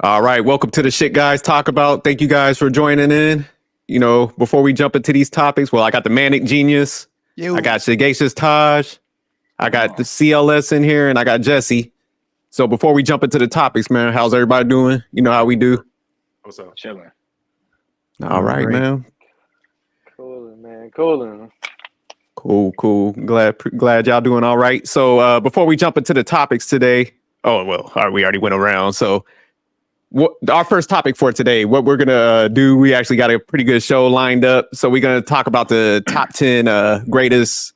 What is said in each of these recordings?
All right, welcome to the Shit Guys Talk About. Thank you guys for joining in. You know, before we jump into these topics, well, I got the Manic Genius, I got Sagacious Taj, I got the CLS in here, and I got Jessie. So before we jump into the topics, man, how's everybody doing? You know how we do. What's up? Chilling. All right, man. Cooling, man. Cooling. Cool. Glad y'all doing all right. So before we jump into the topics today, all right, we already went around. So our first topic for today, what we're gonna do, we actually got a pretty good show lined up. So we're gonna talk about the top 10 greatest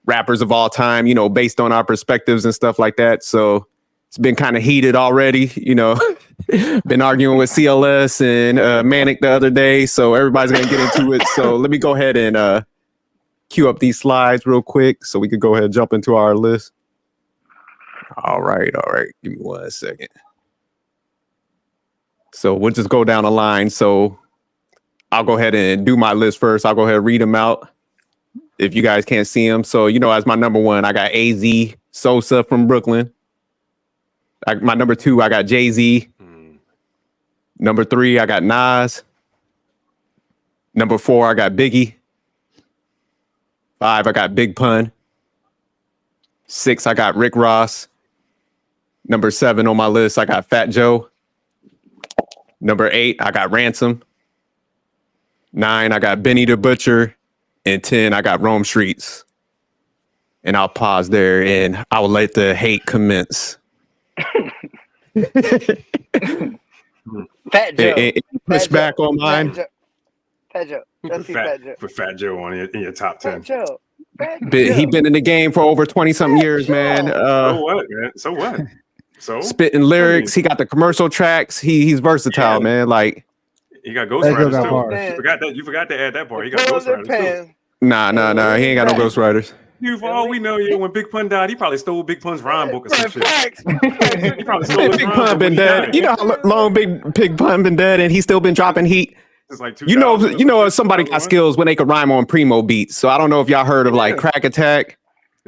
rappers of all time, you know, based on our perspectives and stuff like that. So it's been kind of heated already, you know. Been arguing with CLS and Manic the other day, so everybody's gonna get into it. So let me go ahead and cue up these slides real quick so we could go ahead and jump into our list. All right. Give me 1 second. So we'll just go down the line. So I'll go ahead and do my list first. I'll go ahead and read them out if you guys can't see them. So, you know, as my number one, I got AZ Sosa from Brooklyn. My number two, I got Jay-Z. Number three, I got Nas. Number four, I got Biggie. 5, I got Big Pun. 6, I got Rick Ross. Number 7 on my list, I got Fat Joe. Number 8, I got Ransom. 9, I got Benny the Butcher. And 10, I got Rome Streets. And I'll pause there and I will let the hate commence. Fat Joe. Push back on mine. Fat Joe. Put Fat Joe on in your top 10. Fat Joe. He been in the game for over 20-something years, man. So what, man? So what? So spitting lyrics. He got the commercial tracks. He's versatile, man. Like he got Ghost Riders too. You forgot to add that part. He got Ghost Riders too. Nah. He ain't got no Ghost Riders. For all we know, when Big Pun died, he probably stole Big Pun's rhyme book or some shit. He probably stole Big Pun been dead. You know how long Big Pun been dead, and he's still been dropping heat. It's like you know, somebody got skills when they could rhyme on primo beats. So I don't know if y'all heard of like Crack Attack.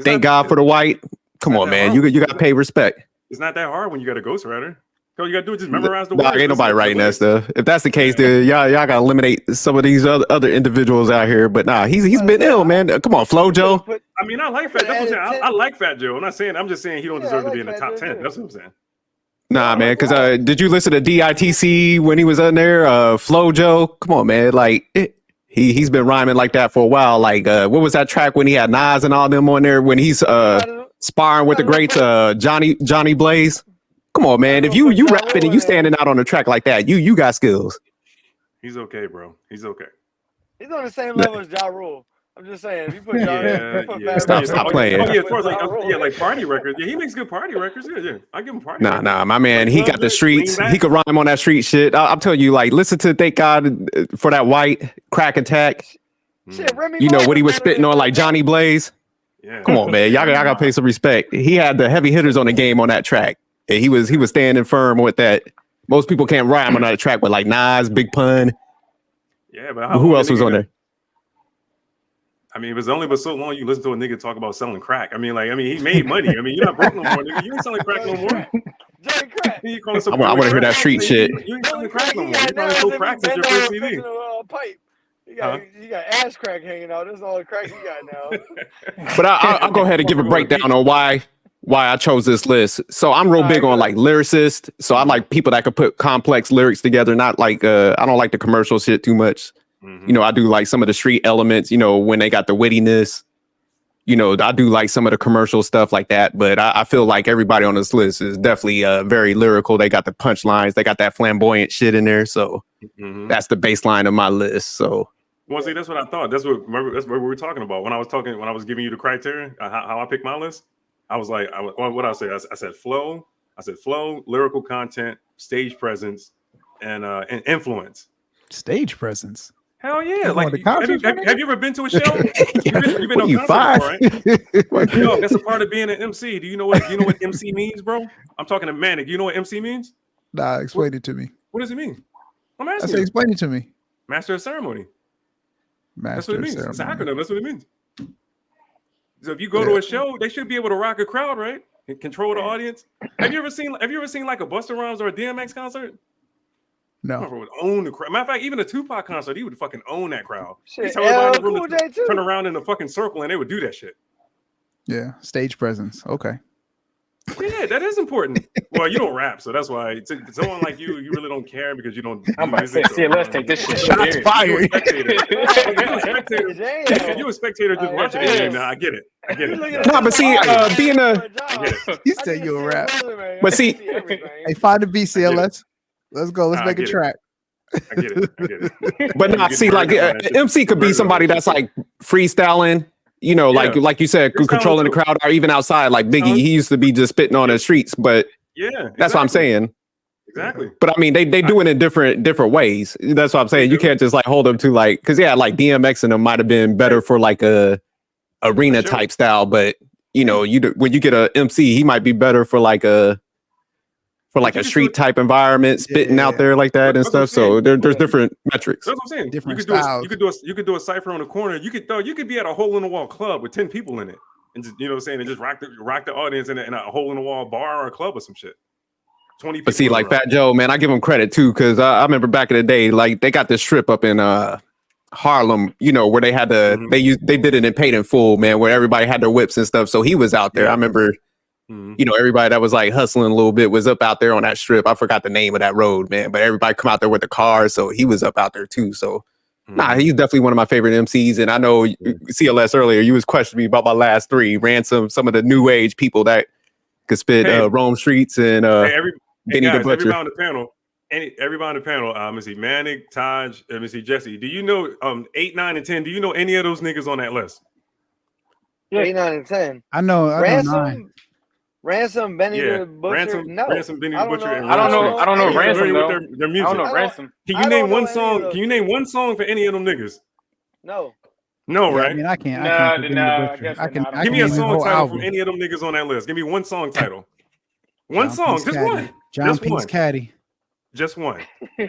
Thank God for the White. Come on, man. You got to pay respect. It's not that hard when you got a ghostwriter. All you got to do is just memorize the words. Ain't nobody writing that stuff. If that's the case, then y'all got to eliminate some of these other individuals out here. But nah, he's been ill, man. Come on, Flo Joe. I mean, I like Fat. That's what I'm saying. I like Fat Joe. I'm just saying he don't deserve to be in the top 10. That's what I'm saying. Nah, man, because did you listen to DITC when he was on there? Flo Joe, come on, man. Like he's been rhyming like that for a while. Like what was that track when he had Nas and all them on there when he's sparring with the greats Johnny Blaze? Come on, man. If you rapping and you standing out on a track like that, you got skills. He's okay, bro. He's okay. He's on the same level as Ja Rule. I'm just saying, if you put Ja Stop playing. Oh, yeah, as far as like party records. Yeah, he makes good party records. Yeah. I give him party records. Nah, my man, he got the streets. He could rhyme on that street shit. I'm telling you, like, listen to Thank God for that White, Crack Attack. Shit, you know what he was spitting on, like Johnny Blaze. Yeah. Come on, man, y'all gotta pay some respect. He had the heavy hitters on the game on that track. And he was standing firm with that. Most people can't rhyme on that track, but like Nas, Big Pun. Yeah, but who else was on there? I mean, it was only but so long you listen to a nigga talk about selling crack. I mean, he made money. I mean, you're not broke no more, nigga. You ain't selling crack no more. I want to hear that street shit. You ain't selling crack no more. You probably sold crack since your first CD. Pipe. You got ass crack hanging out. That's all the crack you got now. But I'll go ahead and give a breakdown on why I chose this list. So I'm real big on like lyricists. So I like people that could put complex lyrics together. Not like I don't like the commercial shit too much. You know, I do like some of the street elements, you know, when they got the wittiness, you know, I do like some of the commercial stuff like that. But I feel like everybody on this list is definitely very lyrical. They got the punchlines. They got that flamboyant shit in there. So that's the baseline of my list. So. Well, see, that's what I thought. That's what we were talking about when I was giving you the criteria, how I picked my list. I was like, what I say? I said flow. I said flow, lyrical content, stage presence, and influence. Stage presence. Hell yeah! Like, have you ever been to a show? You've been on concert before, right? No, that's a part of being an MC. Do you know what MC means, bro? I'm talking to Manic. You know what MC means? Nah, explain it to me. What does it mean? I'm I asking say, you. explain it to me. Master of ceremony. That's what it means. It's an acronym. That's what it means. So if you go to a show, they should be able to rock a crowd, right? And control the audience. Have you ever seen like a Busta Rhymes or a DMX concert? No. Would own the crowd. Matter of fact, even a Tupac concert, he would fucking own that crowd. Shit, He'd tell everybody in the Cool room J to too. turn around in a fucking circle, and they would do that shit. Yeah, stage presence. Okay. Yeah, that is important. Well, you don't rap, so that's why. Someone like you really don't care because you don't. I'm about to say, see, let's take this shit. Shots serious. fired. You a spectator just watching the game. Now I get it. No, but see, being a He said you a rap. But see- Hey, find the beat, CLS. Let's go. Let's I make a get it. track. I get it. but not see like MC could be somebody that's like freestyling. You know, like you said, Freestyling controlling the too. crowd, or even outside. Like Biggie, he used to be just spitting on the streets. But Yeah, that's what I'm saying. Exactly. But I mean, they do it in different ways. That's what I'm saying. You can't just like hold them to like, because like DMX and them might have been better for like a arena type style. But you know, when you get a MC, he might be better for like a street type environment, spitting out there like that and stuff. So there's different metrics. That's what I'm saying. Different you styles. could do a cipher on the corner. You could be at a hole in the wall club with 10 people in it, and just and just rock the audience in a hole in the wall bar or a club or some shit. 20 people. But see, like Fat Joe, man, I give him credit too, because I remember back in the day, like they got this strip up in Harlem, you know, where they had they did it in paid in full, man, where everybody had their whips and stuff. So he was out there. I remember. You know, everybody that was like hustling a little bit was up out there on that strip. I forgot the name of that road, man. But everybody come out there with the cars, so he was up out there too. So, he's definitely one of my favorite MCs. And I know CLS earlier, you was questioning me about my last three. Ransom, some of the new age people that could spit Rome Streets and Benny the Butcher. Everybody on the panel, let me see, Manic, Taj, let me see, Jessie. Do you know 8, 9, and 10? Do you know any of those niggas on that list? 8, 9, and 10. I know 9. Ransom, Benny the Butcher. Ransom, Benny the Butcher. And I don't know Ransom though. Their music. I don't know Ransom. Can you name one song? Can you name one song for any of them niggas? No, right? I mean, I can't. I guess I can. not. Give me a name the song whole title album. from any of them niggas on that list. Give me one song title. One John song, P's just Caddy. one. John Just P's one. Caddy. Just one. are you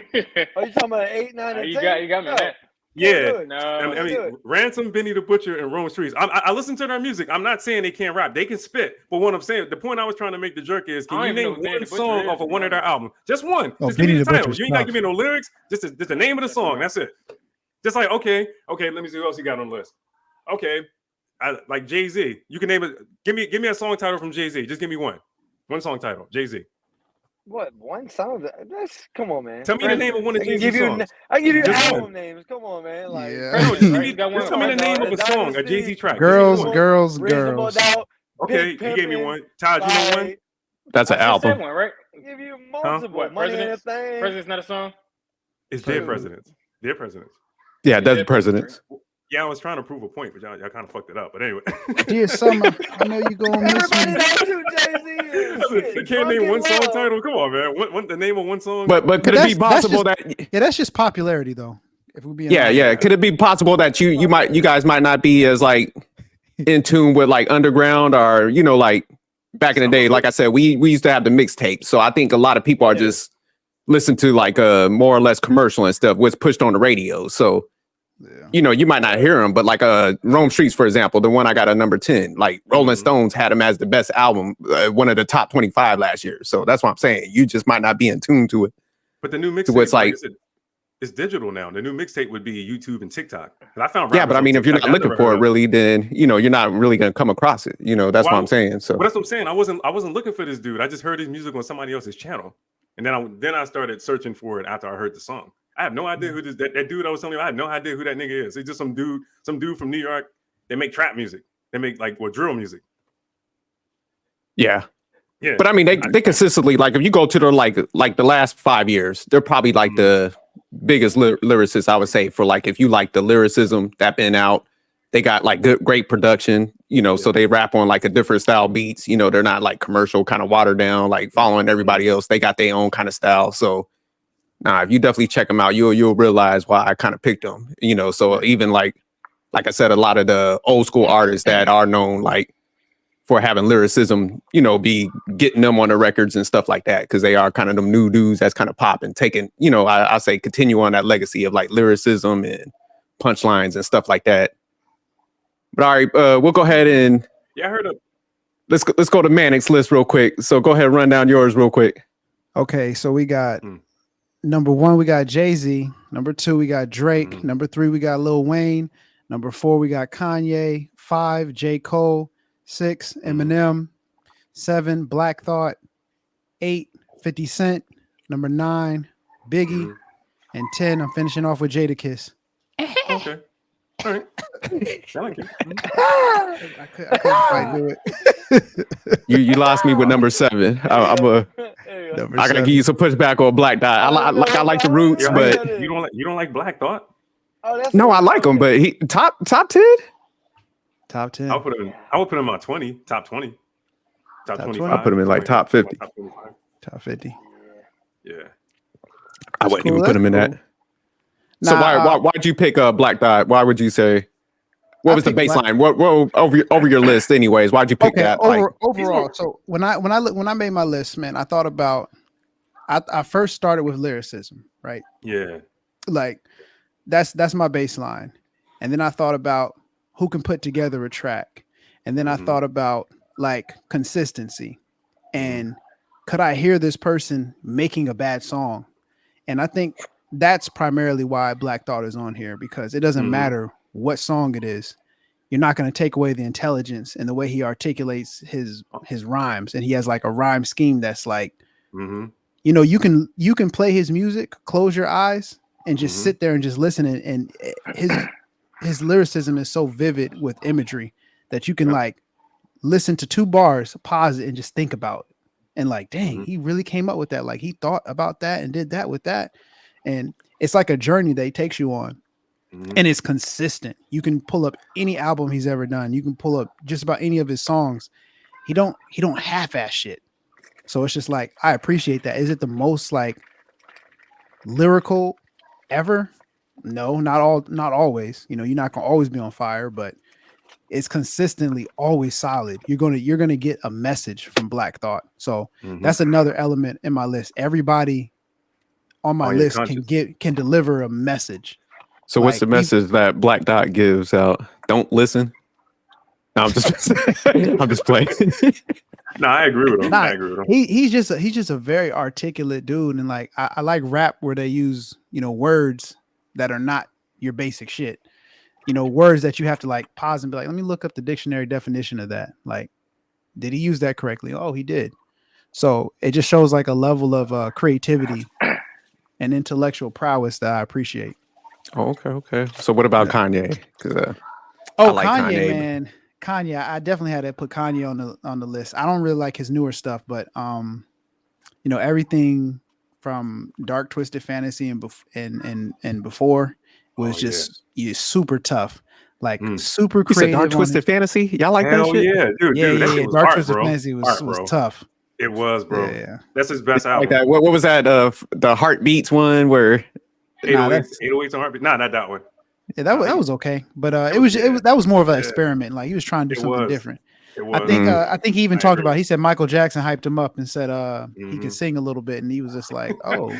talking about 8, 9, and 10? You got me on that. Yeah. No. I mean, Ransom, Benny the Butcher, and Rome Streets. I listen to their music. I'm not saying they can't rap. They can spit. But what I'm saying, the point I was trying to make the jerk is, can you name one song off of one of their albums? Just one. Just give me the title. You ain't got to give me no lyrics. Just the name of the song. That's it. Just like, okay. Let me see who else you got on the list. Okay. Like Jay-Z. You can name it. Give me a song title from Jay-Z. Just give me one. One song title. Jay-Z. What? One song? That's come on, man. Tell me the name of one of Jay-Z's songs. I give you Just album one. names. Come on, man. Like, Just tell me the name of a song, a Jay-Z track. Girls. Reasonable Doubt. Okay, Big you gave me Pimpin', one. Taj, you know one? That's an album. One, right? Give you multiple. What, Money in a Presidents? thing. President's not a song? It's Dear Presidents. Dear Presidents. Yeah, that's the Presidents. Yeah, I was trying to prove a point, but y'all kind of fucked it up. But anyway. Dear Summer, I know you gonna miss Everybody me. knows who Jay-Z is. They can't name one song title. Come on, man. The name of one song. But could it be possible that? Yeah, that's just popularity, though. If we be Yeah. Could it be possible that you guys might not be as like in tune with like underground, or you know, like back in the day, like I said, we used to have the mixtape. So I think a lot of people are just listen to like more or less commercial and stuff, what's pushed on the radio. So you know, you might not hear them, but like Rome Streets, for example, the one I got at number 10, like Rolling Stones had him as the best album, one of the top 25 last year. So that's what I'm saying. You just might not be in tune to it. But the new mixtape, what's like, it's digital now. The new mixtape would be YouTube and TikTok. And I found but I mean, if you're not looking for it really, then you know you're not really gonna come across it. You know, that's what I'm saying. So but that's what I'm saying. I wasn't looking for this dude. I just heard his music on somebody else's channel, and then I started searching for it after I heard the song. I have no idea who that dude I was telling you. I have no idea who that nigga is. He's just some dude from New York. They make trap music. They make drill music. Yeah. But I mean, they consistently, like if you go to their like the last 5 years, they're probably like the biggest lyricists, I would say, for like if you like the lyricism that been out. They got like great production, you know, so they rap on like a different style beats. You know, they're not like commercial kind of watered down, like following everybody else. They got their own kind of style. So if you definitely check them out, you'll realize why I kind of picked them. You know, so even like I said, a lot of the old school artists that are known like for having lyricism, you know, be getting them on the records and stuff like that, because they are kind of them new dudes that's kind of popping, taking, you know, I say continue on that legacy of like lyricism and punchlines and stuff like that. But all right, we'll go ahead and I heard of. Let's go to Manic's list real quick. So go ahead and run down yours real quick. Okay, so we got Number 1, we got Jay-Z. Number 2, we got Drake. Mhm. Number 3, we got Lil Wayne. Number 4, we got Kanye. 5, J. Cole. 6, Eminem. 7, Black Thought. 8, 50 Cent. Number 9, Biggie. Mhm. And 10, I'm finishing off with Jadakiss. Okay. All right. I like it. I couldn't quite do it. You lost me with number 7. I gotta give you some pushback on Black Dot. I like the roots, Yeah, but you don't like Black Thought? no, I like him. But he top 10. Top 10. I would put him on 20, top 20. Top 25. I'll put him in like top 50. Top 25. Top 50. Yeah. I wouldn't cool, even put him in that's that. So Nah, why'd you pick Black Dot? Why would you say? What I was the picked baseline? What over your list, anyways? Why'd you pick that? Overall, so when I made my list, man, I thought about. I first started with lyricism, right? Yeah. Like that's my baseline, and then I thought about who can put together a track, and then I thought about like consistency, and could I hear this person making a bad song? And I think that's primarily why Black Thought is on here, because it doesn't matter what song it is. You're not going to take away the intelligence and the way he articulates his rhymes. And he has like a rhyme scheme that's like, you know, you can play his music, close your eyes and just sit there and just listen. And his lyricism is so vivid with imagery that you can like listen to 2 bars, pause it and just think about it. And like, dang, he really came up with that. Like he thought about that and did that with that. And it's like a journey that he takes you on. And it's consistent. You can pull up any album he's ever done. You can pull up just about any of his songs. He don't half-ass shit. So it's just like, I appreciate that. Is it the most like lyrical ever? No, not always. You know, you're not gonna always be on fire, but it's consistently always solid. You're gonna get a message from Black Thought. So that's another element in my list. Everybody on my list can deliver a message. So what's the message that Black Dot gives out? Don't listen. No, I'm just playing. No, I agree with him. He's just a very articulate dude, and like I like rap where they use, you know, words that are not your basic shit. You know, words that you have to like pause and be like, let me look up the dictionary definition of that. Like, did he use that correctly? Oh, he did. So it just shows like a level of creativity and intellectual prowess that I appreciate. Oh, okay. So what about Kanye? I like Kanye, man. Kanye, I definitely had to put Kanye on the list. I don't really like his newer stuff, but you know, everything from Dark Twisted Fantasy and before was just super tough, like super creative. You said Dark Twisted Fantasy? Y'all like that shit? Yeah, dude. Yeah. Dark Twisted Fantasy was tough. It was, bro. Yeah. That's his best album. Like that. What was that? The Heartbeats one where 808s on Heartbeat. Nah, not that one. Yeah, that was okay, but that was more of an experiment. Like he was trying to do something different. I think he even talked about. He said Michael Jackson hyped him up and said he could sing a little bit, and he was just like, oh,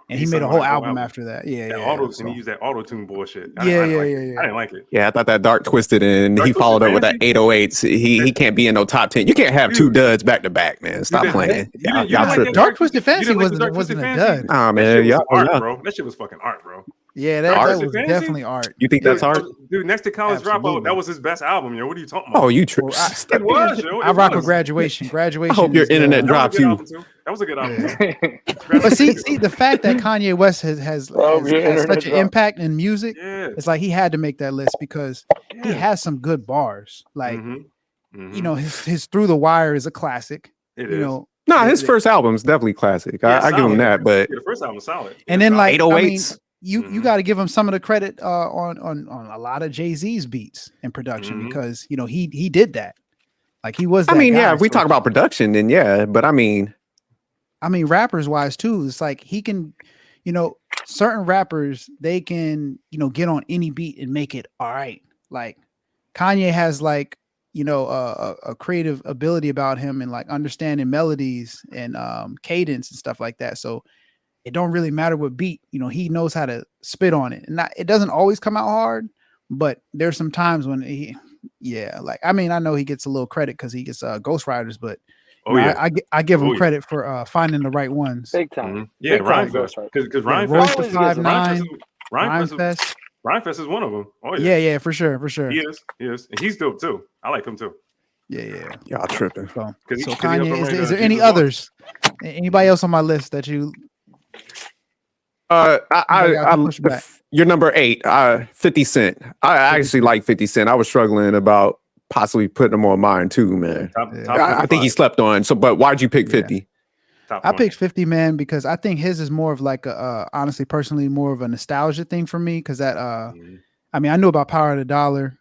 and he made a whole album after that. And he used that auto tune bullshit. I didn't like it. Yeah, I thought that Dark Twisted, and he followed up with that 808s. He can't be in no top 10. You can't have 2 duds back to back, man. Stop playing. Dark Twisted Fantasy wasn't a dud. Oh man, bro. That shit was fucking art, bro. Yeah, that was definitely art. You think that's art? Dude, next to College Dropout, that was his best album, yo. What are you talking about? Oh, you trip. I rock with Graduation. Graduation. I hope your internet drops you. That was a good album. But see, the fact that Kanye West has such an impact in music, it's like he had to make that list because he has some good bars. Like, you know, his Through the Wire is a classic. It is. His first album is definitely classic. I give him that, but the first album was solid. And then like 808s. You got to give him some of the credit on a lot of Jay-Z's beats and production because you know he did that. Like he was. If we talk about production, then yeah. But I mean, rappers wise too. It's like he can, you know, certain rappers they can, you know, get on any beat and make it all right. Like Kanye has like, you know, a creative ability about him and like understanding melodies and cadence and stuff like that. So it don't really matter what beat, you know, he knows how to spit on it. And it doesn't always come out hard, but there's some times when I know he gets a little credit because he gets ghostwriters, but Oh yeah, I give him Oh, yeah. credit for finding the right ones. Big time. Yeah, Big Rhyme time Fest. ghostwriter. Because Yeah, Rhyme Royce Fest, the Always gives him- 5'9", Rhyme Rhyme Fest. Fest is one of them. Oh Yeah, yeah, yeah, for sure. he is, and he's dope too. I like him too. Yeah. Y'all tripping. So, 'Cause he- so 'cause he helped Kanye, him write, is there Jesus any Walk. others? Anybody else on my list that you? I push back. you're number 8. 50 Cent. I actually like 50 Cent. I was struggling about possibly putting him on mine too, man. Top I think he 25. slept on. So, but why'd you pick 50? Top I 20. picked 50 Man because I think his is more of like a honestly, personally, more of a nostalgia thing for me. Because that Mhm. I mean, I knew about Power of the Dollar,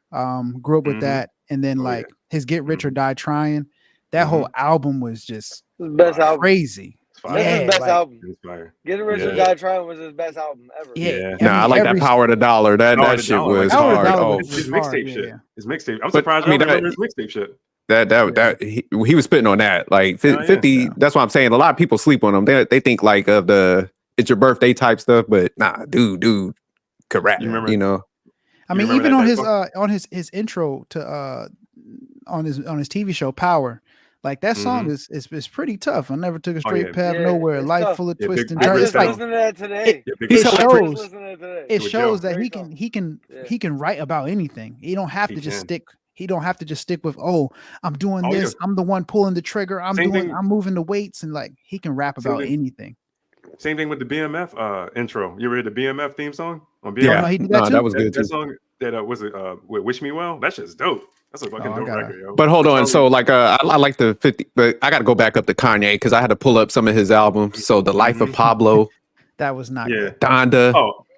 grew up with Mhm. that, and then Oh, like his Get Rich or Mhm. Die Trying. That whole album was just His best album. crazy. It's fire. That's his Yeah, best like- album. It's fire. Get Rich or Yeah. Die Trying was his best album ever. Yeah, Nah, I like that every- Power of the Dollar. That Power of that the shit Dollar, was like, Power of the hard. Dollar Oh, was- His hard, mixtape yeah, shit. yeah. His mixtape. I'm But, surprised I mean, y'all remember that- his mixtape shit. that he was spitting on that. Like Yeah, yeah. 50. That's what I'm saying. A lot of people sleep on him. They think like of the it's your birthday type stuff, but nah, dude could rap. You remember- You know. I You mean, remember even that on his intro to on his TV show Power, like that song is pretty tough. I never took a straight yeah. path Yeah, nowhere. it's Life tough. full of Yeah, twists Big- and Big I turns. Rich It's just like listened to that today. Yeah, Big it Rich. I shows- just listened to it today. it with shows Joe. that Great he song. Yeah. he can write about anything. He don't have He to just can. stick. He don't have to just stick with I'm doing Oh, yeah. this. I'm the one pulling the trigger. I'm Same thing- moving the weights, and like he can rap Same about thing. anything. Same thing with the BMF intro. You ever heard the BMF theme song on BMF? Yeah, no, he did that nah, too? that was good That too. song that was it with Wish Me Well. That shit's dope. That's a fucking I dope gotta- record, yo. But hold That on, song so like I like the 50, but I got to go back up to Kanye because I had to pull up some of his albums. So the Life of Pablo, That was not Yeah. good. Donda,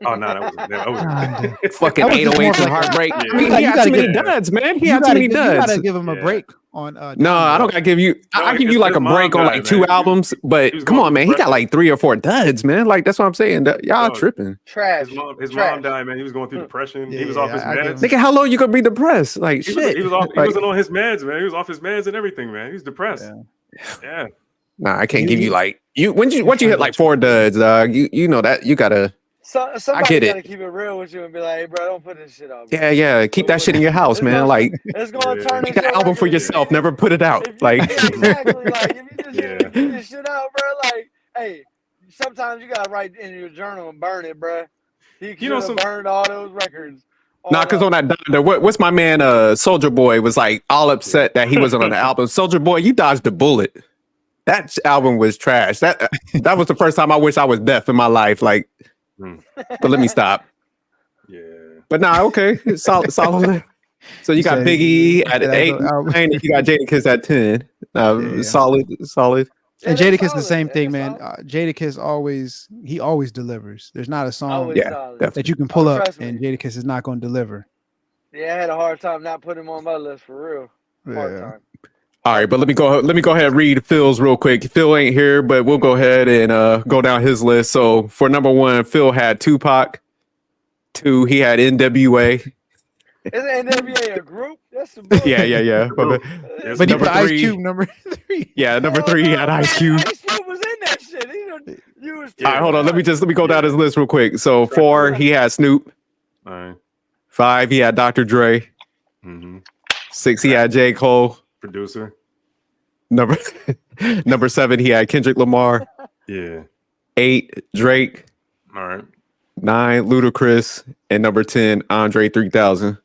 Oh no, that wasn't. That wasn't. Donda. fucking That was just 808s more and like a- Heartbreak. Yeah. I mean, You he had gotta too many get- duds, man. He You had too gotta, many you gotta duds. give him a Yeah. break on. No, Donda. I don't gotta give you. No, I give you like his a mom break on died, like 2 man. albums, He but was come going on, man, through he got depression. like 3 or 4 duds, man. Like that's what I'm saying. Y'all Dog. tripping. Trash. His mom Trash. died, man. He was going through depression. Yeah, he was off his I give meds. him- Nigga, how long you gonna be depressed? Like He shit. was off. He Like, wasn't on his meds, man. He was off his meds and everything, man. He was depressed. Yeah. nah, I can't You- give you you- like once you hit like 4 duds, you know that you gotta. Somebody get it. gotta keep it real with you and be like, hey, bro, don't put this shit out. Bro. Yeah, keep that shit in your house, It's man. gonna- Like It's gonna Yeah. turn make into that a album for record. yourself. Never put it out. If you- Like exactly, like if you just Yeah. put this shit out, bro, like, hey, sometimes you gotta write in your journal and burn it, bro. He You know, could have burned all those records. nah, all because up. on that Donda, what's my man Soldier Boy was like all upset that he wasn't on the album. Soldier Boy, you dodged a bullet. That album was trash. That was the first time I wish I was deaf in my life. Like, Hmm. but let me stop. Yeah. But nah, okay, solid. So you got said- Biggie at said 8, album. 9, and you got Jadakiss at 10. Yeah. Solid. Yeah, And they're Jadakiss the solid. same Yeah, thing, they're man. solid. Jadakiss always delivers. There's not a song Always Yeah, solid. definitely. that you can pull up Trust me. and Jadakiss is not going to deliver. Yeah, I had a hard time not putting him on my list for real. Hard time. All right, but let me go ahead and read Phil's real quick. Phil ain't here, but we'll go ahead and go down his list. So for number 1, Phil had Tupac. 2, he had NWA. Isn't NWA a group? That's some bullshit. Yeah. Group. It's But he Number put Ice 3. Cube number 3. Yeah, number Hell 3, he no, had man. Ice Cube. Ice Cube was in that shit. You was All right, hold on. Let me go down his list real quick. So 4, he had Snoop. All right. 5, he had Dr. Dre. Mm-hmm. 6, he had J. Cole. Producer. Number 7, he had Kendrick Lamar. Yeah. 8, Drake. All right. 9, Ludacris. And number 10, Andre 3000.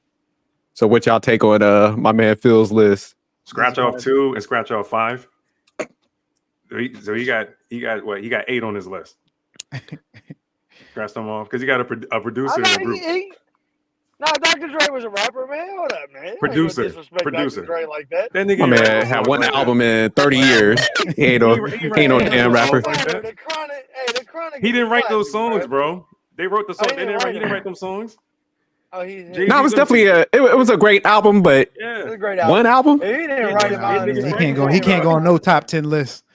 So what y'all take on my man Phil's list? Scratch off 2 and scratch off 5. So he got what? He got 8 on his list. Scratch them off because he got a producer in the group. Nah, Dr. Dre was a rapper, man. Hold up, man. You ain't gonna Producer. disrespect Producer. Dr. Dre like that. That nigga My ain't man writing had songs one like that. album in 30 years. He ain't no damn rapper. Like that. The Chronic. He didn't write is those classic, songs, bro. They wrote the song. he didn't He write didn't it. write them songs. Oh, he's Jay-Z No, it was them definitely it was a great album, but It's Yeah. a great album. one album? If he didn't write it, Yeah, He can't go on no top 10 list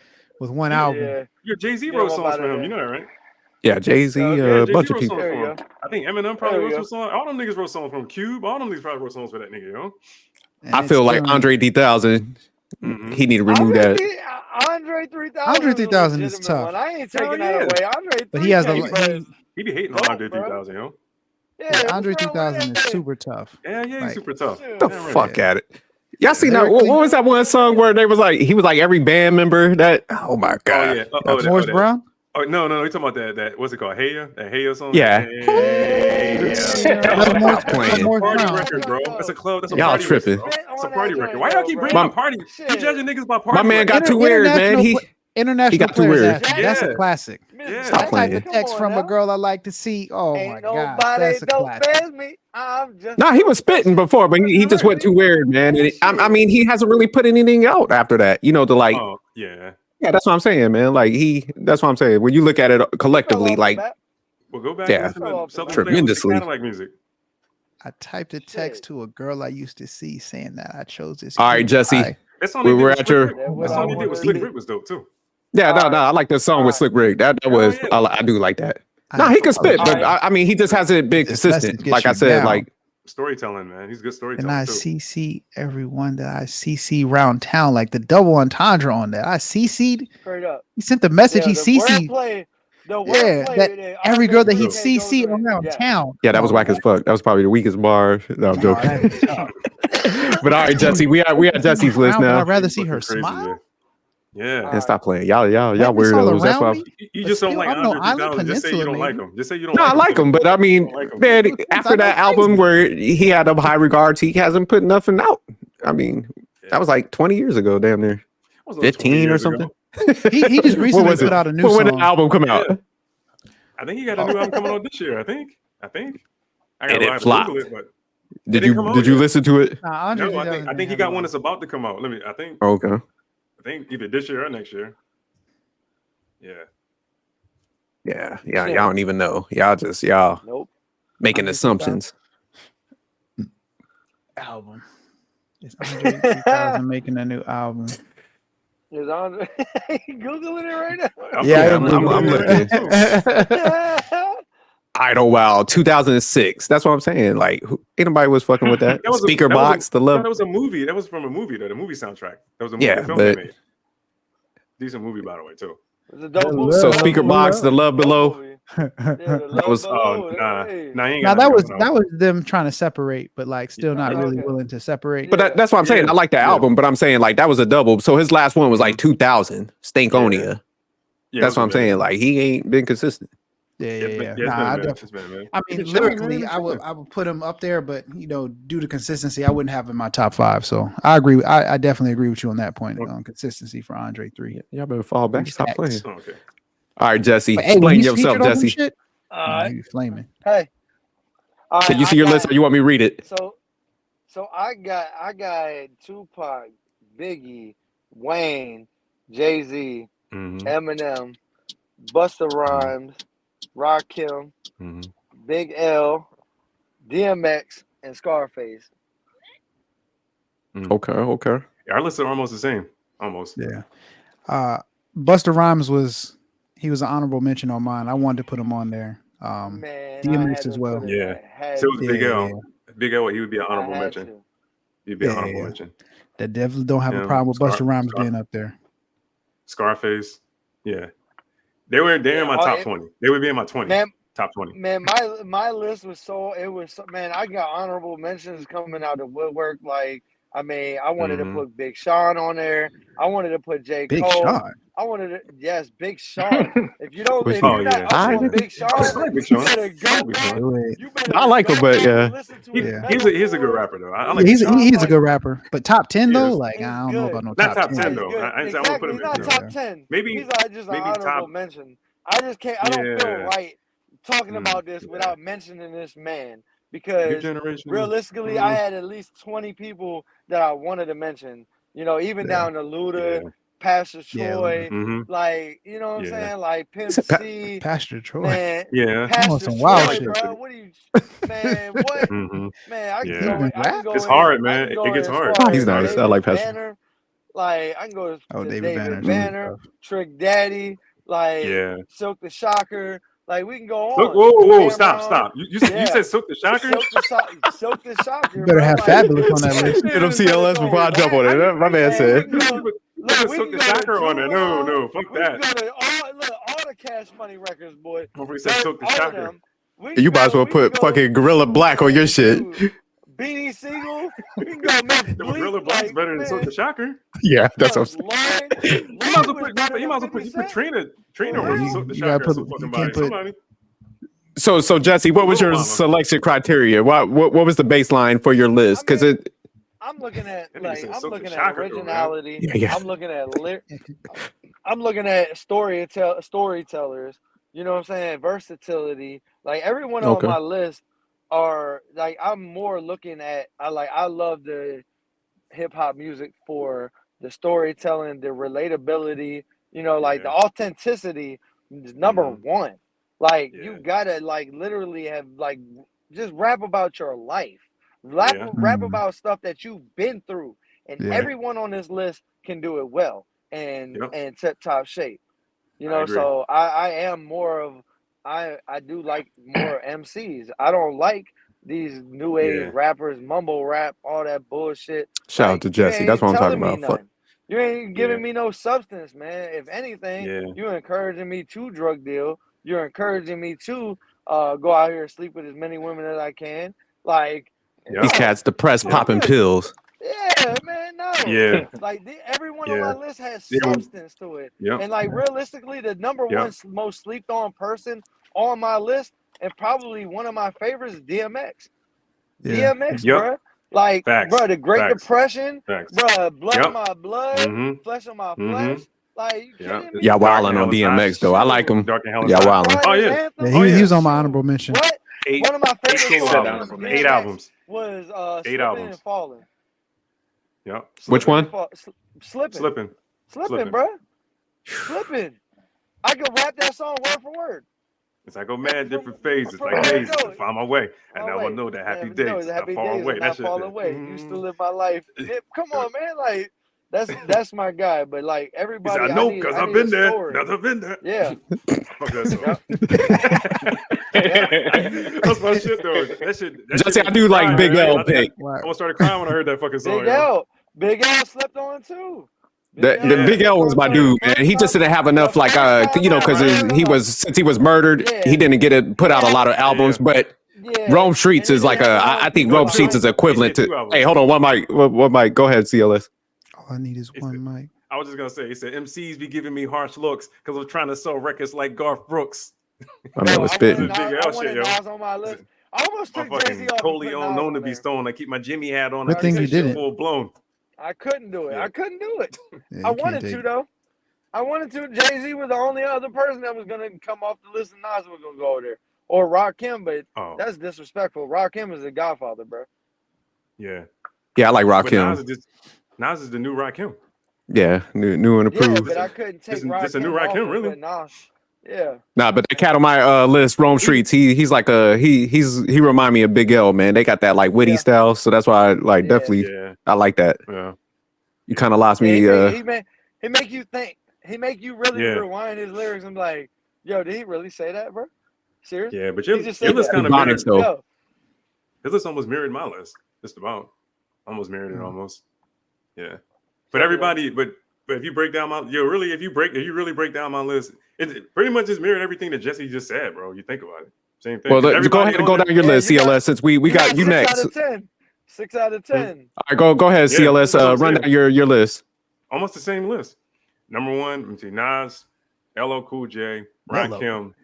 with one album. Yeah. Your Jay-Z Yeah, wrote what songs about for him. it? You know that, right? Yeah, Jay-Z, Yeah, a Jay-Z bunch of wrote people. songs There for you him. go. I think Eminem probably There you wrote some songs. All them niggas wrote songs from Cube. All them niggas probably wrote songs for that nigga, yo. And I it's feel like still- Andre 3000, Mhm. he need to remove that. Andre 3000. Andre 3000 is legitimate tough. one. I ain't Hell taking yeah. that away. Andre But he has 3000, He be hating Dope, on Andre bro. 3000, yo. yeah, Andre what's wrong with 3000 is that? super tough. Yeah, he's Like, super tough. Shoot. The Damn right. fuck at it. Y'all seen that? What was that one song where they was like he was like every band member that? Oh my god! Morris Brown. Oh no, you're talking about that. What's it called? That Heya song. Yeah. That's playing. party record, bro. That's a club. That's a y'all party tripping. record, bro. It's a party record. Why y'all keep bringing up party? You judging niggas by party? My man got too weird, man. International got too Players weird. Anthem. That's a classic. Yeah. Stop That playing. type of text from a girl I like to see. Oh my god, that's a classic. No, he was spitting before, but he just went too weird, man. And I mean, he hasn't really put anything out after that. You know, Yeah, that's what I'm saying, man. Like that's what I'm saying. When you look at it collectively, like, well, go back. Yeah, tremendously. Like music. I typed a text to a girl I used to see saying that I chose this. All right, Jesse. We were at your. That song he did with Slick Rick was dope too. Yeah, no, I like the song with Slick Rick. That was I do like that. No, he can spit, but I mean, he just hasn't been consistent. Like I said, like storytelling, man. He's good storytelling. And I CC everyone that I CC round town, like the double entendre on that. I CC'd. Straight up. He sent the message. He CC'd. That every girl that he CC'd around town. Yeah, that was whack as fuck. That was probably the weakest bar. No, I'm joking. But all right, Jesse, we had Jesse's list now. I'd rather see her smile. Yeah. And stop playing. Y'all weirdos. That's why you just don't like Andre 3000. Just say you don't like him. Just say you don't like him. No, I like him, but I mean, man, after that album where he had them high regards, he hasn't put nothing out. I mean, that was like 20 years ago, damn near 15 or something. He just recently put out a new song. When did the album come out? Yeah. I think he got a new album coming out this year. I think. I got to flopped. It, but did you listen to it? No, I think he got one that's about to come out. Okay. I think either this year or next year. Yeah. Y'all don't even know. Y'all making assumptions. Album. It's Andre 3000 making a new album. Is Andre Googling it right now? I'm looking. Idlewild 2006. That's what I'm saying. Like, ain't nobody was fucking with that. Speaker Box, the love. That was a movie. That was from a movie. The movie soundtrack. That was a movie. Yeah, but decent movie, by the way, too. So Speaker Box, the love below. That was that was them trying to separate, but like still not really willing to separate. But that's what I'm saying. I like the album, but I'm saying like that was a double. So his last one was like 2000, Stankonia. That's what I'm saying. Like he ain't been consistent. Yeah. I mean, lyrically, I would put him up there, but due to consistency, I wouldn't have him in my top 5. So I agree. I definitely agree with you on that point on consistency for Andre 3. Y'all better fall back. Stop playing. Okay. All right, Jesse. Explain yourself, Jesse. You flaming. Hey. Can you see your list, or you want me to read it? So I got Tupac, Biggie, Wayne, Jay-Z, Eminem, Busta Rhymes, Rakim, Big L, DMX, and Scarface. Okay. Our lists are almost the same. Almost. Yeah. Busta Rhymes was an honorable mention on mine. I wanted to put him on there. DMX as well. Yeah. So it was Big L. Big L, he would be an honorable mention. He'd be an honorable mention. That definitely don't have a problem with Busta Rhymes being up there. Scarface. Yeah. They're in my top 20. They would be in my 20. Top 20. Man, my list was I got honorable mentions coming out of woodwork. Like, I mean, I wanted to put Big Sean on there. I wanted to put J. Cole. Big Sean. I wanted to, yes, Big Sean. If you're not Big Sean, Big Sean. I like him, but he's a good rapper though. He's a good rapper, but top 10 though, like I don't know about no not top 10 though. I would put him he's not top 10. Maybe he's just an honorable mention. I just can't. I don't feel right talking about this without mentioning this man because realistically, I had at least 20 people that I wanted to mention. Even down to Luda. Pastor Troy, like what I'm saying, like Pimp C, Pastor Troy, man, Pastor Troy, wild shit, bro. What are you, man? What, man? I can go. It's hard, man. It gets hard. He's nice. I like Pastor. Banner. Like I can go to David Banner, Trick Daddy, like Silk the Shocker. Like we can go on. Whoa! Stop! You said Silk the Shocker. Silk the Shocker. You better have Fabulous on that list. Get him CLS before I jump on it. My man said. Silk the Shocker on there. No, fuck that. All the Cash Money records, boy. Silk the Shocker. You might as well put fucking Gorilla Black on your shit. Beanie Siegel. We can go Memphis The Bleak. Gorilla Black's better than Silk the Shocker. Yeah, that's what Bro, Lauren, You might as well put. You might as well put. You put Trina For or real? Silk the You gotta Shocker. put- Some fucking you body. can't put- Somebody. So Jesse, what was your Little Mama. selection criteria? What was the baseline for your list? Because I I'm looking at That nigga like said I'm Silk the looking at Shocker, though, man. originality. Yeah. I'm looking at I'm looking at storytellers. You know what I'm saying? Versatility. Like everyone on Okay. my list are like I'm more looking at. I love the hip hop music for the storytelling, the relatability. You know, like the authenticity is number one. Like you gotta like literally have like just rap about your life. Rap about stuff that you've been through, and everyone on this list can do it well and tip top shape. You know, so I am more of I do like more MCs. I don't like these new age rappers, mumble rap, all that bullshit. Shout out to Jessie. That's what I'm talking about. Nothing. You ain't giving me no substance, man. If anything, you're encouraging me to drug deal. You're encouraging me to go out here and sleep with as many women as I can. Like these cats depressed, popping pills. Yeah, man, no. Yeah. Like everyone on my list has substance to it. Yeah. And like realistically, the number one most slept on person on my list, and probably one of my favorites, is DMX. DMX, bro. Like, bro, the Great Depression, bro, blood on my blood, flesh on my flesh. Like, you kidding me? Yeah, wilding on DMX though. I like him. Yeah, wilding. Oh yeah. He was on my honorable mention. What? One of my favorite songs albums. 8 albums. Was 8 Slipping albums. and Falling. Yeah. Which one? Slipping, bro. Slipping. I could rap that song word for word. It's like, oh man, different phases. Like, days, I find my way. And now I know that happy days not far away. That shit. Fall away. Used to live my life. Come on, man. Like, that's my guy. But like everybody, I know because I've been there. Never been there. Yeah. Fuck that song. That's my shit though. That shit. Jesse, I do like Big L pick. I almost started crying when I heard that fucking song. Big L slept on too. The Big L was my dude, man. He just didn't have enough, like, because since he was murdered, he didn't get it put out a lot of albums. But Rome Streets is like I think Rome Streets is equivalent to. Hey, hold on, one mic. Go ahead, CLS. All I need is one mic. I was just gonna say, he said MCs be giving me harsh looks because I'm trying to sell records like Garth Brooks. I mean, was spitting. I on my list. I almost took Jay-Z off. Totally unknown to be stoned. I keep my Jimmy hat on. Good thing you didn't. Full blown. I couldn't do it. Yeah. I couldn't do it. Yeah, I wanted to though. I wanted to. Jay-Z was the only other person that was gonna come off the list, and Nas was gonna go there, or Rakim. But that's disrespectful. Rakim is the Godfather, bro. Yeah. Yeah, I like Rakim. Nas is the new Rakim. Yeah, new and approved. Yeah, but I couldn't take Rakim. This a new Rakim, really? Yeah. Nah, but the cat on my list, Rome Streets, he's like he remind me of Big L, man. They got that like witty style, so that's why I definitely I like that. Yeah. You kind of lost me. He make you think. He make you really rewind his lyrics and be like, yo, did he really say that, bro? Seriously? Yeah, but your list kind of mirrored though. His list almost mirrored my list. Just about. Almost mirrored it almost. Yeah. But everybody, but if you break down if you really break down my list, it pretty much just mirrored everything that Jesse just said, bro. You think about it. Same thing. Well, go ahead and go down your list, CLS, since we got you next. 6 out of 10. All right, go ahead, CLS. Run down your list. Almost the same list. Number one, let me see, Nas, LL Cool J, Rakim,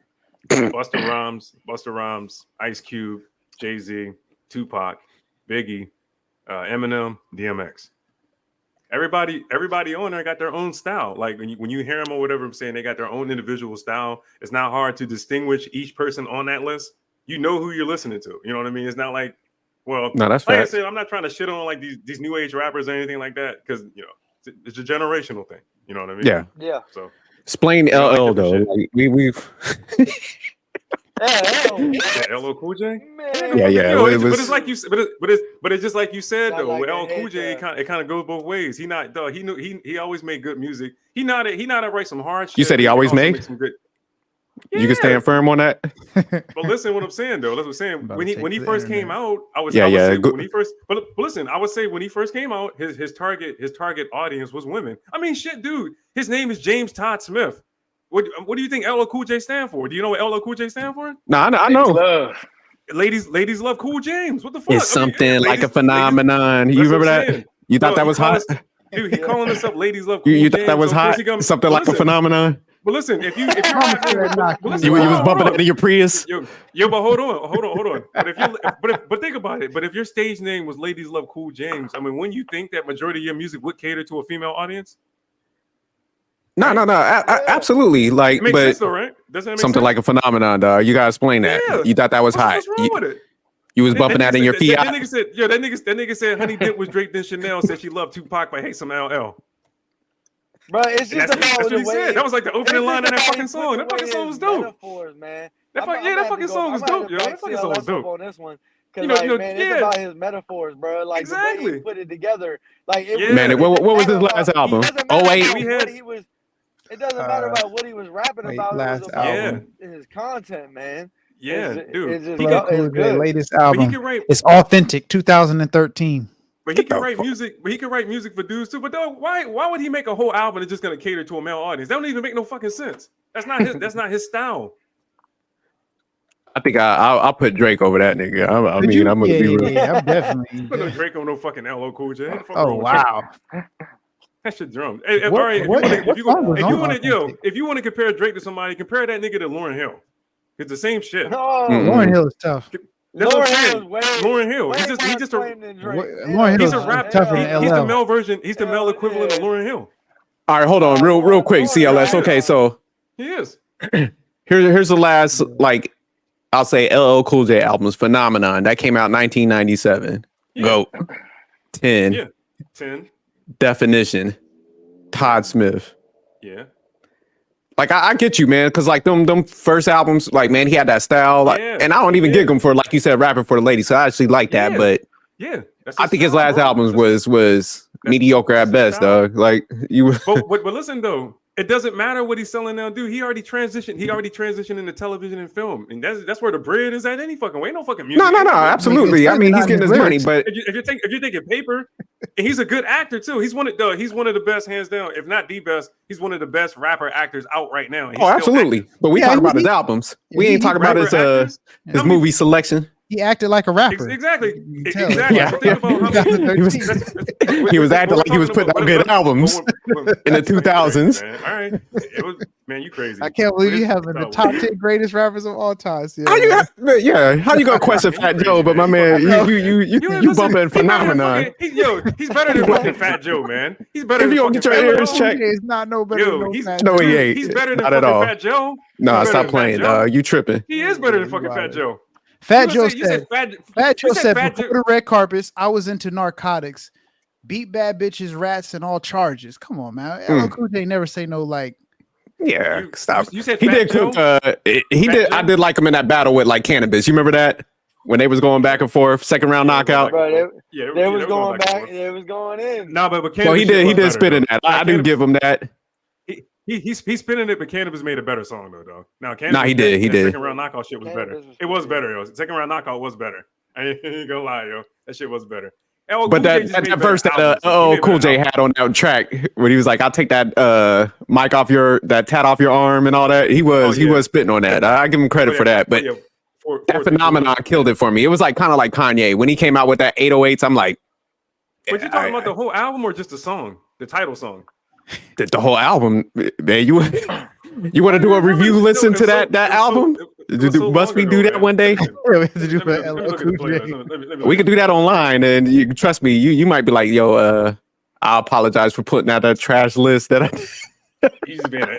Busta Rhymes, Ice Cube, Jay-Z, Tupac, Biggie, Eminem, DMX. Everybody on there got their own style. Like when you hear them or whatever I'm saying, they got their own individual style. It's not hard to distinguish each person on that list. You know who you're listening to. You know what I mean? It's not like, well, no, that's like fact. I said, I'm not trying to shit on like these new age rappers or anything like that because it's a generational thing. You know what I mean? Yeah. So explain LL though. Like, we've. LL Cool J? Man. Yeah. But it's like you, but it's just like you said though. Like LL Cool J, it kind of goes both ways. He always made good music. He not to write some hard shit. You said he always made some good. You can stand firm on that. But listen, what I'm saying though. That's what I'm saying. When he first came out, I would say when he first came out, his target audience was women. I mean, shit, dude. His name is James Todd Smith. What do you think LL Cool J stand for? Do you know what LL Cool J stand for? No, I know. ladies love Cool James. What the fuck? It's something like a phenomenon. You remember that? You thought that was hot? Dude, he calling himself ladies love Cool You James. thought that was hot? Something like a phenomenon. But listen, if you're you was bumping it in your Prius. Yo, but hold on. But think about it. But if your stage name was Ladies Love Cool James, I mean, wouldn't you think that majority of your music would cater to a female audience? No. Absolutely. Like, it makes but sense though, right? Doesn't that make something sense? like a phenomenon, dog. You gotta explain that. Yeah. You thought that was hot. What's wrong with it? You was bumping that in your Fiat. That nigga said Honey Dip was draped in Chanel. Said she loved Tupac, but hate some LL. Bro, it's just that's what the he way. said. That was like the opening line of that fucking song. That fucking song was dope. Metaphors, man. That fucking song was dope, yo. That fucking song was dope. On this one. Cause it's about his metaphors, bro. Like exactly. the way he put it together. Like man, what was his last album? Oh wait, it doesn't matter about what he was rapping about. Last it was about album. his content, man. Yeah, dude. It's good. Latest album. Write, it's authentic. 2013. But he can write music. But he can write music for dudes too. But though, why would he make a whole album that's just gonna cater to a male audience? That don't even make no fucking sense. That's not his. That's not his style. I think I'll put Drake over that nigga. I'm gonna be real. Yeah, I'm definitely. Put no Drake on no fucking LL Cool J. Oh wow. That shit drum. Hey, all right, if you want to compare Drake to somebody, compare that nigga to Lauryn Hill. It's the same shit. No. Lauryn Hill is tough. Lauryn Hill. He's a rap. He's the male version. He's the male equivalent of Lauryn Hill. All right, hold on, real quick, CLS. Okay, so he is. Here's the last, like, I'll say LL Cool J albums. Phenomenon that came out 1997. Yeah. GOAT. 10. Yeah. 10. Definition. Todd Smith. Yeah. Like I get you, man, because like them first albums, like man, he had that style, like, and I don't even gig him for, like you said, rapping for the ladies. So I actually like that, but I think his last albums was mediocre at best, dog. Like you. But listen though, it doesn't matter what he's selling now, dude. He already transitioned into television and film, and that's where the bread is at any fucking way. Ain't no fucking music. No, absolutely. I mean, he's getting his money, but if you're thinking paper, and he's a good actor too. He's one of the best, hands down, if not the best. He's one of the best rapper actors out right now. Oh, absolutely. But we talk about his albums. We ain't talking about his movie selection. He acted like a rapper. Exactly. Yeah. He was acting like he was putting out good albums in the 2000s. All right. It was, man, you crazy. I can't believe you having the top 10 greatest rappers of all time. How you gonna question Fat Joe? But my man, you bumping Phenomenon. He's better than fucking Fat Joe, man. He's better than if you don't get your ears checked. He's not no better than he ain't. He's better than fucking Fat Joe. No, stop playing. You tripping. He is better than fucking Fat Joe. Fat Joe said before the red carpets, I was into narcotics, beat bad bitches, rats, and all charges. Come on, man. LL Cool J never say no like. Yeah, stop. You said he did cook. He did. I did like him in that battle with like Cannabis. You remember that when they was going back and forth, second round knockout. Bro, they was going back. They was going in. No, but well, he did spit in that. I do give him that. He's spinning it, but Cannabis made a better song though, dog. Now, Cannabis, he did. Second round knockout shit was better. It was better, yo. Second round knockout was better. I ain't gonna lie, yo. That shit was better. But that verse that Cool J had on that track, when he was like, "I'll take that mic off that tat off your arm" and all that. He was spitting on that. I give him credit for that. But that Phenomenon killed it for me. It was like kind of like Kanye when he came out with that 808s. I'm like, but you talking about the whole album or just the song, the title song? The whole album, man. You want to do a review? Listen to that album. Must we do that one day? We could do that online, and you trust me. You might be like, "Yo, I apologize for putting out that trash list that I." He's just being a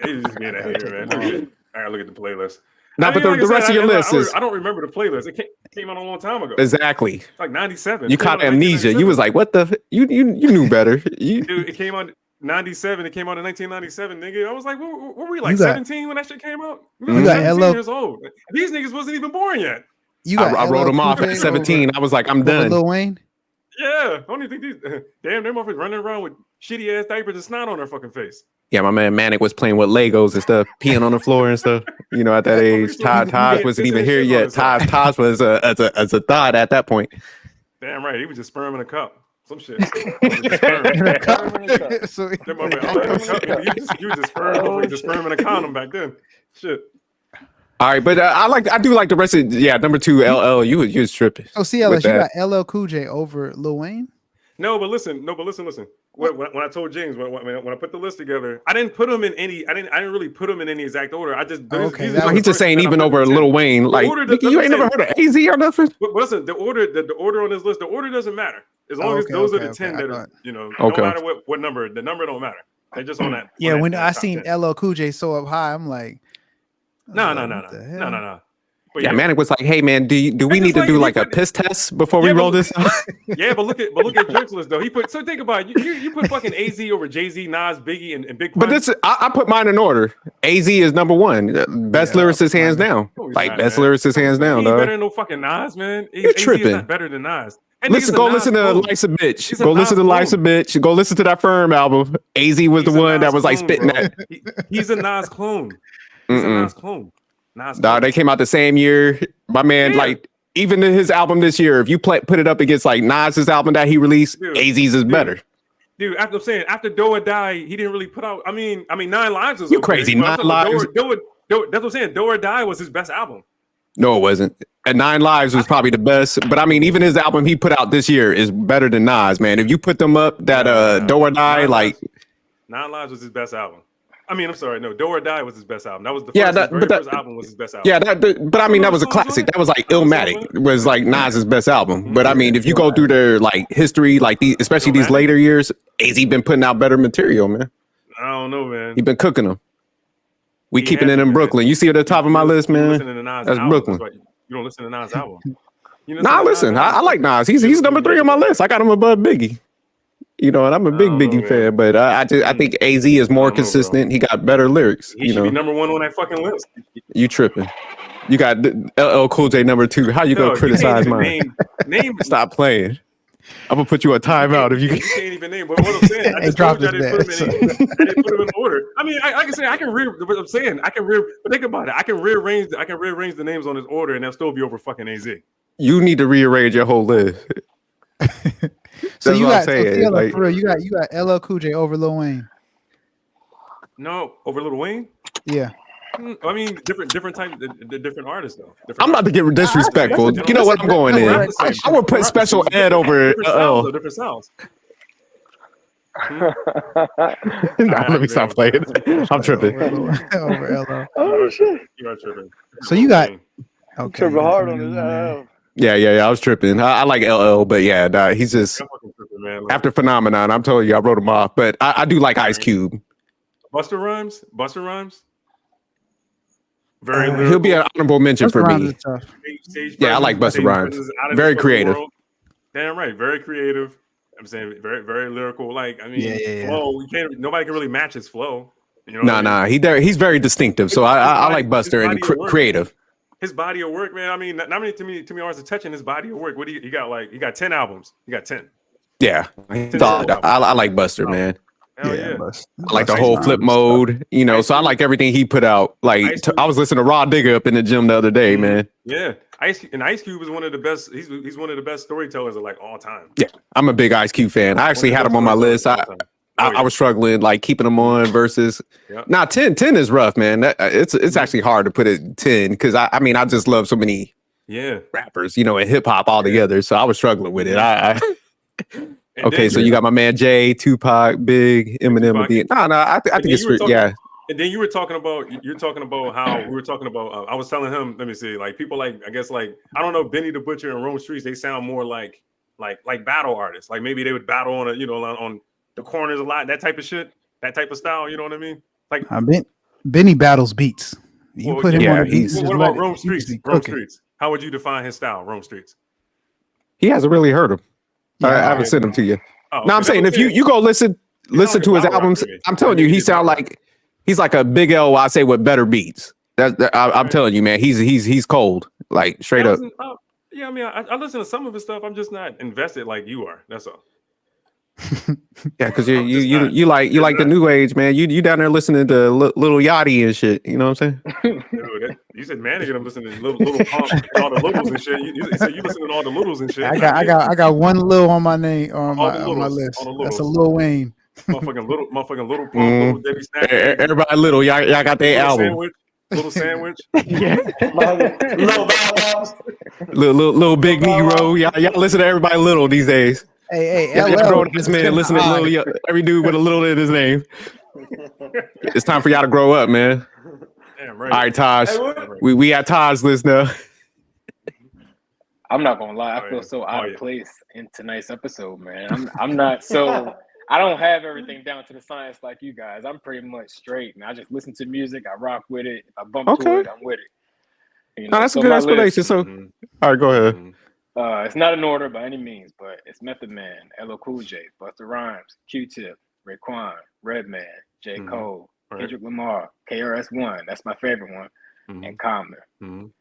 hater, man. I gotta look at the playlist. No, but the rest of your list is. I don't remember the playlist. It came out a long time ago. Exactly. It's like 97. You caught amnesia. You was like, "What the? You knew better." Dude, it came out 97. It came out in 1997, nigga. I was like, what were we like 17 when that shit came out? We were like 17 years old. These niggas wasn't even born yet. I wrote them off at 17. I was like, I'm done. Lil Wayne. Yeah, I don't even think these damn them motherfuckers running around with shitty ass diapers and snot on their fucking face. Yeah, my man Manic was playing with Legos and stuff, peeing on the floor and stuff. You know, at that age, Todd wasn't even here yet. Todd was as a thought at that point. Damn right, he was just sperm in a cup. Some shit. You was just sperm in a condom back then. Shit. All right, but I do like the rest of number 2 LL. You was tripping. Oh, CLS, you got LL Cool J over Lil Wayne? No, but listen. When I told James when I put the list together, I didn't put them in any. I didn't really put them in any exact order. I just he's just saying even over Lil Wayne. Like you ain't never heard of AZ or nothing. But listen, the order on this list, the order doesn't matter as long as those are the 10 that are no matter what number, the number don't matter. They're just on that. Yeah, on when that I seen LL Cool J so up high, I'm like, no. But yeah, Manic was like, "Hey, man, do we need to do like a piss test before we roll this out?" Yeah, but look at Drake's list though. So think about it. You put fucking AZ over Jay-Z, Nas, Biggie, and Big Pun. But this I put mine in order. AZ is number 1, best lyricist hands down. Like best lyricist hands down, dog. Better than no fucking Nas, man. You're tripping. Is not better than Nas. Go listen to Life's a Bitch. Go listen to Life's a Bitch. Go listen to that Firm album. AZ was the one that was like spitting that. He's a Nas clone. He's a Nas clone. Nah, they came out the same year. My man, like even in his album this year, if you put it up against like Nas's album that he released, AZ's is better. Dude, after Do or Die, he didn't really put out. I mean, 9 Lives was crazy. 9 Lives. That's what I'm saying. Do or Die was his best album. No, it wasn't. And 9 Lives was probably the best. But I mean, even his album he put out this year is better than Nas, man. If you put them up, that Do or Die, 9 Lives was his best album. I mean, I'm sorry, no, Do or Die was his best album. That was the first album was his best album. Yeah, but I mean, that was a classic. That was like Illmatic was like Nas's best album. But I mean, if you go through their like history, like especially these later years, AZ been putting out better material, man. I don't know, man. He been cooking them. We keeping it in Brooklyn. You see at the top of my list, man. That's Brooklyn. You don't listen to Nas' album. Listen, I like Nas. He's number 3 on my list. I got him above Biggie. And I'm a big Biggie fan, but I think AZ is more consistent. He got better lyrics. He should be number 1 on that fucking list. You tripping? You got LL Cool J number 2. How you gonna criticize mine? Name. Stop playing. I'm gonna put you a timeout if you can't even name. But what I'm saying, I just told you I didn't put them in order. I mean, I can say I can what I'm saying. But think about it. I can rearrange the names on this order, and they'll still be over fucking AZ. You need to rearrange your whole list. So you got for real, you got LL Cool J over Lil Wayne. No, over Lil Wayne? Yeah. I mean, different type, different artists though. I'm about to get disrespectful. You know what? I'm going in. I would put Special Ed over different styles. Let me stop playing. I'm tripping. Over LL. Oh shit! You are tripping. So you got tripping hard on this. Yeah. I was tripping. I like LL, but yeah, he's just after Phenomenon. I'm telling you, I wrote him off. But I do like Ice Cube. Busta Rhymes. He'll be an honorable mention for me. Yeah, I like Busta Rhymes. Very creative. Damn right, very creative. I'm saying very, very lyrical. Like, I mean, flow. Nobody can really match his flow. Nah. He's very distinctive. So I like Busta and creative. His body of work, man. I mean, not many to me artists are touching his body of work. What do you got? Like, he got 10 albums. He got 10. Yeah, I like Busta, man. Yeah. I like the whole flip mode, so I like everything he put out. Like I was listening to Raw Digger up in the gym the other day, man. Yeah. Ice Cube is one of the best. He's one of the best storytellers of like all time. Yeah. I'm a big Ice Cube fan. I actually had him on my list. I was struggling like keeping him on versus now 10 is rough, man. It's actually hard to put it 10 because I mean I just love so many rappers, and hip hop all together. So I was struggling with it. Okay, so you got my man Jay, Tupac, Big, Eminem. I think it's And then you were talking about how we were talking about. I was telling him, let me see, like people like I guess like I don't know, Benny the Butcher and Rome Streets. They sound more like battle artists. Like maybe they would battle on on the corners a lot, that type of shit, that type of style. You know what I mean? Like Benny battles beats. You put him on the beats. What about Rome Streets? Rome Streets. How would you define his style, Rome Streets? He hasn't really heard him. I haven't sent them to you. No, I'm saying if you go listen to his albums, I'm telling you, he sound like he's like a Big L. I say with better beats. I'm telling you, man, he's cold, like straight up. Yeah, I mean, I listen to some of his stuff. I'm just not invested like you are. That's all. Yeah, because you like the new age, man. You down there listening to Little Yachty and shit. You know what I'm saying? Dude, you said manager. I'm listening to little Pump, all the littles and shit. You said you listening to all the littles and shit. I got one Lil on my name on my list. That's a Lil Wayne. Motherfucking little Pump, little Debbie Snap. Everybody little. Y'all got their album. little sandwich. Yeah. Little little big Negro. Y'all listen to everybody little these days. Hey, Y'all LL grown this man listen to little every dude with a little in his name. It's time for y'all to grow up, man. Damn right. All right, Taj. We at Taj's list now. I'm not gonna lie, I feel so out of place in tonight's episode, man. I'm not so. I don't have everything down to the science like you guys. I'm pretty much straight, man. I just listen to music, I rock with it. If I bump to it, I'm with it. You know, that's a good explanation. So, all right, go ahead. It's not in order by any means, but it's Method Man, LL Cool J, Busta Rhymes, Q-Tip, Raekwon, Redman, J. Cole, Kendrick Lamar, KRS-One. That's my favorite one, and Common.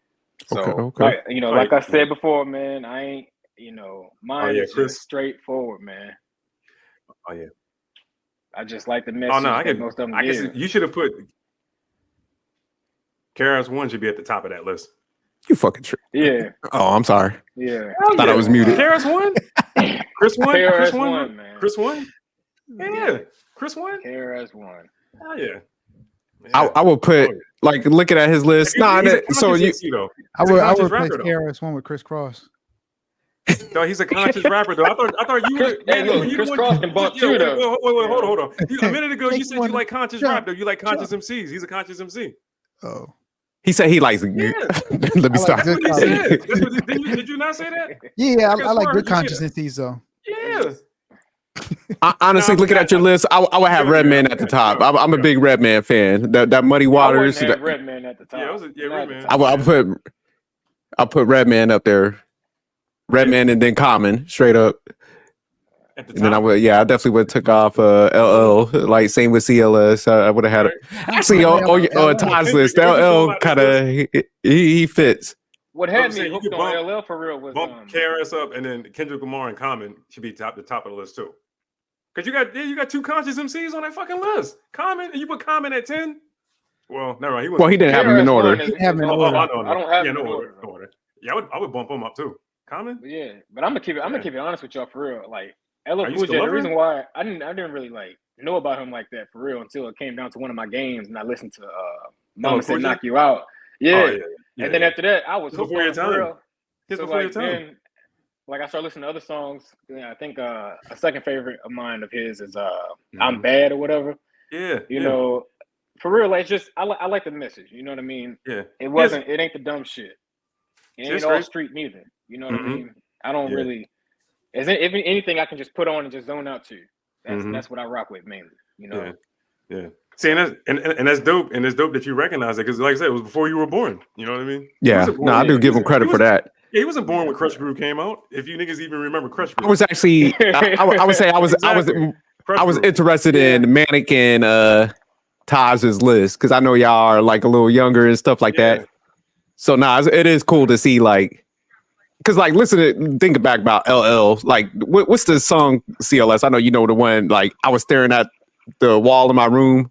So, like, you know, like I said before, man, I ain't, you know, mine is just straightforward, man. Oh yeah. I just like the message. Oh no, I guess you should have put KRS-One should be at the top of that list. You fucking true. Yeah. Oh, I'm sorry. Yeah. I thought I was muted. KRS-One? Chris One? KRS-One, man. Chris One? Yeah. Chris One? KRS-One. Oh yeah. I would put like looking at his list. I would replace KRS-One with Chris Cross. No, he's a conscious rapper though. I thought you were. Hey, look, Chris Cross can bump too though. Wait, hold on. A minute ago you said you like conscious rap though. You like conscious MCs. He's a conscious MC. Oh. He said he likes it. Yeah. Let me stop. That's what he said. Did you not say that? Yeah, I like good conscious MCs though. Yeah. Honestly, looking at your list, I would have Redman at the top. I'm a big Redman fan. That Muddy Waters. I wouldn't have Redman at the top. Redman. I'll put Redman up there. Redman and then Common straight up. At the and then I definitely would have took off LL. Like same with CLS. I would have had it. Actually, on Todd's list, LL kind of he fits. What had me hooked on LL for real was bump KRS up, and then Kendrick Lamar and Common should be the top of the list too. Because you got two conscious MCs on that fucking list. Common, and you put Common at 10. Well, never mind. He didn't have him in order. I don't have him in order. Yeah, I would bump him up too. Common. Yeah, but I'm gonna keep it honest with y'all for real. Like LL Cool J, the reason why I didn't really like know about him like that for real until it came down to one of my games and I listened to Mama Said Knock You Out. Yeah. And then after that, I was hooked on for real. So like then, like I started listening to other songs. I think a second favorite of mine of his is I'm Bad or whatever. Yeah. You know, for real, like just I like the message. You know what I mean? Yeah. It ain't the dumb shit. It ain't all street neither. You know what I mean? I don't really. If anything, I can just put on and just zone out to. That's what I rock with mainly. You know. Yeah. See, and that's dope. And it's dope that you recognize it because, like I said, it was before you were born. You know what I mean? Yeah. No, I do give him credit for that. Yeah, he wasn't born when Crush Groove came out. If you niggas even remember Crush Groove, I was actually. I would say I was interested in Manic and Taj's list because I know y'all are like a little younger and stuff like that. So it is cool to see like, because like think back about LL. Like, what's the song CLS? I know you know the one. Like, I was staring at the wall in my room.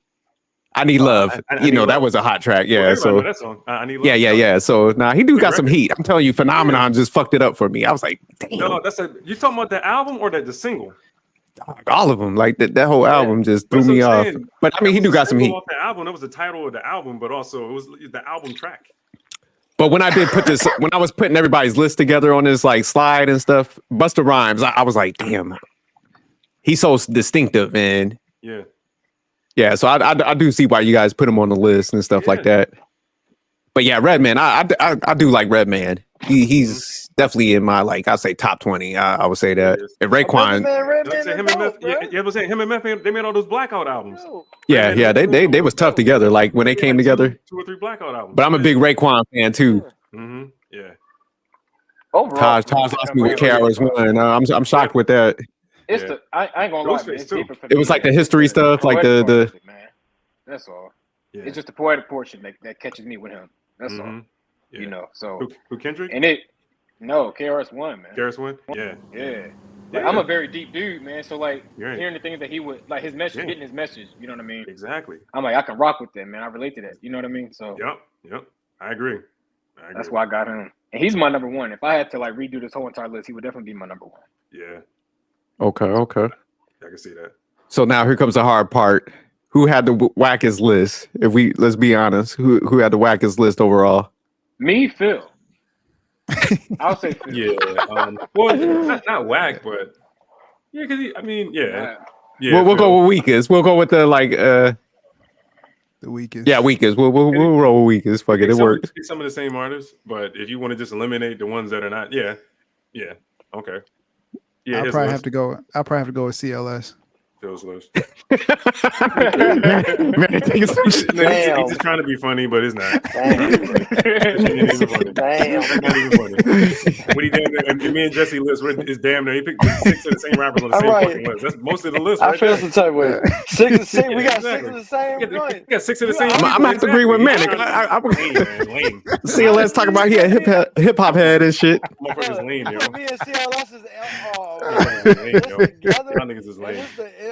I Need Love. That was a hot track. Yeah. So that song. I Need Love. Yeah. So he got some heat. I'm telling you, Phenomenon just fucked it up for me. I was like, damn. No, you talking about the album or the single? All of them. Like that whole album just threw me off. But I mean, he got some heat. Off the album, that was the title of the album, but also it was the album track. But when I did put this, when I was putting everybody's list together on this like slide and stuff, Busta Rhymes, I was like, damn, he's so distinctive, man. Yeah. So I do see why you guys put him on the list and stuff like that. But yeah, Redman, I do like Redman. He's definitely in my I say top 20. I would say that. And Raekwon. Him and Meth, they made all those Blackout albums. Yeah, they was tough together. Like when they came together. 2 or 3 Blackout albums. But I'm a big Raekwon fan too. Yeah. Overall, Taj lost me with KRS-One. I'm shocked with that. It's I ain't gonna lie, man. It was like the history stuff, like the man. That's all. Yeah. It's just the poetic portion that catches me with him. That's all. Yeah. You know, so who Kendrick? And KRS-One, man. KRS-One? Yeah. Like, I'm a very deep dude, man. So hearing the things that he would his message, getting his message, you know what I mean? Exactly. I'm like, I can rock with that, man. I relate to that. You know what I mean? So Yep. I agree. That's why I got him. And he's my number one. If I had to redo this whole entire list, he would definitely be my number one. Yeah. Okay. I can see that. So now here comes the hard part. who had the wackest list? Let's be honest, who had the wackest list overall? Me, Phil. I'll say Phil. Yeah. Well, not whack, but yeah, because yeah. We'll go with weakest. We'll go with the the weakest. Yeah, weakest. We'll roll with weakest. Fuck it, it works. Some of the same artists, but if you want to just eliminate the ones that are not, yeah, okay. Yeah, I'll probably have to go with CLS. Phil's list. Man, take some shit. He's just trying to be funny, but it's not. Damn. Not even funny. When he damn near, me and Jessie list is damn near. He picked 6 of the same rappers on the same fucking list. That's most of the list. I feel some type way. 6 of the same. We got 6 of the same. We got 6 of the same. I'm gonna have to agree with Manic. Lame. CLS talking about he a hip hop head and shit. Motherfuckers lame, yo. Me and CLS is Y'all niggas is lame.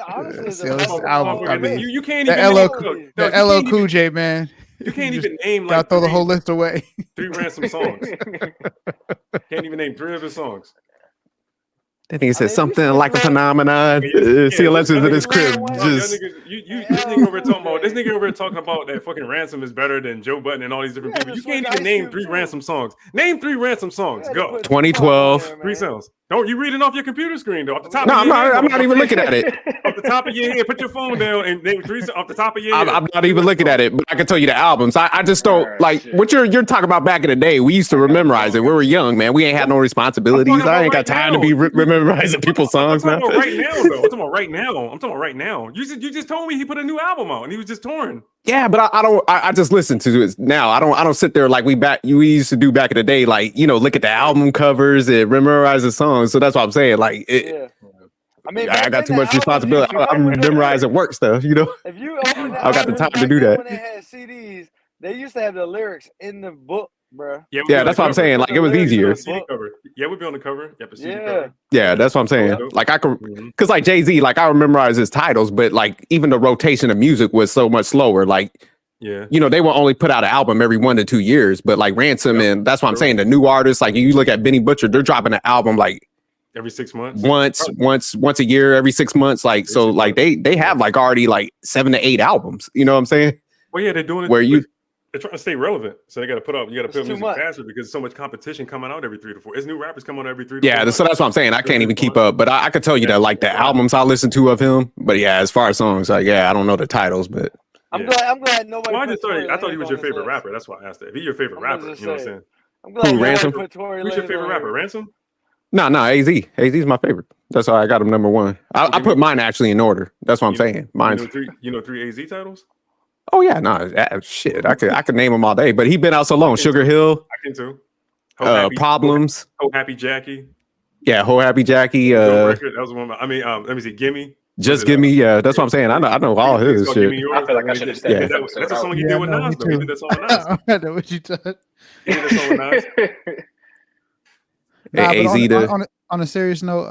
Honestly, you can't even the LL Cool J, man. You can't even name gotta throw the whole list away. 3 ransom songs. Can't even name 3 of his songs. I think it said something like a phenomenon. CLS is in his crib. This nigga over here talking about that fucking Ransom is better than Joe Budden and all these different people. You can't even name 3 Ransom songs. Name 3 Ransom songs. Go. 2012. 3 songs. Don't you reading off your computer screen though? Off the top. No, I'm not even looking at it. Off the top of your head, put your phone down and name 3 off the top of your head. I'm not even looking at it, but I can tell you the albums. I just don't what you're talking about back in the day. We used to memorize it. We were young, man. We ain't had no responsibilities. I ain't got time to be memorizing people's songs now. I'm talking about right now, though. I'm talking about right now. You just told me he put a new album out and he was just touring. Yeah, but I just listen to it now. I don't sit there like we used to do back in the day, like, look at the album covers and memorize the songs. So that's what I'm saying. Like I got too much responsibility. I'm memorizing work stuff, If you open I got the time to do that. When they had CDs, they used to have the lyrics in the book, bro. Yeah, that's what I'm saying. Like it was easier. Yeah, we'd be on the cover. Yeah, that's what I'm saying. Like I could, because like Jay-Z, like I would memorize his titles, but like even the rotation of music was so much slower. Like, they will only put out an album every 1 to 2 years, but like Ransom and that's what I'm saying. The new artists, like you look at Benny Butcher, they're dropping an album like every 6 months, once a year, every 6 months. Like so, like they have like already like 7 to 8 albums. You know what I'm saying? Well, yeah, they're doing it where they're trying to stay relevant, so they got to put music faster because there's so much competition coming out every 3 to 4. There's new rappers coming out every 3 to 4. Yeah, so that's what I'm saying. I can't even keep up, but I could tell you that like the albums I listen to of him. But yeah, as far as songs, like I don't know the titles, but I'm glad nobody. Well, I thought he was your favorite rapper. That's why I asked that. If he's your favorite rapper, you know what I'm saying? I'm glad Ransom? Put Tory Who's your Lanez favorite rapper? Ransom? No, AZ. AZ's my favorite. That's why I got him number 1. I put mine actually in order. That's what I'm saying. Mine's 3 AZ titles? Oh yeah, no shit. I could name them all day, but he been out so long. Sugar Hill. I can too. Problems. Oh Happy Jackie. Yeah, Ho Happy Jackie. That was one. Let me see. Gimme. Just Gimme. Yeah, that's what I'm saying. I know all his shit. I feel like I should have said that's a song he did with Nas. Though. He did that song with Nas. I know what you done. He did that song with Nas. On a serious note,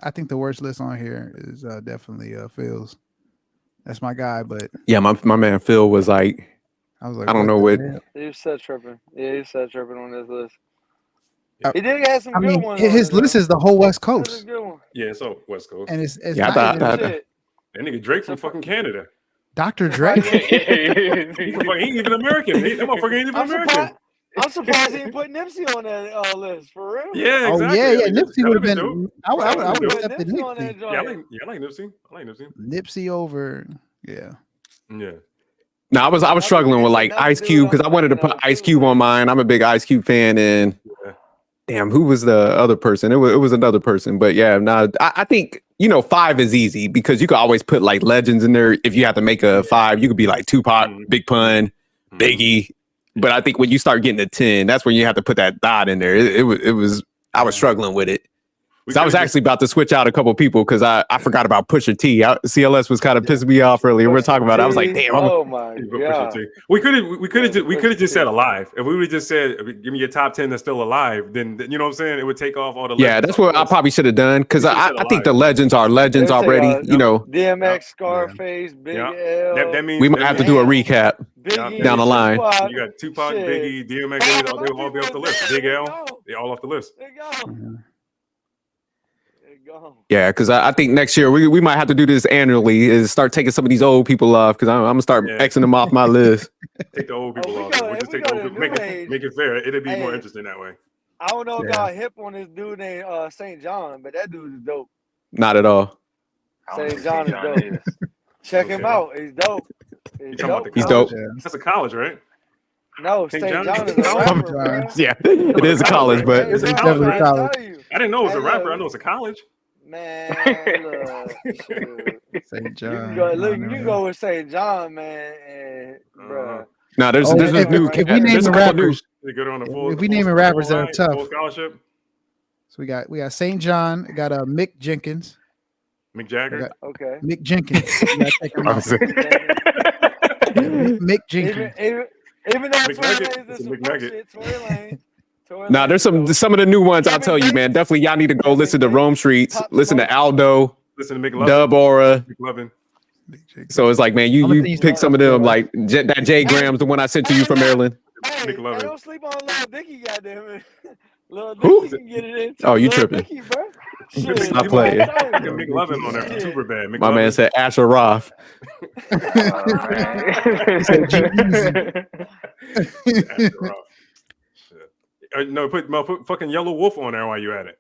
I think the worst list on here is definitely Phil's. That's my guy, but yeah, my man Phil was like, I don't know what. He was so tripping. Yeah, he was so tripping on this list. He did have some good ones. His list is the whole West Coast. Yeah, it's all West Coast. And it's that nigga Drake from fucking Canada. Dr. Drake. He ain't even American. That motherfucker ain't even American. I'm surprised he didn't put Nipsey on that list for real. Yeah, exactly. Nipsey would have been. I would have accepted Nipsey. Yeah, I like Nipsey. Nipsey over. Yeah. No, I was struggling with like Ice Cube because I wanted to put Ice Cube on mine. I'm a big Ice Cube fan, and damn, who was the other person? It was another person, but yeah, I think 5 is easy because you could always put like legends in there. If you have to make a 5, you could be like Tupac, Big Pun, Biggie. But I think when you start getting to 10, that's when you have to put that dot in there. I was struggling with it. So I was actually about to switch out a couple people because I forgot about Pusha T. CLS was kind of pissing me off earlier. We're talking about it. I was like, damn. Oh my god. We could have just said alive. If we would have just said, give me your top 10 that's still alive, then you know what I'm saying? It would take off all the legends. Yeah, that's what I probably should have done because I think the legends are legends already. DMX, Scarface, Big L. That means we might have to do a recap down the line. You got Tupac, Biggie, DMX, they'll all be off the list. Big L, they all off the list. There you go. gone. Yeah, because I think next year we might have to do this annually. Is start taking some of these old people off because I'm gonna start Xing them off my list. Take the old people off. We'll just take the old people. Make it fair. It'll be more interesting that way. I don't know if y'all hip on this dude named St. John, but that dude is dope. Not at all. St. John is dope. Check him out. He's dope. He's dope. That's a college, right? No, St. John is a rapper. Yeah, it is a college, but it's a college. I didn't know it was a rapper. I know it's a college. Man, look, St. John. You can go with St. John, man, and bro. No, there's new. If we name the rappers, if we name rappers that are tough. Scholarship. So we got St. John. We got Mick Jenkins. Mick Jagger. Okay. Mick Jenkins. Mick Jenkins. Even though Tory Lanez. Nah, there's some of the new ones. I'll tell you, man. Definitely, y'all need to go listen to Rome Streets. Listen to Aldo. Listen to McLovin. Dub Aura. McLovin. So it's like, man, you pick some of them, like that Jay Graham's, the one I sent to you from Maryland. Hey, don't sleep on Lil Dicky, goddamn it. Lil Who? Dicky can get it in. Oh, you tripping? Dicky, bro. Stop playing. McLovin on there, super bad. My man said Asher Roth. No, put fucking Yellow Wolf on there while you at it.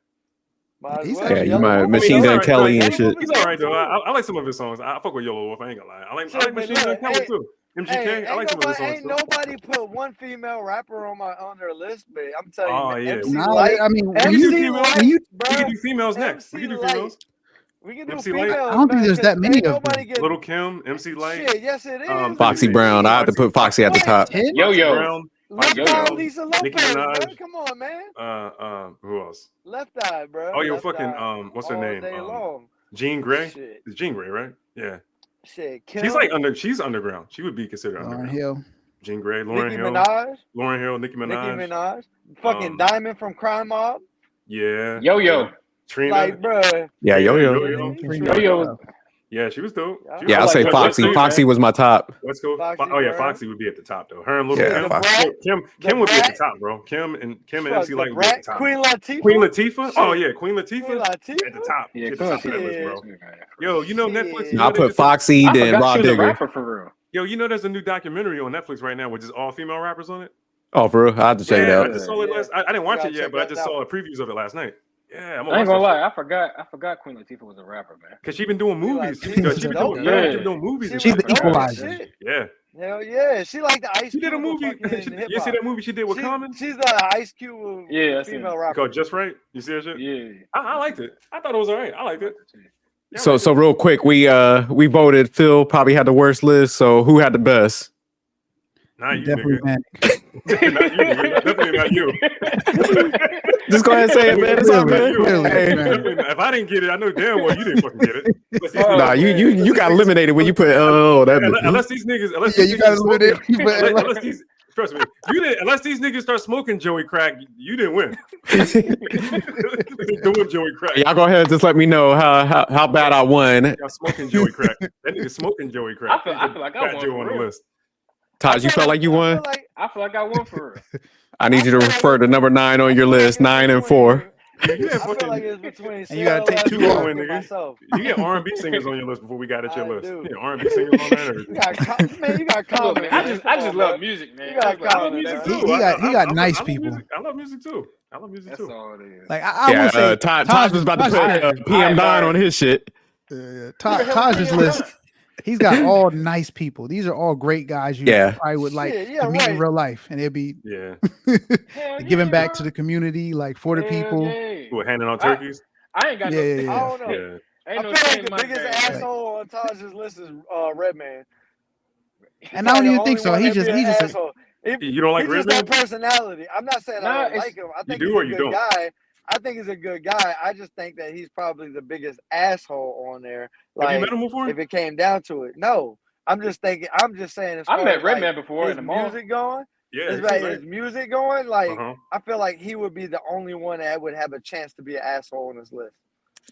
Yeah, you might Machine Gun Kelly and shit. He's all right though. I like some of his songs. I fuck with Yellow Wolf. I ain't gonna lie. I like Machine Gun Kelly too. MGK. I like some of his songs. Ain't nobody put one female rapper on their list, but I'm telling you. Oh yeah. I mean, we can do females next. We can do females. We can do MC females. Light. I don't think there's that many of them. Little Kim, MC Light. Shit, yes it is. Foxy Brown. I have to put Foxy at the top. Yo. Left Eye, Lisa Lopez, Nicki Minaj. bro. Come on, man. Who else? Left Eye, bro. Oh, yo, Left fucking Eye what's her all name? day long. Jean Grey. Shit. It's Jean Grey, right? Yeah. Shit. Kim. She's like she's underground. She would be considered Lauren underground. Hill. Jean Grey, Nicki Minaj. Lauren Hill, Nicki Minaj. Fucking Diamond from Crime Mob. Yeah. Yo. Trina. Like, bro. Yeah, Yo. Yo. Yeah, she was dope. Yeah, I'll say Foxy. Foxy was my top. Let's go. Foxy, oh yeah, bro. Foxy would be at the top though. Her and Little Kim would be at the top, bro. Kim and MC Light would be at the top. Queen Latifah. Oh yeah, Queen Latifah at the top. Yeah, at the top of that list, bro. Yo, you know Netflix. I'll put Foxy, then Raw Digger. For real. Yo, you know there's a new documentary on Netflix right now with just all female rappers on it. Oh, for real? I have to check it I out. just saw it last. I didn't watch it yet, but I just saw a previews of it last night. Yeah, I ain't gonna lie. I forgot Queen Latifah was a rapper, man. Because she been doing movies. She been doing movies. She's the equalizer. Yeah. Hell yeah, she like the Ice Cube. She did a movie. You see that movie she did with Common? She's the Ice Cube female rapper. Called Just Right. You see that shit? Yeah. I liked it. I thought it was all right. I liked it. So real quick, we voted. Phil probably had the worst list. So who had the best? Not you, Definitely nigga. Definitely not you. Just go ahead and say it, man. It's all good. If I didn't get it, I know damn well you didn't fucking get it. Nah, you got eliminated when you put unless these niggas trust me, you didn't. Unless these niggas start smoking Joey crack, you didn't win. Doing Joey crack. Y'all go ahead and just let me know how bad I won. Y'all smoking Joey crack. That nigga smoking Joey crack. I feel like I won. Joe on the list. Taj, you felt like you won? I feel like I won for real. I need you to refer to number 9 on your list, 9 and 4. I feel like it's between. And you gotta take 2 off, nigga. You get R&B singers on your list before we got at your list. You get R&B singers on there. You got comment. I just love music, man. You got comment. Music too. He got nice people. I love music too. That's all it is. Like I would say, Taj was about to put PM Don on his shit. Taj's list. He's got all nice people. These are all great guys you probably would like to meet in real life, and it'd be giving back to the community, like for the people. Who handing out turkeys? I ain't got I don't know. Ain't I no feel shame like the biggest asshole on Taj's list is Redman. And I don't even think so. He just you don't like Redman? That personality. I'm not saying I don't like him. I think he's a good guy. I think he's a good guy. I just think that he's probably the biggest asshole on there. Like, have you met him before? If it came down to it, no. I'm just saying. I met Redman before in the mall. Music going. Yeah, his music going. Like, I feel like he would be the only one that would have a chance to be an asshole on this list.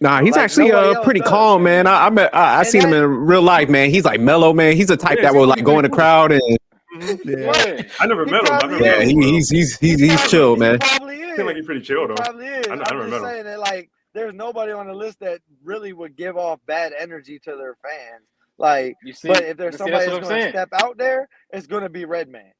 Nah, he's actually pretty calm, man. I seen him in real life, man. He's like mellow, man. He's the type that will like go in the crowd and. I never met him. He's chill, man. He probably is. I feel like he's pretty chill though. He probably is. I never met him. Saying that, like, there's nobody on the list that really would give off bad energy to their fans. Like, but if there's somebody that's going to step out there, it's going to be Redman.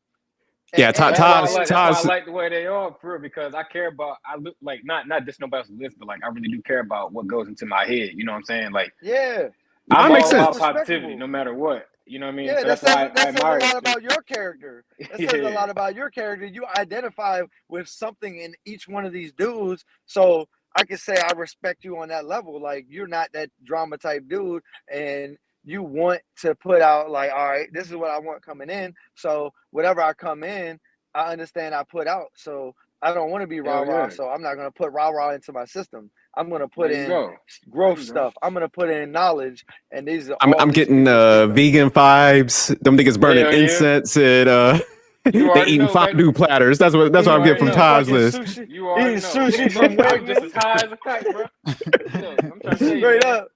Yeah, that's why I like the way they are, for real, because I care about. I look like not just nobody else's list, but like I really do care about what goes into my head. You know what I'm saying? Like, yeah, I'm all about positivity, no matter what. You know what I mean? Yeah, so that says a lot about your character. That says a lot about your character. You identify with something in each one of these dudes, so I can say I respect you on that level. Like, you're not that drama type dude, and you want to put out like, all right, this is what I want coming in. So whatever I come in, I understand I put out. So I don't want to be rah-rah, so I'm not going to put rah-rah into my system. I'm going to put in growth stuff. I'm going to put in knowledge, and these are I'm getting vegan vibes. Them niggas burning incense and they eating fondue platters. That's what I'm getting from Todd's list. Sushi. You already know. Sushi from I'm just as high as a kite, bro. I'm trying to say, straight up.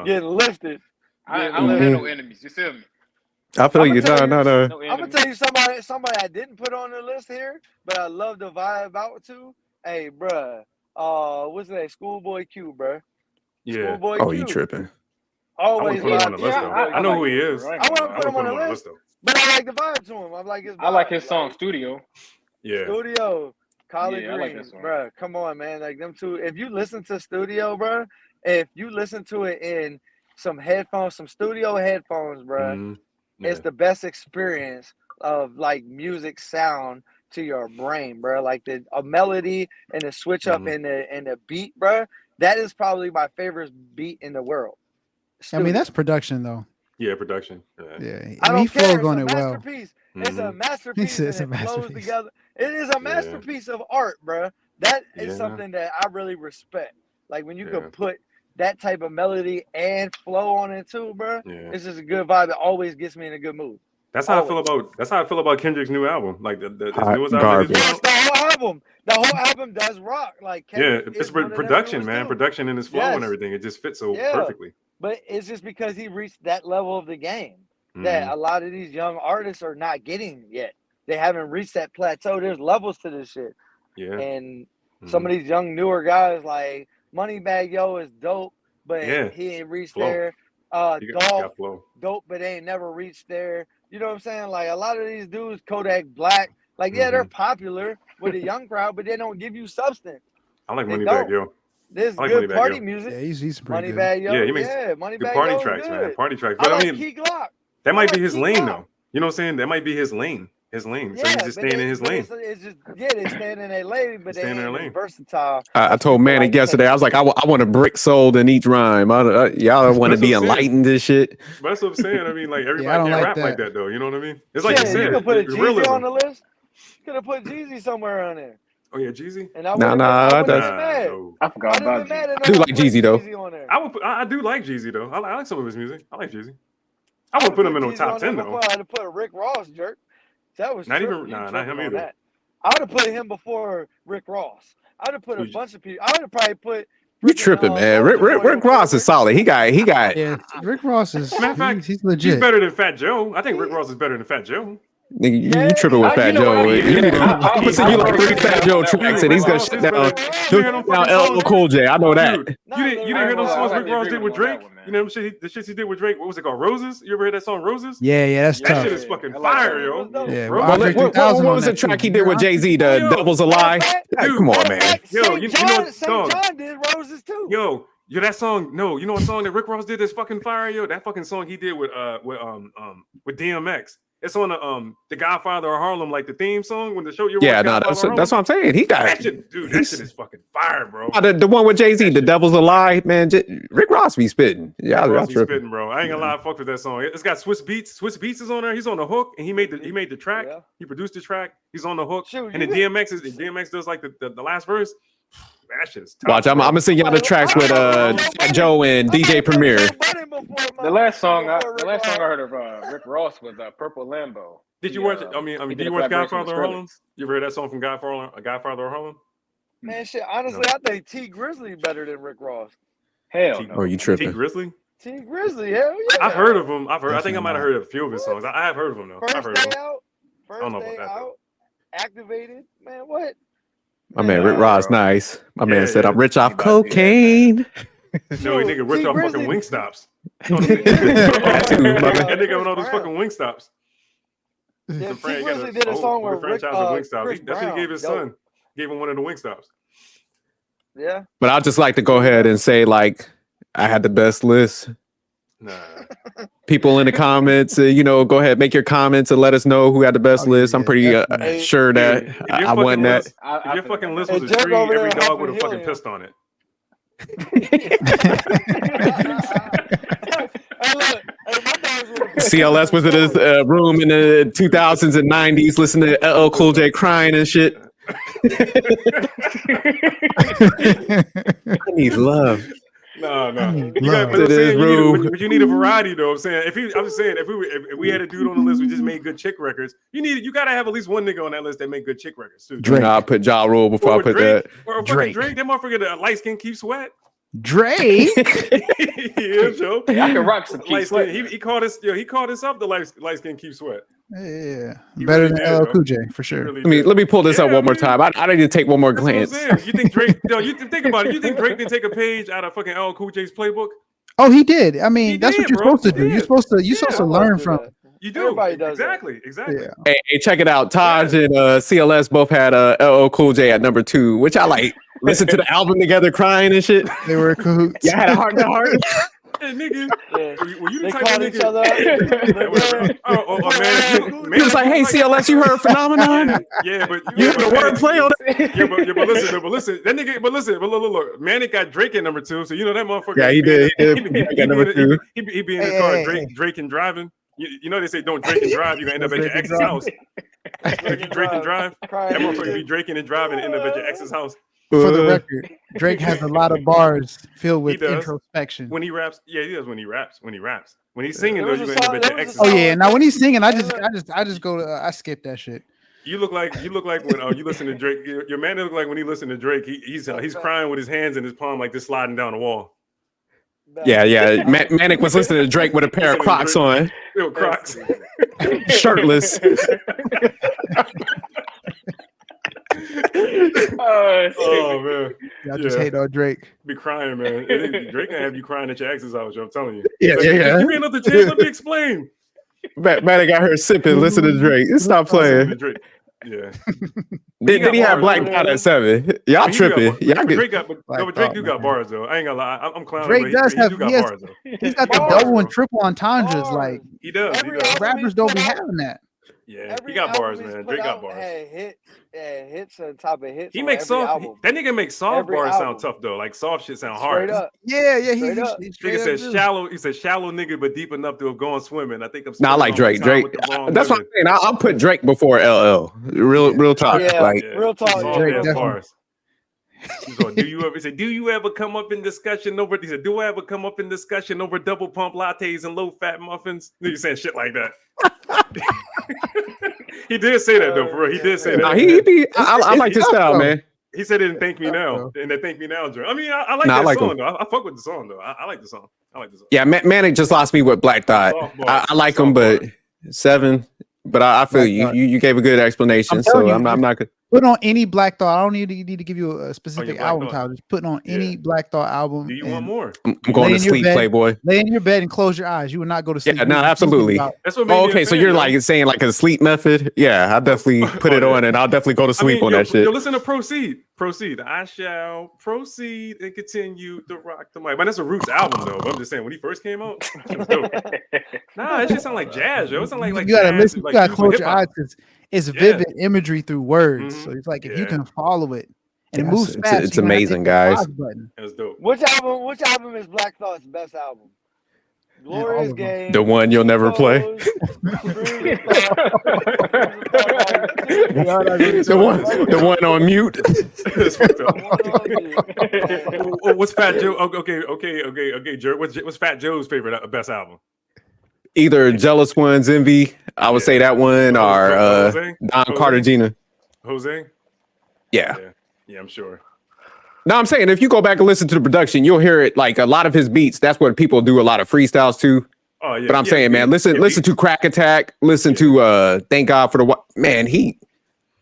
Getting lifted. I don't have no enemies. You feel me? I feel you. No. I'm gonna tell you somebody I didn't put on the list here, but I love the vibe out to. Hey, bruh. What's that? Schoolboy Q, bruh. Yeah. Schoolboy Q. You tripping? Always put him on the list, though. I know who he is. I want to put him on the list, though. But I like the vibe to him. I like his song Studio. Yeah. Studio. Collard Greens, bruh. Come on, man. Like them two. If you listen to Studio, bruh, if you listen to it in some headphones, some studio headphones, bruh, it's the best experience of like music sound to your brain, bruh. Like a melody and a switch up in the beat, bruh. That is probably my favorite beat in the world. Studio. I mean, that's production, though. Yeah, production. Yeah. I don't care. It's a masterpiece. It's a masterpiece. And it flows together. It is a masterpiece of art, bruh. That is something that I really respect. Like when you can put that type of melody and flow on it too, bro. Yeah. It's just a good vibe. It always gets me in a good mood. That's how I feel about. That's how I feel about Kendrick's new album. Like his newest album. That's the whole album. The whole album does rock. Like Kendrick it's production, man. Production in his flow and everything. It just fits so perfectly. But it's just because he reached that level of the game that a lot of these young artists are not getting yet. They haven't reached that plateau. There's levels to this shit. Yeah. And some of these young newer guys like Moneybagg Yo is dope, but he ain't reached there. Dope, but they ain't never reached there. You know what I'm saying? Like a lot of these dudes, Kodak Black, like they're popular with the young crowd, but they don't give you substance. I like Moneybagg Yo. This good party music. Yeah, he's pretty Moneybagg Yo. Yeah, he makes Moneybagg party Yo tracks, good. man. Party tracks. But I like Key Glock. That might be his lane, though. You know what I'm saying? That might be his lane. So he's just staying in his lane. It's just they stand in their lane, but they ain't versatile. I told Manic yesterday, I was like, I want a brick sold in each rhyme. Y'all want to be enlightened and shit. But that's what I'm saying. I mean, like everybody can't rap like that, though. You know what I mean? It's like you said. You could put a Jeezy on the list. You could have put Jeezy somewhere on there. Oh yeah, Jeezy. And I forgot about Jeezy. I do like Jeezy though. I do like Jeezy though. I like some of his music. I like Jeezy. I would put him in the top 10 though. I'd have put Rick Ross, jerk. That was not him either. I would have put him before Rick Ross. I would have put a bunch of people. I would have probably put. You tripping, man? Rick Ross is solid. He got. Yeah, Rick Ross is. Matter of fact, he's legit. He's better than Fat Joe. I think Rick Ross is better than Fat Joe. Nigga, you tripping with Fat Joe. I'm gonna send you like 3 Fat Joe tracks, and he's gonna shut down LL Cool J. I know that. You didn't hear those songs Rick Ross did with Drake? You know the shit he did with Drake. What was it called? Roses? You ever heard that song Roses? Yeah, that's tough. That shit is fucking fire, yo. Yeah, what was the track he did with Jay-Z? The Devil's a Lie. Come on, man. Yo, you know St. John did Roses too. Yo, that song. No, you know what song that Rick Ross did that's fucking fire, yo. That fucking song he did with DMX. It's on the Godfather of Harlem, like the theme song when the show. That's what I'm saying. He got that shit, dude. That shit is fucking fire, bro. The one with Jay-Z, The Devil's a Lie, man. Rick Ross be spitting. Yeah, Rick Ross be spitting, bro. I ain't gonna lie, I fuck with that song. It's got Swiss Beats. Swiss Beats is on there. He's on the hook, and he made the track. Yeah. He produced the track. He's on the hook, and then DMX does like the last verse. That shit is tough. Watch, I'm gonna send y'all the tracks with Fat Joe and DJ Premier. The last song I heard of Rick Ross was Purple Lambo. Did you watch it? I mean, did you watch Godfather of Harlem? You ever heard that song from Godfather of Harlem? Man, shit. Honestly, I think T Grizzly better than Rick Ross. Hell no. Oh, you tripping? T Grizzly? T Grizzly, hell yeah. I've heard of him. I think I might have heard a few of his songs. I have heard of him though. First I've heard of him. First Day Out, Activated. Man, what? My man Rick Ross, nice. My man said, yeah. I'm rich off cocaine. No, nigga rich off fucking Wingstops. That nigga on all those fucking Wingstops. Yeah, T Grizzly did a song where Rick, Wingstops. That's what he gave his son. Gave him one of the Wingstops. Yeah. But I'd just like to go ahead and say, like, I had the best list. Nah. People in the comments, go ahead, make your comments and let us know who had the best list. I'm pretty sure that I won that. If your fucking list was a tree, every dog would have fucking pissed on it. CLS was in his room in the 2000s and 90s, listening to LL Cool J crying and shit. I need love. No. You need a variety, though. I'm saying if we had a dude on the list who just made good chick records, you gotta have at least one nigga on that list that made good chick records too. Drake. I'll put Ja Rule before I put Drake, that. Or Drake. That motherfucker, the light skin keep sweat. Drake. Yeah, Joe. I can rock some light skin. He called us. He called us up. The light skin keep sweat. Yeah, better than LL Cool J for sure. Really let me pull this up one more time. I need to take one more glance. You think Drake? You think about it. You think Drake didn't take a page out of fucking LL Cool J's playbook? Oh, he did. I mean, that's what you're supposed to do. You're supposed to learn from. You do. Everybody does exactly. Yeah. Hey, check it out. Taj and CLS both had LL Cool J at number 2, which I like. Listen to the album together, crying and shit. They were cahoots. Yeah, I had a heart to heart. Hey, nigga, were you the They type called of each other up. man, He was like, "Hey, CLS, you heard Phenomenon? Yeah, but You heard the wordplay on it? Yeah, but listen, that nigga, but look, Manic got Drake at number 2, so you know that motherfucker. Yeah, he did. He got number 2. He be in the car, Drake and driving. You know they say don't drink and drive, you're gonna end up at your ex's house. If you drink and drive, that motherfucker be drinking and driving and end up at your ex's house. For the record, Drake has a lot of bars filled with introspection. When he raps, yeah, he does. When he raps, when he's singing, though, you're gonna end up at your ex's house. Oh yeah, now when he's singing, I just go to I skip that shit. You look like when you listen to Drake. Your man look like when he listen to Drake, he's crying with his hands in his palm like this, sliding down the wall. Yeah. Manic was listening to Drake with a pair of Crocs on, Crocs, shirtless. Oh man, Y'all just hate on Drake. Be crying, man. Drake gonna have you crying at your ex's house. I'm telling you. Yeah. Give me another chance. Let me explain. Manic got her sipping. Listen to Drake. Stop playing. Yeah. Did he have Black Dot at 7? Y'all tripping. Drake do got bars though. I ain't gonna lie. I'm clowning. Drake does have bars, though. He's got the double and triple entendres. Like he does. Rappers don't be having that. Yeah, he got bars, man. Drake got bars. Hits on top of hits. He makes soft. That nigga makes soft bars sound tough though. Like soft shit sound hard. Yeah. Nigga said shallow. He said shallow nigga, but deep enough to have gone swimming. I think I'm. I like Drake. That's what I'm saying. I'll put Drake before LL. Real talk. Real talk. Drake bars. Do you ever come up in discussion over? He said, do I ever come up in discussion over double pump lattes and low fat muffins? You saying shit like that? He did say that though, for real. He did say that. I like his style, man. He said it in Thank Me Now. And that Thank Me Now joint. I mean, I like that song though. I fuck with the song though. I like the song. Yeah, Manic just lost me with Black Dot. I like him, but 7. But I feel you gave a good explanation, so I'm not good. Put on any Black Thought. I don't need to give you a specific album title. Just put on any Black Thought album. Do you want more? I'm going to sleep, Playboy. Lay in your bed and close your eyes. You will not go to sleep. Yeah, no, absolutely. That's what okay, so you're like saying like a sleep method? Yeah, I'll definitely put it on and I'll definitely go to sleep on that shit. Yo, listen to Proceed. I shall proceed and continue to rock the mic. Man, that's a Roots album though. But I'm just saying when he first came out, it was dope. Nah, it just sound like jazz, yo. It sound like you gotta listen. You gotta close your eyes because it's vivid imagery through words. So it's like if you can follow it and it moves fast, it's amazing, guys. That's dope. Which album is Black Thought's best album? Glorious Game. The one you'll never play. the one on mute. What's Fat Joe? Okay, Jerry. What's Fat Joe's favorite best album? Either Jealous Ones, Envy. I would say that one, or Don Carter Gina. Jose. Yeah, I'm sure. No, I'm saying if you go back and listen to the production, you'll hear it like a lot of his beats. That's what people do a lot of freestyles to. Oh yeah. But I'm saying, man, listen to Crack Attack. Listen to Thank God for the man.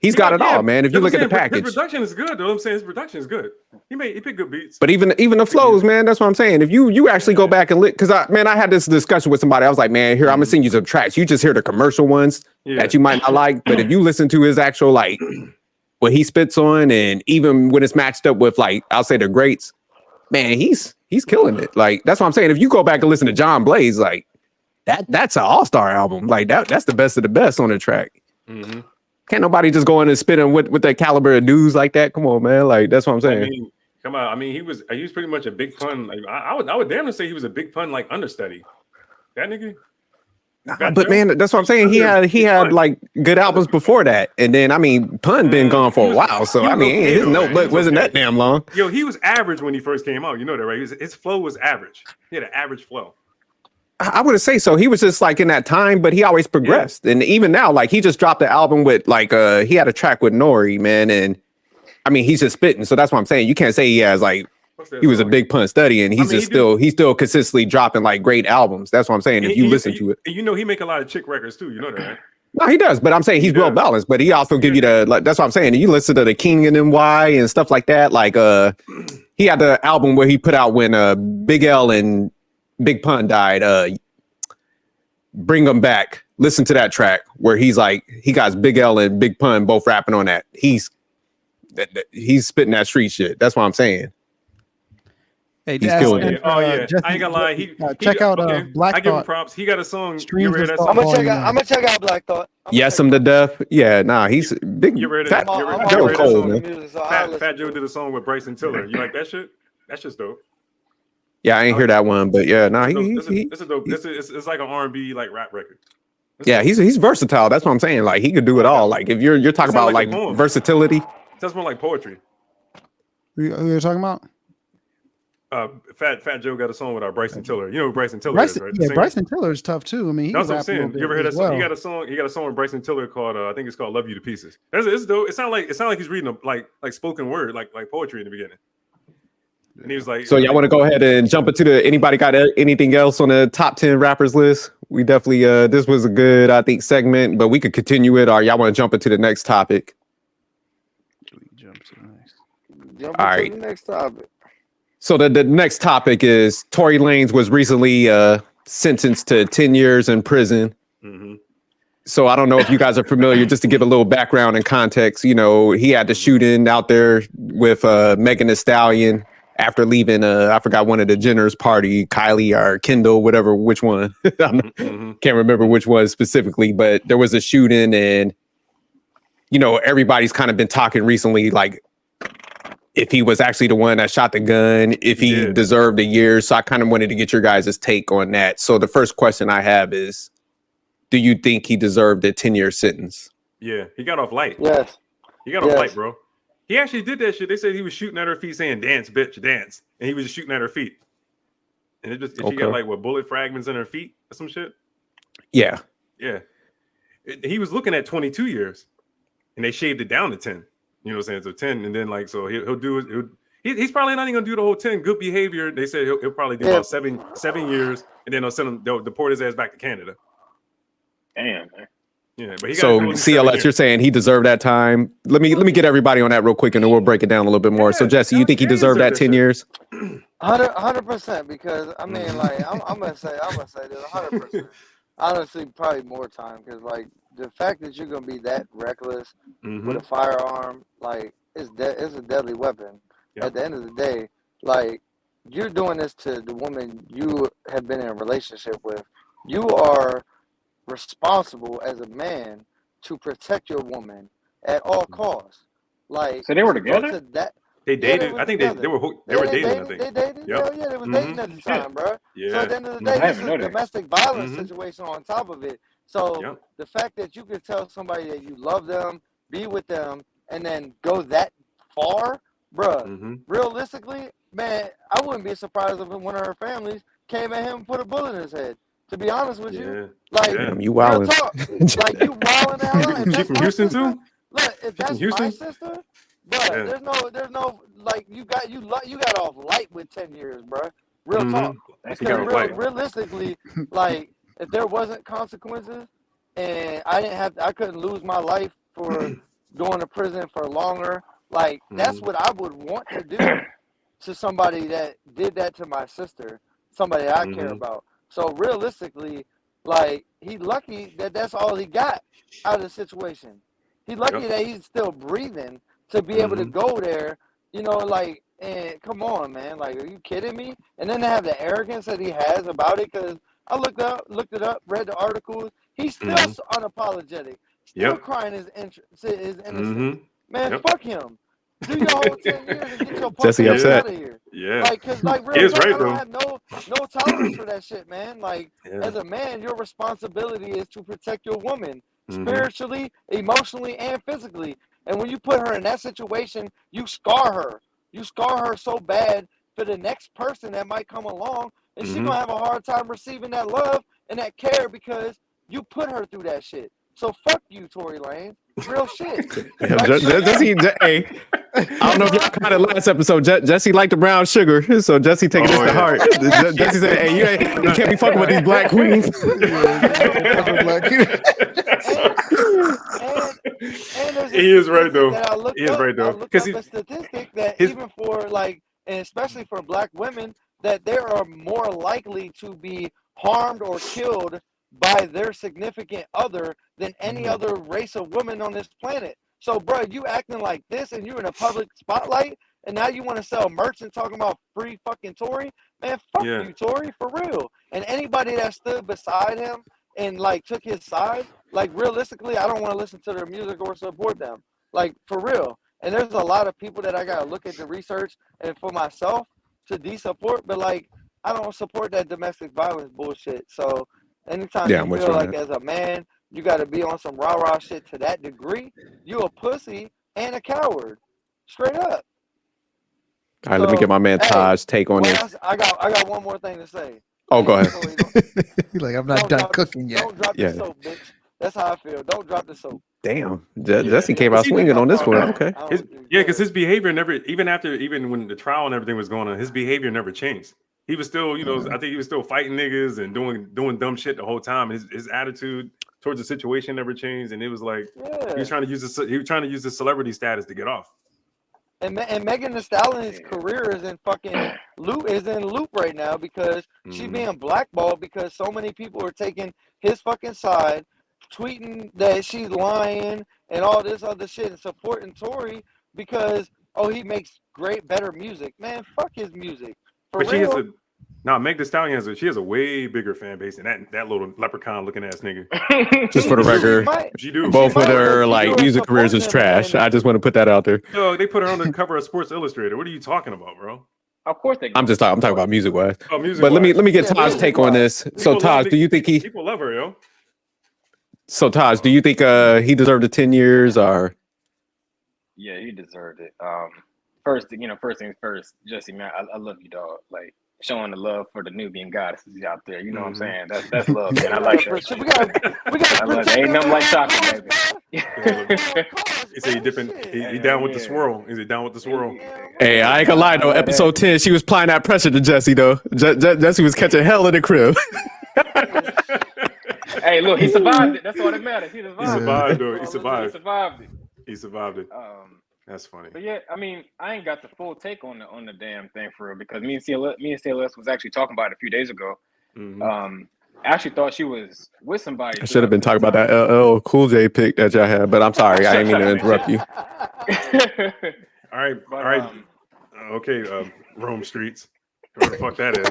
He's got it all, man. If you look at the package, his production is good. Though I'm saying his production is good. He picked good beats. But even the flows, man. That's what I'm saying. If you actually go back and because I had this discussion with somebody. I was like, man, here I'm gonna send you some tracks. You just hear the commercial ones that you might not like, but if you listen to his actual like what he spits on, and even when it's matched up with like I'll say the greats, man, he's killing it. Like that's what I'm saying. If you go back and listen to John Blaze, like that's an all-star album. Like that's the best of the best on the track. Mm-hmm. Can't nobody just go in and spin with that caliber of dudes like that. Come on, man. Like that's what I'm saying. I mean, come on. I mean, he was pretty much a big pun. Like I would damn near say he was a big pun like understudy. That nigga. But man, that's what I'm saying. He had like good albums before that, and then I mean, pun been gone for a while. So I mean, his notebook wasn't that damn long. Yo, he was average when he first came out. You know that, right? His flow was average. He had an average flow. I wouldn't say so. He was just like in that time, but he always progressed. Yeah. And even now, like he just dropped the album with like he had a track with Nori, man. And I mean, he's just spitting. So that's what I'm saying. You can't say he has like he was a big pun study, and he's he's still consistently dropping like great albums. That's what I'm saying. If you listen to it, you know, he make a lot of chick records too. You know that, right? No, he does. But I'm saying he's well balanced. But he also give you the like. That's what I'm saying. You listen to the King and NY and stuff like that. Like he had the album where he put out when Big L and Big Pun died. Bring Them Back. Listen to that track where he's like he got Big L and Big Pun both rapping on that. He's spitting that street shit. That's what I'm saying. Hey, he's killing it. Oh yeah, I ain't gonna lie. Check out Black Thought. I give him props. He got a song. You read that song? I'm gonna check out Black Thought. Yes, I'm the Deaf. Yeah, nah, he's big. You read it? Fat Joe did a song with Bryson Tiller. You like that shit? That's just dope. Yeah, I ain't hear that one, but yeah, nah, it's a dope. It's like an R&B like rap record. Yeah, he's versatile. That's what I'm saying. Like he could do it all. Like if you're talking about like versatility, that's more like poetry. Who you're talking about? Fat Joe got a song with Bryson Tiller. You know who Bryson Tiller is, right? Yeah, Bryson Tiller is tough too. I mean, that's what I'm saying. You ever heard that song? He got a song with Bryson Tiller called I think it's called "Love You to Pieces." It's dope. It sound like he's reading like spoken word, like poetry in the beginning. And he was like, so y'all want to go ahead and jump into anybody got anything else on the top 10 rappers list? We definitely this was a good I think segment, but we could continue it, or y'all want to jump into the next topic? All right, next topic. So the next topic is Tory Lanez was recently sentenced to 10 years in prison. Mm-hmm. So I don't know if you guys are familiar, just to give a little background and context. You know, he had the shooting out there with Megan Thee Stallion after leaving, I forgot, one of the Jenner's party, Kylie or Kendall, whatever, which one. Can't remember which one specifically, but there was a shooting and, you know, everybody's kind of been talking recently, like, if he was actually the one that shot the gun, if he deserved a year. So I kind of wanted to get your guys' take on that. So the first question I have is, do you think he deserved a 10-year sentence? Yeah, he got off light. Yes. He got off light, bro. He actually did that shit. They said he was shooting at her feet saying, "Dance, bitch, dance." And he was just shooting at her feet. And she got like bullet fragments in her feet or some shit. Yeah. Yeah. He was looking at 22 years and they shaved it down to 10. You know what I'm saying? So 10, and then like, so he'll do it. He's probably not even gonna do the whole 10. Good behavior. They said he'll probably do about 7 years, and then they'll deport his ass back to Canada. Damn, man. Yeah, but he got so CLS, you're saying he deserved that time. Let me get everybody on that real quick, and then we'll break it down a little bit more. So Jesse, you think he deserved that 10 years? 100%, because I mean, like, I'm gonna say this 100%. Honestly, probably more time, because like the fact that you're gonna be that reckless with a firearm, like it's a deadly weapon. Yep. At the end of the day, like you're doing this to the woman you have been in a relationship with. You are responsible as a man to protect your woman at all costs. Like, so they were together. They dated. I think they were dating. I think they dated. Yep. Yeah, they were dating at the time, bro. Yeah. So at the end of the day, this is a domestic violence situation on top of it. So the fact that you can tell somebody that you love them, be with them, and then go that far, bro. Realistically, man, I wouldn't be surprised if one of her families came at him and put a bullet in his head. To be honest with you, like you wildin'. Like you wildin' out. She from Houston too? Look, if that's my sister, bro, there's no like you got off light with 10 years, bro. Real talk. Because realistically, like if there wasn't consequences and I couldn't lose my life for going to prison for longer. Like, that's what I would want to do to somebody that did that to my sister, somebody that I care about. So realistically, like, he's lucky that that's all he got out of the situation. He's lucky that he's still breathing to be able to go there, you know, like, and come on, man, like, are you kidding me? And then to have the arrogance that he has about it, because I looked it up, read the articles. He's still unapologetic, still crying his innocence. Man, fuck him. Do your whole 10 years and get your punk ass out of here. Yeah. Like, cause like real talk, I don't have no tolerance for that shit, man. Like, as a man, your responsibility is to protect your woman spiritually, emotionally, and physically. And when you put her in that situation, you scar her. You scar her so bad for the next person that might come along, and she's gonna have a hard time receiving that love and that care because you put her through that shit. So fuck you, Tory Lanez. Real shit. Jesse, hey, I don't know if y'all caught it last episode. Jesse liked the brown sugar, so Jesse taking this to heart. Jesse said, "Hey, you can't be fucking with these black queens." And he is right though. He is right though. Because a statistic that even for like, and especially for black women, that they are more likely to be harmed or killed by their significant other than any other race of women on this planet. So, bro, you acting like this and you're in a public spotlight, and now you want to sell merch and talking about free fucking Tory? Man, fuck you, Tory, for real. And anybody that stood beside him and, like, took his side, like, realistically, I don't want to listen to their music or support them. Like, for real. And there's a lot of people that I got to look at the research and for myself to de-support, but, like, I don't support that domestic violence bullshit. So, anytime you feel like as a man, you got to be on some rah-rah shit to that degree, you a pussy and a coward. Straight up. All right, let me get my man Taj's take on this. I got one more thing to say. Oh, go ahead. Like, I'm not done cooking yet. Don't drop the soap, bitch. That's how I feel. Don't drop the soap. Damn. Jesse came out swinging on this one. Okay. Because his behavior never, even when the trial and everything was going on, his behavior never changed. He was still, you know, I think he was still fighting niggas and doing dumb shit the whole time. His attitude towards the situation never changed, and it was like he was trying to use the celebrity status to get off. And Megan Thee Stallion's career is in fucking loop right now because she's being blackballed because so many people are taking his fucking side, tweeting that she's lying and all this other shit and supporting Tory because he makes better music. Man, fuck his music. For but real? Meg Thee Stallion has a way bigger fan base than that little leprechaun looking ass nigga. Just for the record, both of their like music careers is trash. I just want to put that out there. No, they put her on the cover of Sports Illustrated. What are you talking about, bro? Of course they. I'm talking about music wise. Oh, music. But let me get Taj's take on this. So Taj, do you think people love her, yo? So Taj, do you think he deserved the 10 years or? Yeah, he deserved it. First things first, Jessie, man, I love you, dog. Like showing the love for the Nubian goddesses out there. You know what I'm saying? That's love, man. I like that. We got ain't nothing like chocolate, baby. He said he down with the swirl. Is he down with the swirl? Hey, I ain't gonna lie though. Episode 10, she was applying that pressure to Jessie though. Jessie was catching hell in the crib. Hey, look, he survived it. That's all that matters. He survived though. He survived it. That's funny. But yeah, I mean, I ain't got the full take on the damn thing for real because me and CLS was actually talking about it a few days ago. I actually thought she was with somebody. I should have been talking about that LL Cool J pick that y'all had, but I'm sorry, I didn't mean to interrupt you. All right. Okay, Rome Streets. Whoever the fuck that is.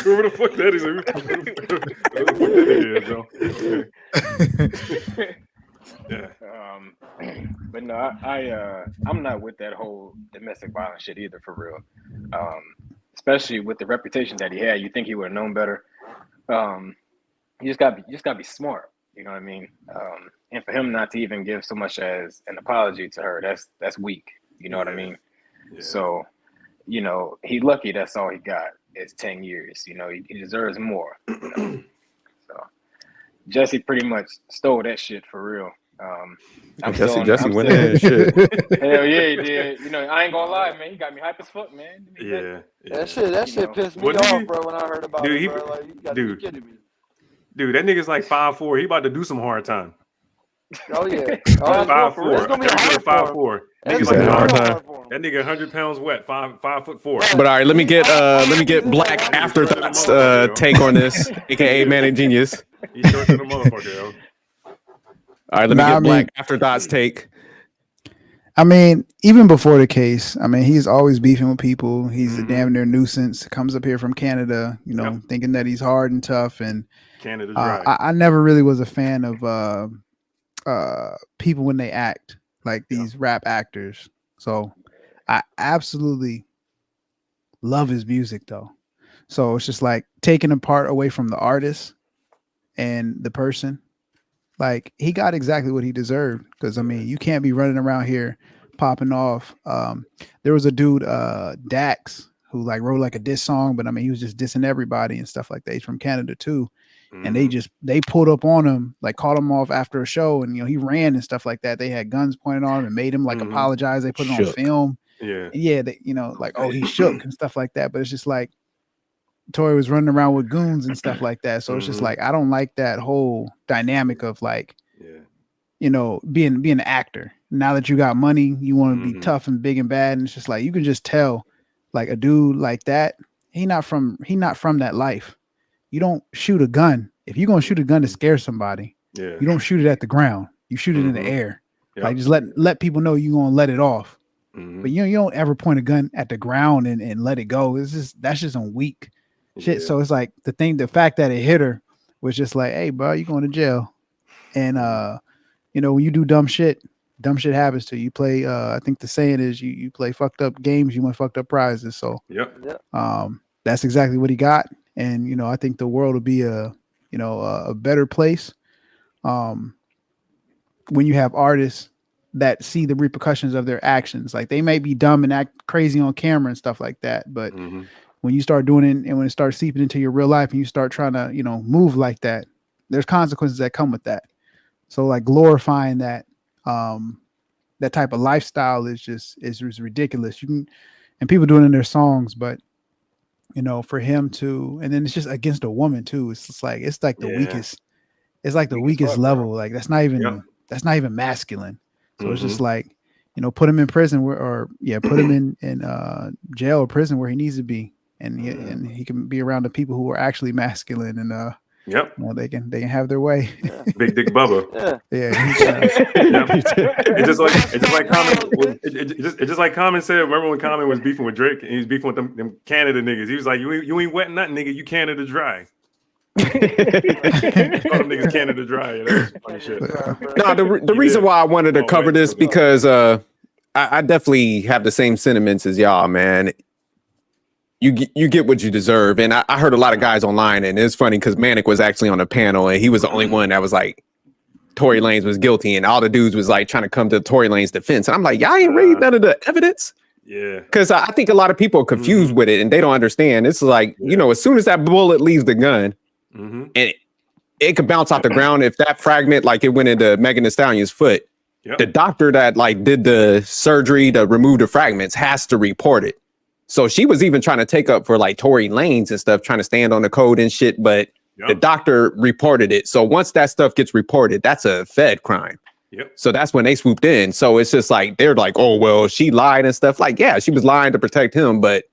Whoever the fuck that is. Whoever the fuck that is, bro. Yeah. But no, I'm not with that whole domestic violence shit either, for real. Especially with the reputation that he had, you think he would have known better. You just gotta be smart. You know what I mean? And for him not to even give so much as an apology to her, that's weak. You know what I mean? Yeah. So, you know, he's lucky. That's all he got is 10 years. You know, he deserves more. You know? So Jessie pretty much stole that shit for real. Jessie went in and shit. Hell yeah, he did. You know, I ain't gonna lie, man. He got me hype as fuck, man. Yeah. That shit pissed me off, bro. When I heard about it, bro. Like, you gotta be kidding me. Dude, that nigga's like 5'4". He about to do some hard time. Oh yeah. Oh, 5'4". It's gonna be hard 5'4". It's Nigga gonna be like hard for him. that nigga 100 pounds wet, 5'4". But all right, let me get Black Afterthoughts take on this, aka Manic Genius. He's short to the motherfucker, yo. All right, let me get Black Afterthoughts take. I mean, even before the case, I mean, he's always beefing with people. He's a damn near nuisance. Comes up here from Canada, you know, thinking that he's hard and tough. And Canada's dry. I never really was a fan of people when they act like these rap actors. So I absolutely love his music, though. So it's just like taking a part away from the artist and the person. Like, he got exactly what he deserved, because I mean, you can't be running around here popping off. There was a dude, Dax, who like wrote like a diss song, but I mean, he was just dissing everybody and stuff like that. He's from Canada too. And they pulled up on him, like caught him off after a show, and you know, he ran and stuff like that. They had guns pointed on him and made him like apologize. They put it on film. Yeah, they, you know, like, oh, he shook and stuff like that. But it's just like Tory was running around with goons and stuff like that. So it's just like, I don't like that whole dynamic of like, you know, being an actor. Now that you got money, you want to be tough and big and bad. And it's just like, you can just tell like a dude like that, he not from that life. You don't shoot a gun. If you're going to shoot a gun to scare somebody, you don't shoot it at the ground. You shoot it in the air. Like, just let people know you're going to let it off. But you don't ever point a gun at the ground and let it go. That's just on weak shit. So it's like the fact that it hit her was just like, hey, bro, you going to jail. And you know, when you do dumb shit happens to you. You play I think the saying is you play fucked up games, you win fucked up prizes. So that's exactly what he got. And you know, I think the world will be a better place when you have artists that see the repercussions of their actions. Like, they may be dumb and act crazy on camera and stuff like that, but when you start doing it and when it starts seeping into your real life and you start trying to, you know, move like that, there's consequences that come with that. So like, glorifying that that type of lifestyle is ridiculous. You can, and people do it in their songs, but you know, for him to, and then it's just against a woman too. It's just like, it's like the weakest. It's like the weakest level. Bro. Like, that's not even masculine. So it's just like, you know, put him in prison put him in jail or prison where he needs to be, and he can be around the people who are actually masculine, and you know, they can have their way. Big Dick Bubba. It's just like Common said. Remember when Common was beefing with Drake and he was beefing with them Canada niggas? He was like, you ain't wet nothing, nigga. You Canada dry. All them niggas Canada dry. That's funny shit. No, the reason why I wanted to cover this because I definitely have the same sentiments as y'all, man. You get what you deserve. And I heard a lot of guys online, and it's funny because Manic was actually on a panel, and he was the only one that was like, Tory Lanez was guilty, and all the dudes was like trying to come to Tory Lanez defense. And I'm like, y'all ain't read none of the evidence. Yeah. Because I think a lot of people are confused with it, and they don't understand. It's like, you know, as soon as that bullet leaves the gun, and it could bounce off the ground. If that fragment, like it went into Megan Thee Stallion's foot, the doctor that like did the surgery to remove the fragments has to report it. So she was even trying to take up for like Tory Lanez and stuff, trying to stand on the code and shit, but the doctor reported it. So once that stuff gets reported, that's a Fed crime. So that's when they swooped in. So it's just like, they're like, oh, well, she lied and stuff. Like, yeah, she was lying to protect him. But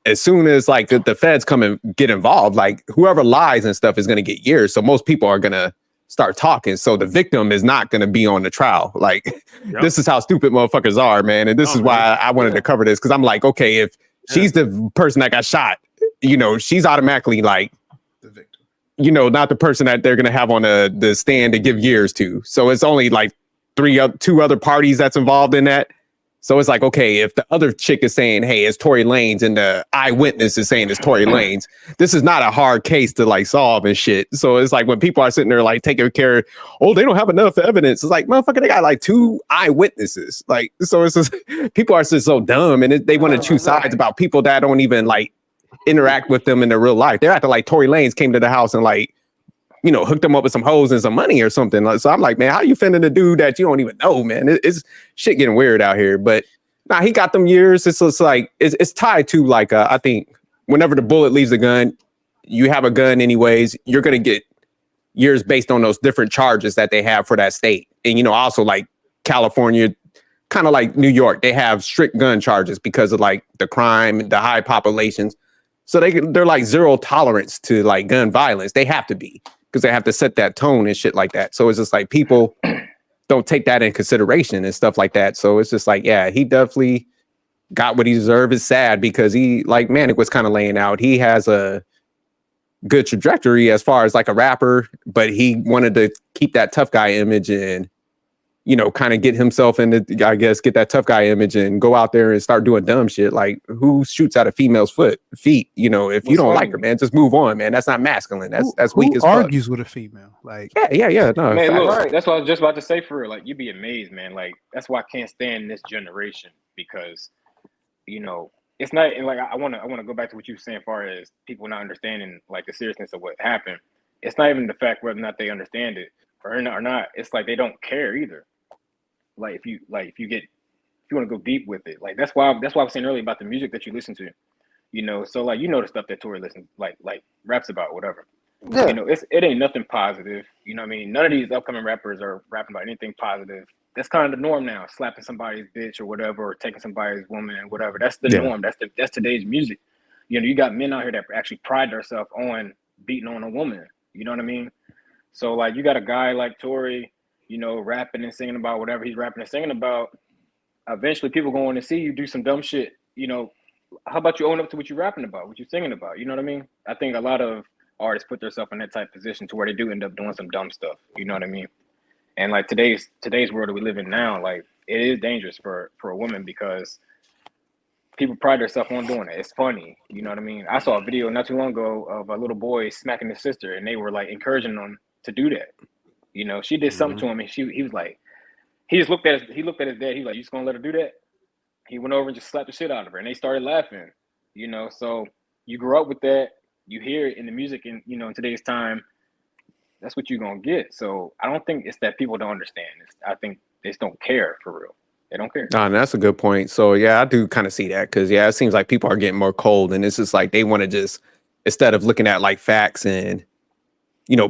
as soon as like the feds come and get involved, like whoever lies and stuff is going to get years. So most people are going to start talking. So the victim is not going to be on the trial. Like, this is how stupid motherfuckers are, man. And this is why I wanted to cover this. Cause I'm like, okay, if she's the person that got shot, you know, she's automatically like the victim, you know, not the person that they're going to have on the stand to give years to. So it's only like two other parties that's involved in that. So it's like, okay, if the other chick is saying, hey, it's Tory Lanez, and the eyewitness is saying it's Tory Lanez, this is not a hard case to like solve and shit. So it's like when people are sitting there like taking care, oh, they don't have enough evidence. It's like, motherfucker, they got like 2 eyewitnesses. Like, so it's just, people are just so dumb, and they want to choose sides about people that don't even like interact with them in their real life. They're acting like Tory Lanez came to the house and like, you know, hooked them up with some hoes and some money or something. So I'm like, man, how you fending a dude that you don't even know, man? It's shit getting weird out here. But nah, he got them years. It's like, it's tied to like, I think whenever the bullet leaves the gun, you have a gun anyways, you're going to get years based on those different charges that they have for that state. and also like California, kind of like New York, they have strict gun charges because of like the crime, the high populations. So they're like zero tolerance to like gun violence. They have to be, because they have to set that tone and shit like that. So it's just like people don't take that in consideration and stuff like that. So it's just like, yeah, he definitely got what he deserved. It's sad because he, like Manic was kind of laying out, he has a good trajectory as far as like a rapper, but he wanted to keep that tough guy image and, kind of get himself into, I guess, get that tough guy image and go out there and start doing dumb shit. Like, who shoots at a female's feet? If you don't like her, man, just move on, man. That's not masculine. That's weak as fuck. Who argues with a female? Like, yeah. No, man, look, right. That's what I was just about to say. For real, like, you'd be amazed, man. Like, that's why I can't stand this generation, because, it's not, and like, I want to go back to what you were saying, as far as people not understanding like the seriousness of what happened. It's not even the fact whether or not they understand it or not. It's like they don't care either. Like, if you want to go deep with it, like that's why I was saying earlier about the music that you listen to, so like, the stuff that Tory listens, like raps about, whatever. Yeah. It ain't nothing positive. You know what I mean? None of these upcoming rappers are rapping about anything positive. That's kind of the norm now. Slapping somebody's bitch or whatever, or taking somebody's woman and whatever. That's the norm. That's today's music. You got men out here that actually pride themselves on beating on a woman. You know what I mean? So like, you got a guy like Tory, rapping and singing about whatever he's rapping and singing about. Eventually people going to see you do some dumb shit. How about you own up to what you're rapping about, what you're singing about? You know what I mean? I think a lot of artists put themselves in that type of position to where they do end up doing some dumb stuff. You know what I mean? And like today's world that we live in now, like, it is dangerous for a woman, because people pride themselves on doing it. It's funny. You know what I mean? I saw a video not too long ago of a little boy smacking his sister, and they were like encouraging him to do that. She did something to him, and he was like, he looked at his dad. He was like, "You just gonna let her do that?" He went over and just slapped the shit out of her, and they started laughing. So you grew up with that. You hear it in the music, and in today's time, that's what you're gonna get. So I don't think it's that people don't understand. I think they just don't care, for real. They don't care. No, that's a good point. So yeah, I do kind of see that, because it seems like people are getting more cold, and it's just like they want to just, instead of looking at like facts and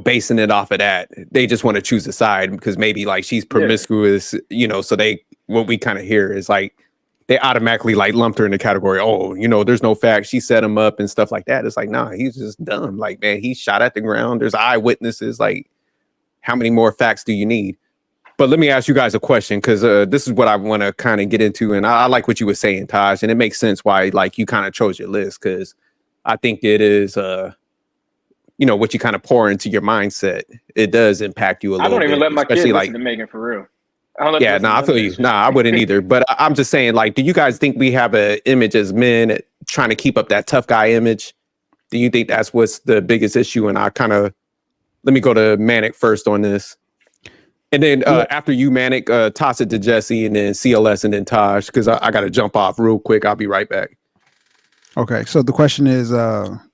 basing it off of that, they just want to choose a side because maybe like she's promiscuous, so what we kind of hear is like they automatically like lumped her in the category, there's no facts, she set him up and stuff like that. It's like, nah, he's just dumb. Like, man, he's shot at the ground. There's eyewitnesses. Like, how many more facts do you need? But let me ask you guys a question, because this is what I want to kind of get into. And I like what you were saying, Taj, and it makes sense why like you kind of chose your list, because I think it is what you kind of pour into your mindset, it does impact you a little bit. I don't even let my kids listen to Megan, for real. I feel you. Nah, I wouldn't either. But I'm just saying, like, do you guys think we have an image as men trying to keep up that tough guy image? Do you think that's what's the biggest issue? And let me go to Manic first on this. And then after you, Manic, toss it to Jessie, and then CLS, and then Taj, because I got to jump off real quick. I'll be right back. Okay, so the question is,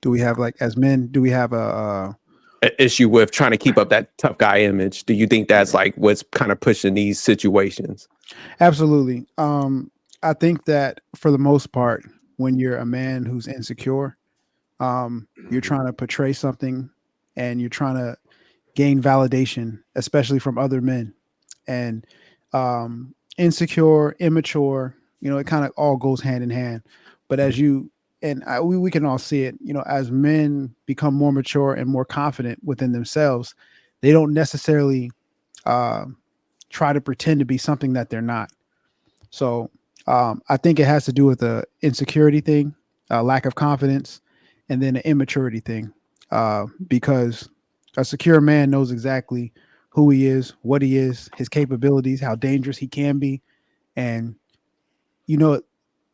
do we have, like, as men, do we have an issue with trying to keep up that tough guy image? Do you think that's like what's kind of pushing these situations? Absolutely. I think that for the most part, when you're a man who's insecure, you're trying to portray something, and you're trying to gain validation, especially from other men. And insecure, immature, it kind of all goes hand in hand. But as we can all see it, as men become more mature and more confident within themselves, they don't necessarily try to pretend to be something that they're not. So I think it has to do with the insecurity thing, lack of confidence, and then the immaturity thing, because a secure man knows exactly who he is, what he is, his capabilities, how dangerous he can be. And,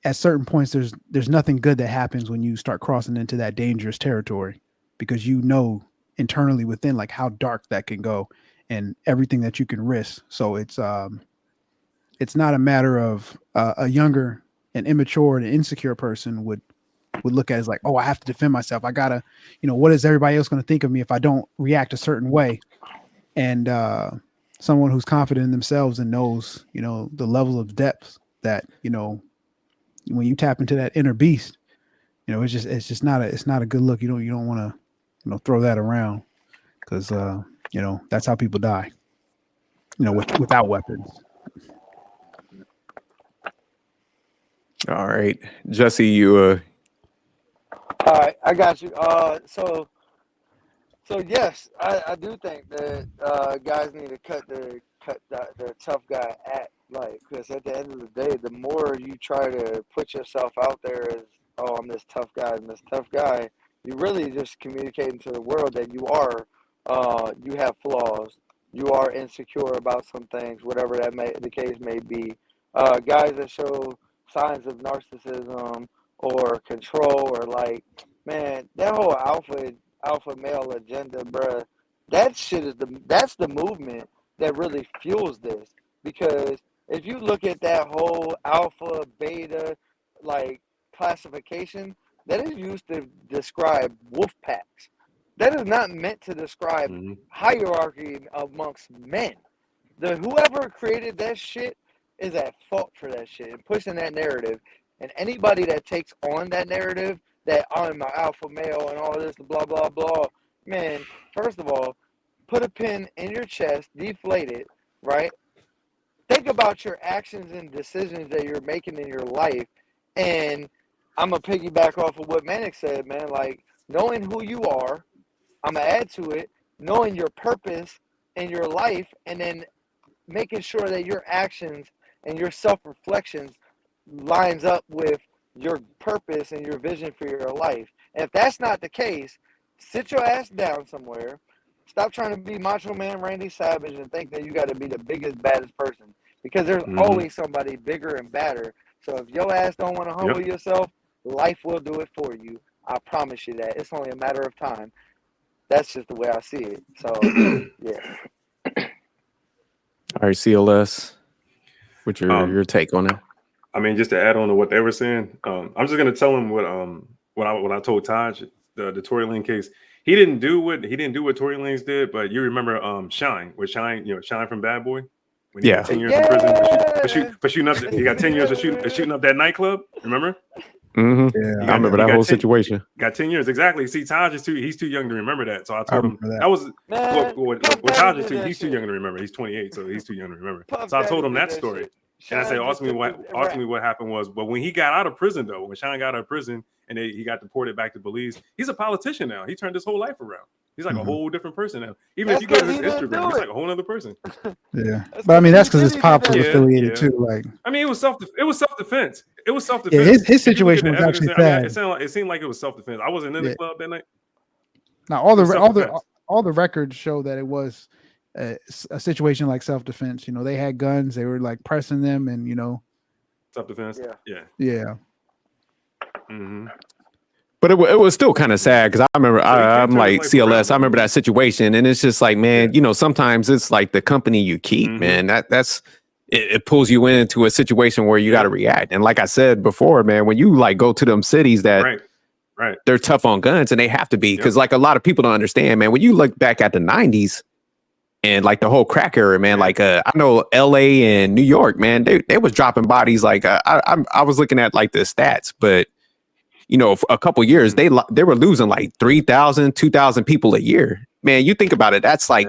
at certain points, there's nothing good that happens when you start crossing into that dangerous territory, because internally within, like, how dark that can go and everything that you can risk. So it's not a matter of a younger and immature and insecure person would look at it as like, oh, I have to defend myself. I gotta, what is everybody else going to think of me if I don't react a certain way? And someone who's confident in themselves and knows, the level of depth that, when you tap into that inner beast, it's just not a good look. You don't want to, throw that around, because, that's how people die. without weapons. All right, Jessie, you. All right, I got you. So yes, I do think that guys need to cut the tough guy act, like, because at the end of the day, the more you try to put yourself out there as, oh, I'm this tough guy and this tough guy, you really just communicating to the world that you have flaws, you are insecure about some things, whatever the case may be. Guys that show signs of narcissism or control, or like, man, that whole alpha male agenda, bruh, that shit is that's the movement that really fuels this. Because if you look at that whole alpha beta like classification, that is used to describe wolf packs. That is not meant to describe hierarchy amongst men. Whoever created that shit is at fault for that shit and pushing that narrative. And anybody that takes on that narrative, that I'm an alpha male and all this blah blah blah, man, first of all, put a pin in your chest, deflate it, right? Think about your actions and decisions that you're making in your life. And I'm gonna piggyback off of what Manic said, man. Like, knowing who you are, I'm gonna add to it, knowing your purpose in your life, and then making sure that your actions and your self-reflections lines up with your purpose and your vision for your life. And if that's not the case, sit your ass down somewhere. Stop trying to be Macho Man Randy Savage and think that you got to be the biggest, baddest person, because there's always somebody bigger and badder. So if your ass don't want to humble yourself, life will do it for you. I promise you that. It's only a matter of time. That's just the way I see it. So, yeah. All right, CLS, what's your take on it? I mean, just to add on to what they were saying, I'm just gonna tell them what I told Taj, the Tory Lanez case. He didn't do what Tory Lanez did, but you remember Shine from Bad Boy, when he got 10 years in prison for shooting up. He got 10 years for shooting up that nightclub. Remember? Mm-hmm. Yeah, I remember that whole situation. Got 10 years exactly. See, Taj he's too young to remember that. So I told him that was Taj is he's too young to remember. He's 28, so he's too young to remember. So I told him that story. And I said, ultimately what happened was, but when he got out of prison, though, when Shine got out of prison and he got deported back to Belize, he's a politician now. He turned his whole life around. He's like a whole different person now. Even if you go to his Instagram, he's like a whole other person. Yeah, but I mean that's because his pops was affiliated too. Like, I mean, it was self defense. It was self defense. Yeah, his situation was actually sad. It seemed like it was self defense. I wasn't in the club that night. Now all the records show that it was a situation like self defense. You know, they had guns. They were like pressing them, and self defense. Yeah. Mm-hmm. But it was still kind of sad because I remember I'm like CLS. I remember that situation, and it's just like, man, sometimes it's like the company you keep, man. It pulls you into a situation where you got to react. And like I said before, man, when you like go to them cities that they're tough on guns, and they have to be, because like a lot of people don't understand, man. When you look back at the 90s and like the whole crack era, man, like I know LA and New York, man, they was dropping bodies. Like I was looking at like the stats, but for a couple years, they were losing like 3,000, 2,000 people a year. Man, you think about it, that's like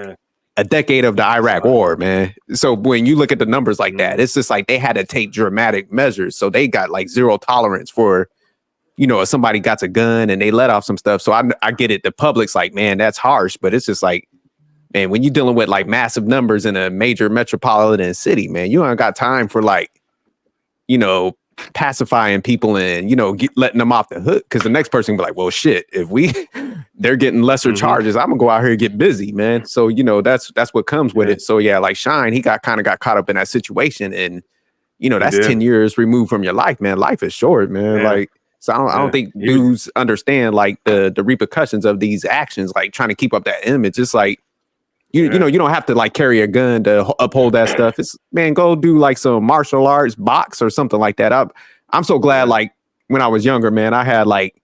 a decade of the Iraq war, man. So when you look at the numbers like that, it's just like they had to take dramatic measures. So they got like zero tolerance for, if somebody got a gun and they let off some stuff. So I get it. The public's like, man, that's harsh. But it's just like, man, when you're dealing with like massive numbers in a major metropolitan city, man, you don't got time for like, pacifying people and letting them off the hook, because the next person will be like, well, shit, if they're getting lesser charges, I'm gonna go out here and get busy, man. So that's what comes with it. So yeah, like Shine, he got caught up in that situation, and that's 10 years removed from your life, man. Life is short, man. Like, so I don't think dudes understand like the repercussions of these actions, like trying to keep up that image. It's like you don't have to like carry a gun to uphold that stuff. It's, man, go do like some martial arts, box or something like that. I'm so glad, like when I was younger, man, I had like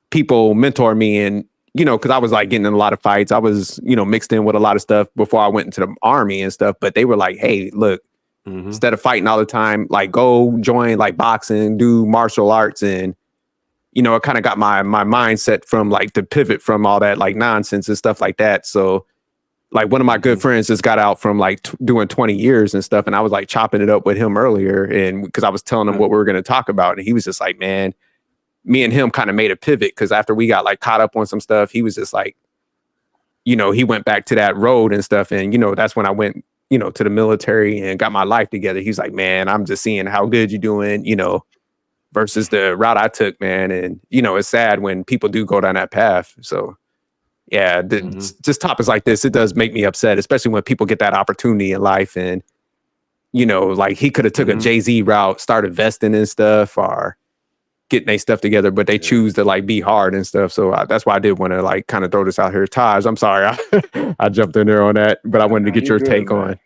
people mentor me, and because I was like getting in a lot of fights. I was mixed in with a lot of stuff before I went into the army and stuff. But they were like, hey, look, instead of fighting all the time, like go join like boxing, do martial arts, and it kind of got my mindset from like to pivot from all that like nonsense and stuff like that. So Like one of my good friends just got out from like doing 20 years and stuff. And I was like chopping it up with him earlier. And because I was telling him what we were going to talk about. And he was just like, man, me and him kind of made a pivot. Because after we got like caught up on some stuff, he was just like, you know, he went back to that road and stuff. And, you know, that's when I went, you know, to the military and got my life together. He's like, man, I'm just seeing how good you're doing, you know, versus the route I took, man. And, you know, it's sad when people do go down that path. So, yeah, just topics like this, it does make me upset, especially when people get that opportunity in life. And, you know, like he could have took a Jay-Z route, started investing in stuff or getting their stuff together, but they choose to like be hard and stuff. So that's why I did want to like kind of throw this out here. Taj, I'm sorry. I jumped in there on that, but I wanted to get your take on.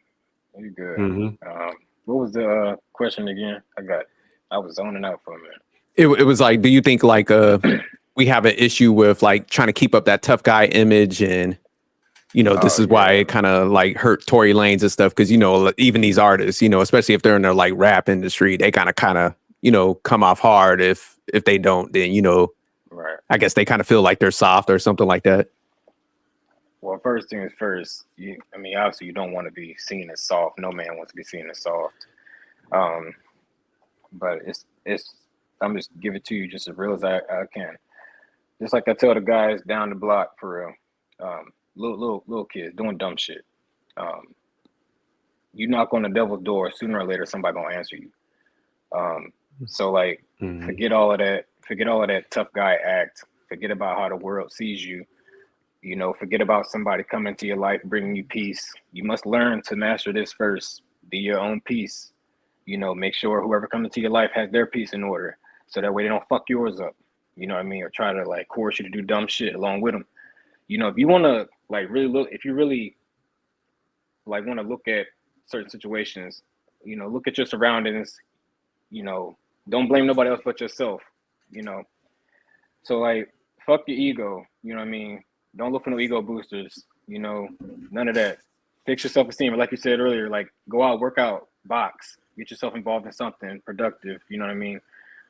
You good. What was the question again? I was zoning out for a minute. It was like, do you think like we have an issue with like trying to keep up that tough guy image, and you know this is why it kind of like hurt Tory Lanez and stuff, because you know even these artists, you know, especially if they're in the like rap industry, they kind of you know come off hard. If they don't, then you know, I guess they kind of feel like they're soft or something like that. Well, first thing is first. Obviously you don't want to be seen as soft. No man wants to be seen as soft. But it's I'm just give it to you just as real as I can. Just like I tell the guys down the block, for real. Little kids doing dumb shit. You knock on the devil's door, sooner or later somebody gonna answer you. So like forget all of that tough guy act. Forget about how the world sees you. You know, forget about somebody coming into your life bringing you peace. You must learn to master this first. Be your own peace. You know, make sure whoever comes into your life has their peace in order, so that way they don't fuck yours up. You know what I mean? Or try to like coerce you to do dumb shit along with them. You know, if you want to like really look, if you really like want to look at certain situations, you know, look at your surroundings. You know, don't blame nobody else but yourself. You know, so like fuck your ego. You know what I mean? Don't look for no ego boosters. You know, none of that. Fix your self-esteem. Like you said earlier, like go out, work out, box, get yourself involved in something productive. You know what I mean?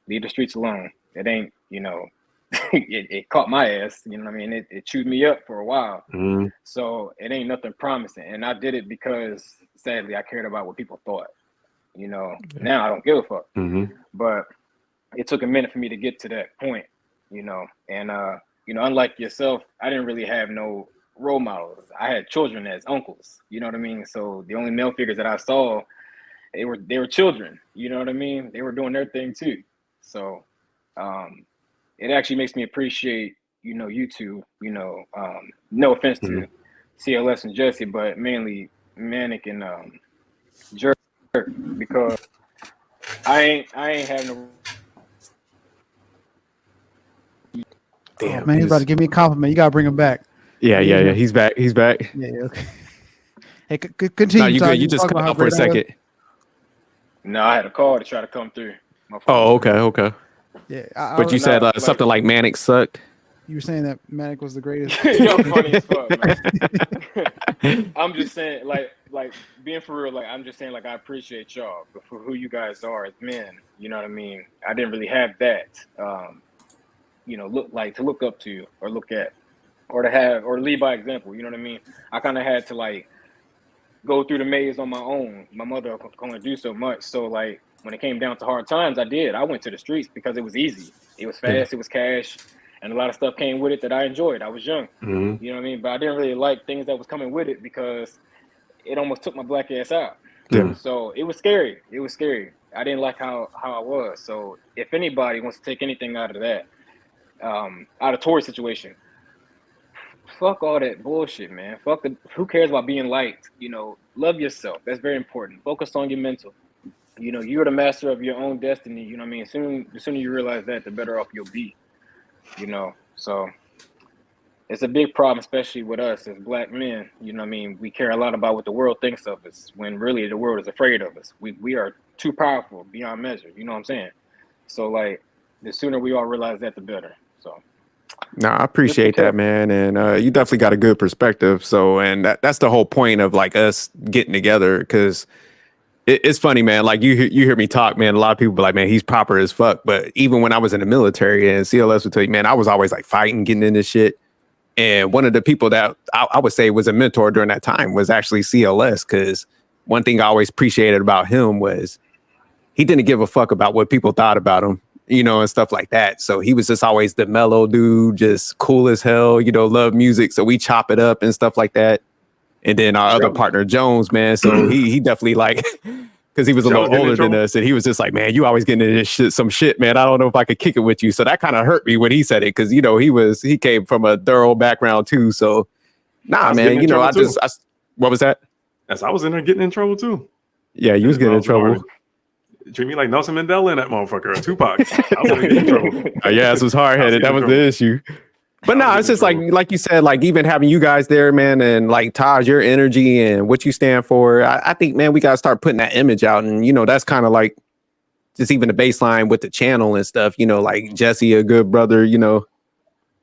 Leave the streets alone. It ain't, you know, it caught my ass. You know what I mean? It chewed me up for a while. So it ain't nothing promising. And I did it because sadly I cared about what people thought. You know, now I don't give a fuck. But it took a minute for me to get to that point, you know. And you know, unlike yourself, I didn't really have no role models. I had children as uncles, you know what I mean? So the only male figures that I saw, they were children, you know what I mean? They were doing their thing too. So it actually makes me appreciate, you know, you two, you know, no offense to CLS and Jessie, but mainly Manic and Jerk, because I ain't having no. Damn, man, he's about to give me a compliment. You gotta bring him back. Yeah. He's back. Yeah, okay. Hey, continue. No, you good. You just cut out for a second. No, I had a call to try to come through. Oh, okay. Yeah, but you said something like Manic sucked. You were saying that Manic was the greatest. Yo, funny as fuck, man. I'm just saying, like being for real, like I'm just saying, like I appreciate y'all for who you guys are as men. You know what I mean? I didn't really have that. You know, to look up to or look at, or to have or lead by example. You know what I mean? I kind of had to like go through the maze on my own. My mother could only do so much. So like when it came down to hard times, I went to the streets because it was easy. It was fast. It was cash. And a lot of stuff came with it that I enjoyed. I was young, you know what I mean? But I didn't really like things that was coming with it because it almost took my black ass out. So it was scary. I didn't like how I was. So if anybody wants to take anything out of that, out of Tory's situation, fuck all that bullshit, man. Who cares about being liked? You know, love yourself. That's very important. Focus on your mental. You know, you're the master of your own destiny. You know what I mean? The sooner you realize that, the better off you'll be. You know, so it's a big problem, especially with us as black men. You know what I mean? We care a lot about what the world thinks of us when really the world is afraid of us. We are too powerful beyond measure. You know what I'm saying? So like the sooner we all realize that, the better. So. No, I appreciate that, man. And you definitely got a good perspective. So, and that's the whole point of like us getting together, because it's funny, man. Like you hear me talk, man. A lot of people be like, man, he's proper as fuck. But even when I was in the military, and CLS would tell you, man, I was always like fighting, getting in this shit. And one of the people that I would say was a mentor during that time was actually CLS, because one thing I always appreciated about him was he didn't give a fuck about what people thought about him, you know, and stuff like that. So he was just always the mellow dude, just cool as hell, you know, love music. So we chop it up and stuff like that. And then our other partner, Jones, man. So he definitely like, because he was a little older than us, and he was just like, man, you always getting into this shit, some shit, man. I don't know if I could kick it with you. So that kind of hurt me when he said it, because, you know, he came from a thorough background too. So nah, man, you know, what was that? As I was in there getting in trouble too. Yeah, you was getting in trouble. Treat me like Nelson Mandela in that motherfucker, or Tupac. I was getting in trouble. Yeah, this was hard headed. That was the issue. But no, it's just like you said, like even having you guys there, man, and like Taj, your energy and what you stand for. I think, man, we got to start putting that image out. And, you know, that's kind of like just even the baseline with the channel and stuff, you know, like Jessie, a good brother, you know,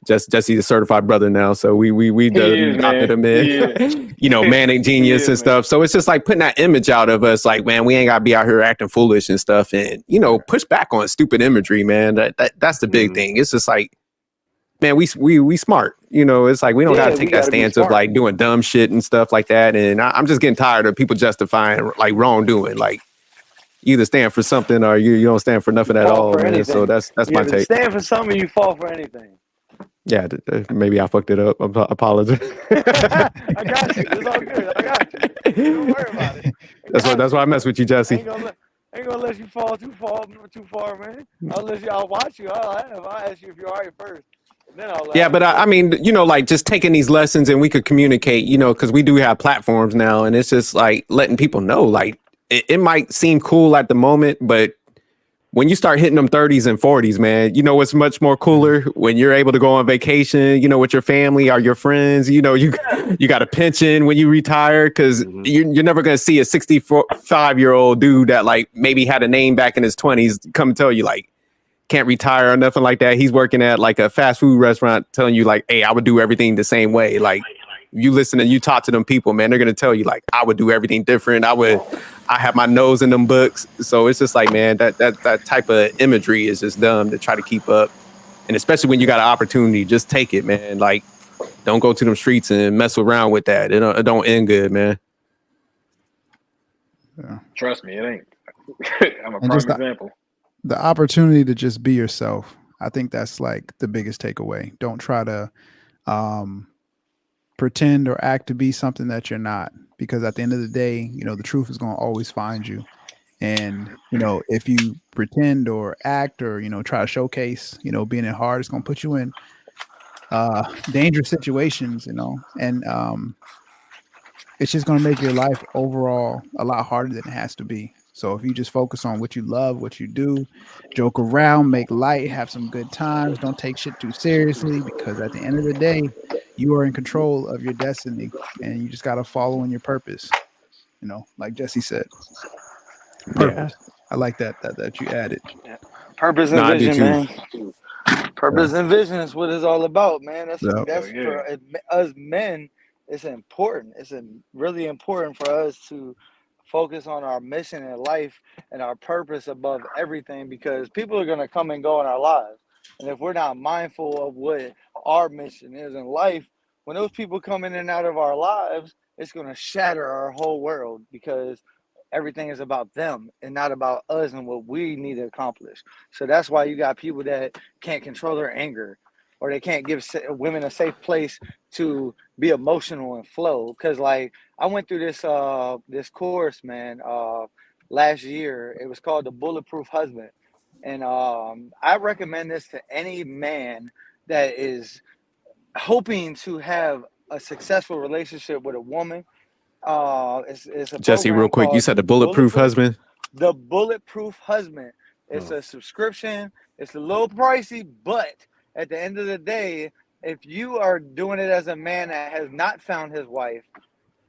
Jesse's a certified brother now. So we adopted him in, you know, Manic Genius and stuff. So it's just like putting that image out of us, like, man, we ain't got to be out here acting foolish and stuff. And, you know, push back on stupid imagery, man. That's the big thing. It's just like, man, we smart, you know. It's like we don't gotta take that stance of like doing dumb shit and stuff like that. And I'm just getting tired of people justifying like wrongdoing. Like you either stand for something or you don't stand for nothing at all, man. Anything. So that's my take. Stand for something, you fall for anything. Yeah, maybe I fucked it up. I apologize. I got you. It's all good. I got you. Don't worry about it. That's why I mess with you, Jessie. Ain't gonna let you fall too far, man. I'll watch you. I'll ask you if you're all right first. Yeah, but I mean, you know, like just taking these lessons and we could communicate, you know, because we do have platforms now, and it's just like letting people know, like it might seem cool at the moment, but when you start hitting them 30s and 40s, man, you know, it's much more cooler when you're able to go on vacation, you know, with your family or your friends. You know, you got a pension when you retire, because you're never going to see a 65-year-old dude that like maybe had a name back in his 20s come and tell you like, can't retire or nothing like that. He's working at like a fast food restaurant telling you like, hey, I would do everything the same way. Like you listen and you talk to them people, man, they're going to tell you like, I would do everything different. I have my nose in them books. So it's just like, man, that type of imagery is just dumb to try to keep up. And especially when you got an opportunity, just take it, man. Like don't go to them streets and mess around with that. It don't end good, man. Yeah. Trust me, it ain't. I'm a prime example. The opportunity to just be yourself. I think that's like the biggest takeaway. Don't try to pretend or act to be something that you're not, because at the end of the day, you know, the truth is going to always find you. And, you know, if you pretend or act or, you know, try to showcase, you know, being it hard, it's going to put you in dangerous situations, you know, and it's just going to make your life overall a lot harder than it has to be. So if you just focus on what you love, what you do, joke around, make light, have some good times, don't take shit too seriously, because at the end of the day, you are in control of your destiny and you just got to follow in your purpose. You know, like Jessie said. Purpose. Yeah. I like that you added. Purpose and vision, man. Purpose and vision is what it's all about, man. That's for us men. It's important. It's really important for us to focus on our mission in life and our purpose above everything, because people are going to come and go in our lives. And if we're not mindful of what our mission is in life, when those people come in and out of our lives, it's going to shatter our whole world, because everything is about them and not about us and what we need to accomplish. So that's why you got people that can't control their anger, or they can't give women a safe place to be emotional and flow. Because like I went through this course, man, last year. It was called the Bulletproof Husband, and I recommend this to any man that is hoping to have a successful relationship with a woman. It's a Jessie, real quick, you said the Bulletproof Husband. The Bulletproof Husband. It's a subscription. It's a little pricey, but at the end of the day, if you are doing it as a man that has not found his wife,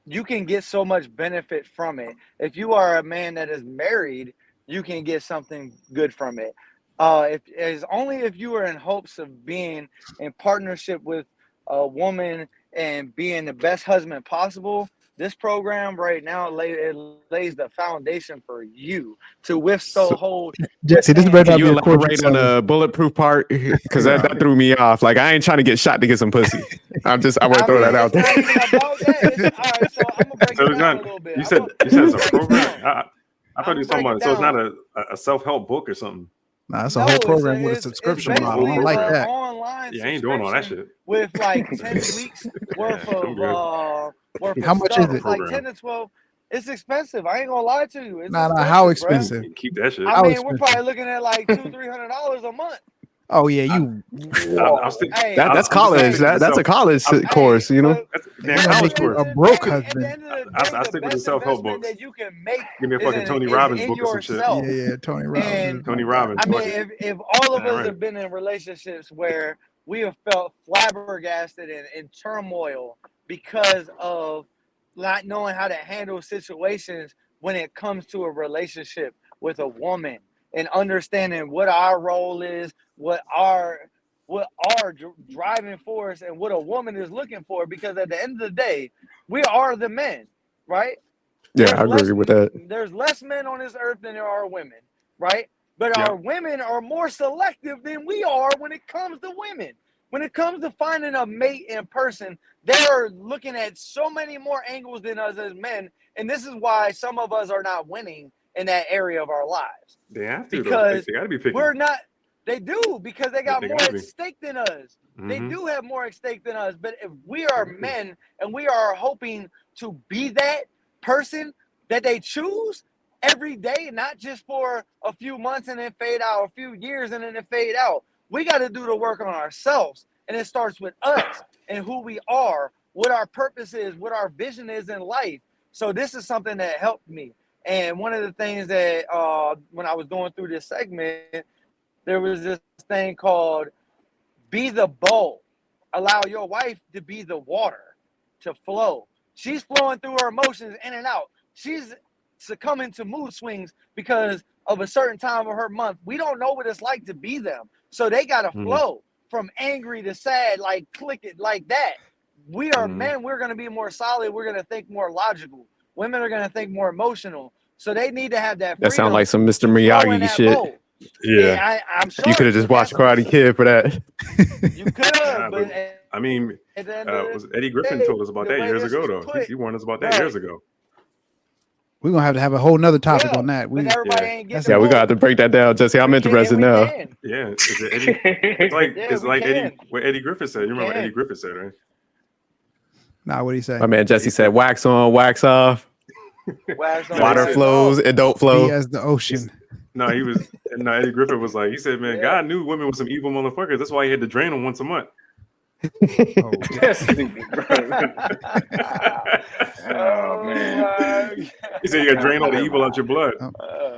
you can get so much benefit from it. If you are a man that is married, you can get something good from it. If you are in hopes of being in partnership with a woman and being the best husband possible, This program right now lays the foundation for you to withhold. Jesse, this better not be a cordial elaborate on the bulletproof part? Because that threw me off. Like, I ain't trying to get shot to get some pussy. I want to throw that out there. It's not even about that. All right, so I'm gonna break it down a little bit. You said it's a program. I thought you were talking about. So it's not a self-help book or something. Nah, it's a whole program with a subscription model. I don't like that. Online I ain't doing all that shit. With like 10 weeks worth of how much stuff. is it? Like 10 to 12. It's expensive. I ain't gonna lie to you. It's how expensive? Bro. Keep that shit. I mean, we're probably looking at like $200-$300 a month. Oh yeah, you. That's college. That's a college course, you know. That's college course. A broke husband. I stick with the self-help books. That you can make. Give me a fucking Tony Robbins book or some shit. Yeah, Tony Robbins. And, Tony Robbins. I mean, if all of us have been in relationships where we have felt flabbergasted and in turmoil because of not knowing how to handle situations when it comes to a relationship with a woman, and understanding what our role is, what our driving force, and what a woman is looking for. Because at the end of the day, we are the men, right? Yeah, I agree with that. There's less men on this earth than there are women, right? But our women are more selective than we are when it comes to women. When it comes to finding a mate in person, they're looking at so many more angles than us as men. And this is why some of us are not winning in that area of our lives. They have to, because they gotta be picky. We're not. They do, because they got more at stake than us. Mm-hmm. They do have more at stake than us. But if we are men and we are hoping to be that person that they choose every day, not just for a few months and then fade out, a few years and then fade out, we got to do the work on ourselves. And it starts with us and who we are, what our purpose is, what our vision is in life. So this is something that helped me. And one of the things that when I was going through this segment, there was this thing called be the bowl. Allow your wife to be the water, to flow. She's flowing through her emotions in and out. She's succumbing to mood swings because of a certain time of her month. We don't know what it's like to be them. So they got to flow from angry to sad, like click it like that. We are men. We're going to be more solid. We're going to think more logical. Women are going to think more emotional. So they need to have that freedom. That sounds like some Mr. Miyagi shit. Bowl. Yeah, I'm sure you could have just watched Karate Kid for that. You could have, but I mean, was Eddie Griffin told us about that years ago, though. He warned us about that years ago. We're gonna have to have a whole nother topic on that. But everybody ain't getting we got to break that down, Jesse. I'm interested now. Yeah, it's like Eddie. What Eddie Griffin said. You remember what Eddie Griffin said, right? Nah, what did he say? My man Jesse said, "Wax on, wax off. Water flows, it don't flow." He as the ocean. No, Eddie Griffin was like, he said, man, God knew women were some evil motherfuckers. That's why he had to drain them once a month. That's stupid, bro. Oh man. He said you got to drain all the evil out your blood.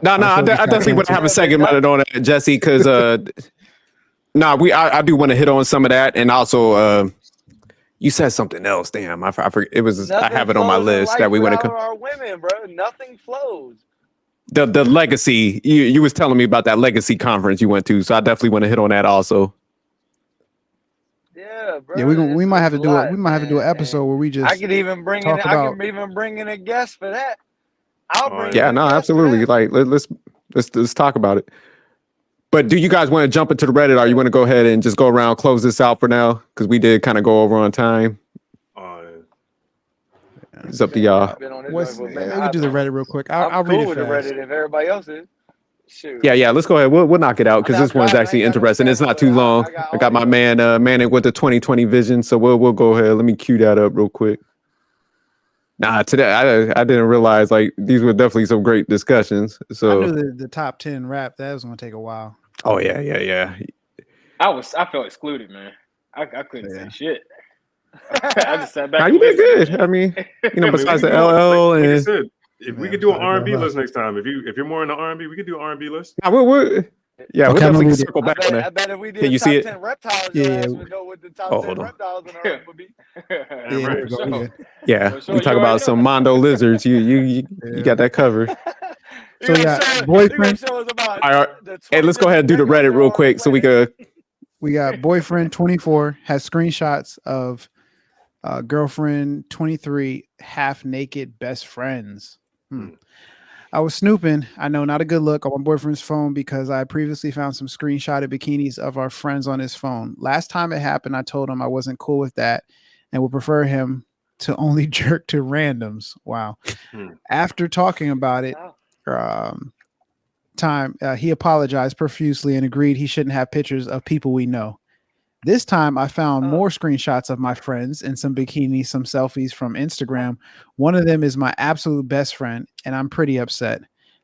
No, I definitely want to have a second minute on that, Jesse, because I do want to hit on some of that, and also you said something else. Damn, I forget. It was I have it on my list that we want to. Our women, bro, nothing flows. The legacy. You was telling me about that legacy conference you went to, so I definitely want to hit on that also. Yeah, bro. Yeah, we might have to do it. We might have to do an episode where we just. I could even bring in. I can even bring in a guest for that. I'll bring. Yeah, no, absolutely. Like let's talk about it. But do you guys want to jump into the Reddit, or you want to go ahead and just go around, close this out for now? Because we did kind of go over on time. It's up to y'all. We can do the Reddit real quick. I'll read it with fast. the Reddit if everybody else is. Shoot. Yeah. Let's go ahead. We'll knock it out because this one's actually interesting. It's not too long. I got my man Manic with the 2020 vision, so we'll go ahead. Let me cue that up real quick. Nah, today I didn't realize like these were definitely some great discussions. So I knew the top 10 rap that was gonna take a while. Oh yeah. I felt excluded, man. I couldn't say shit. I just sat back. Nah, you did good. I mean, besides the LL and. Like I said, if we could do an R&B list next time, if you're more in the R&B, we could do an R&B list. We'll definitely circle back on I bet if we did Can you see it? 10 reptiles, we know what the top 10 reptiles in our would be. We talk about some Mondo lizards. You got that covered. So boyfriend. Hey, let's go ahead and do the Reddit real quick so we could. We got boyfriend 24 has screenshots of Girlfriend 23, half naked best friends. I was snooping. I know, not a good look, on my boyfriend's phone because I previously found some screenshotted bikinis of our friends on his phone. Last time it happened, I told him I wasn't cool with that and would prefer him to only jerk to randoms. Wow. After talking about it, he apologized profusely and agreed he shouldn't have pictures of people we know. This time I found more screenshots of my friends and some bikinis, some selfies from Instagram. One of them is my absolute best friend, and I'm pretty upset.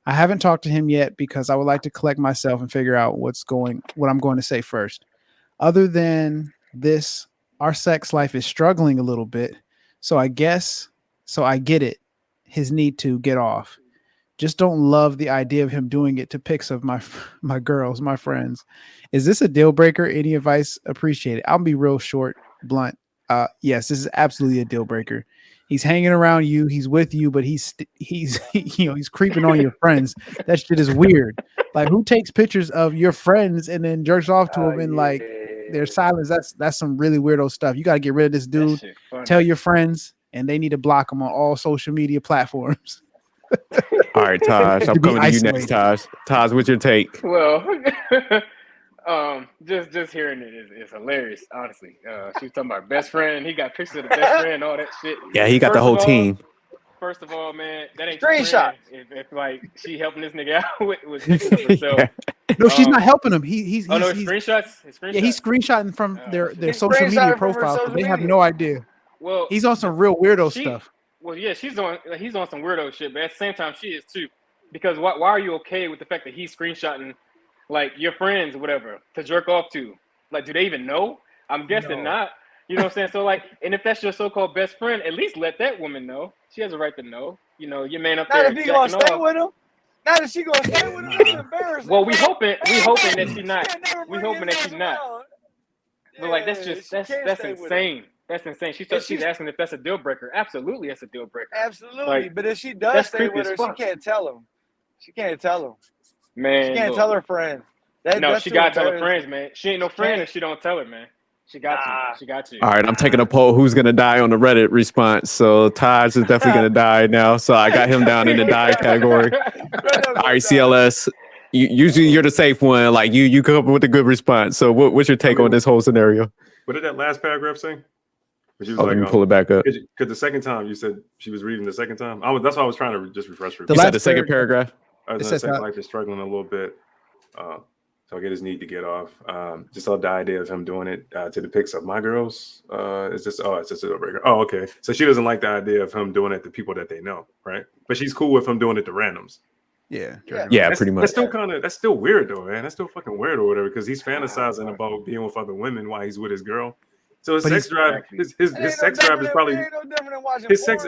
I haven't talked to him yet because I would like to collect myself and figure out what I'm going to say first. Other than this, our sex life is struggling a little bit. So I get it. His need to get off. Just don't love the idea of him doing it to pics of my girls, my friends. Is this a deal breaker? Any advice appreciated? I'll be real short, blunt. Yes, this is absolutely a deal breaker. He's hanging around you, he's with you, but he's he's creeping on your friends. That shit is weird. Like, who takes pictures of your friends and then jerks off to them in like their silence? That's some really weirdo stuff. You got to get rid of this dude. Tell your friends, and they need to block him on all social media platforms. All right, Taj, I'm coming to you next, Taj. Taj, what's your take? Well, just hearing it is hilarious, honestly. She was talking about her best friend. He got pictures of the best friend, all that shit. Yeah, he got the whole team. First of all, man, that ain't screenshot. If like she helping this nigga out with pictures of herself. No, she's not helping him. He's screenshots. Yeah, he's screenshotting from their social media profiles. They have no idea. Well, he's on some real weirdo stuff. Well, yeah, he's on some weirdo shit, but at the same time, she is too. Because why are you okay with the fact that he's screenshotting like your friends or whatever to jerk off to? Like, do they even know? I'm guessing not. You know what I'm saying? So like, and if that's your so-called best friend, at least let that woman know. She has a right to know. You know, your man up there. Not if he gonna stay with him. Not if she gonna stay with him. That's embarrassing. Well, we hoping that she's not. We hoping that she's not. But like, that's insane. That's insane. She's asking if that's a deal breaker. Absolutely, that's a deal breaker. Absolutely. Like, but if she does stay with her, she can't tell him. She can't tell him. Man, she can't tell her friends. She gotta tell her friends, man. She ain't no friend if she don't tell her, man. She got to. She got to. All right, I'm taking a poll. Who's gonna die on the Reddit response? So Taj is definitely gonna die now. So I got him down in the die category. All right, CLS. Usually you're the safe one. Like you come up with a good response. So what's your take on this whole scenario? What did that last paragraph say? Let me pull it back up. Because the second time you said she was reading the second time. That's why I was trying to just refresh her. You said the second paragraph? It says life is struggling a little bit. So I get his need to get off. Just the idea of him doing it to the pics of my girls. It's just a deal breaker. Oh, okay. So she doesn't like the idea of him doing it to people that they know, right? But she's cool with him doing it to randoms. Yeah, pretty much. That's still weird though, man. That's still fucking weird or whatever, because he's fantasizing about being with other women while he's with his girl. So his sex drive, his sex drive is probably his sex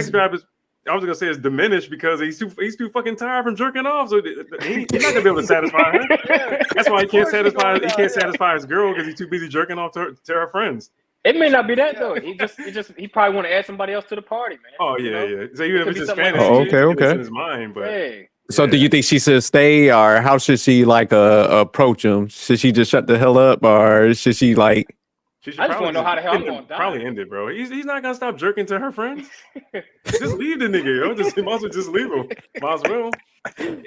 drive is. I was gonna say it's diminished because he's too fucking tired from jerking off. So he's not gonna be able to satisfy her. That's why he can't satisfy his girl, because he's too busy jerking off to her friends. It may not be that though. He probably want to add somebody else to the party, man. Oh yeah. So even if it's just fantasy, okay. It's in his mind, but. Hey. So do you think she should stay, or how should she approach him? Should she just shut the hell up, or should she like? I just want to know how the hell I'm going to die. Probably end it, bro. He's not gonna stop jerking to her friends. Just leave the nigga, yo. Might as well just leave him. Might as well.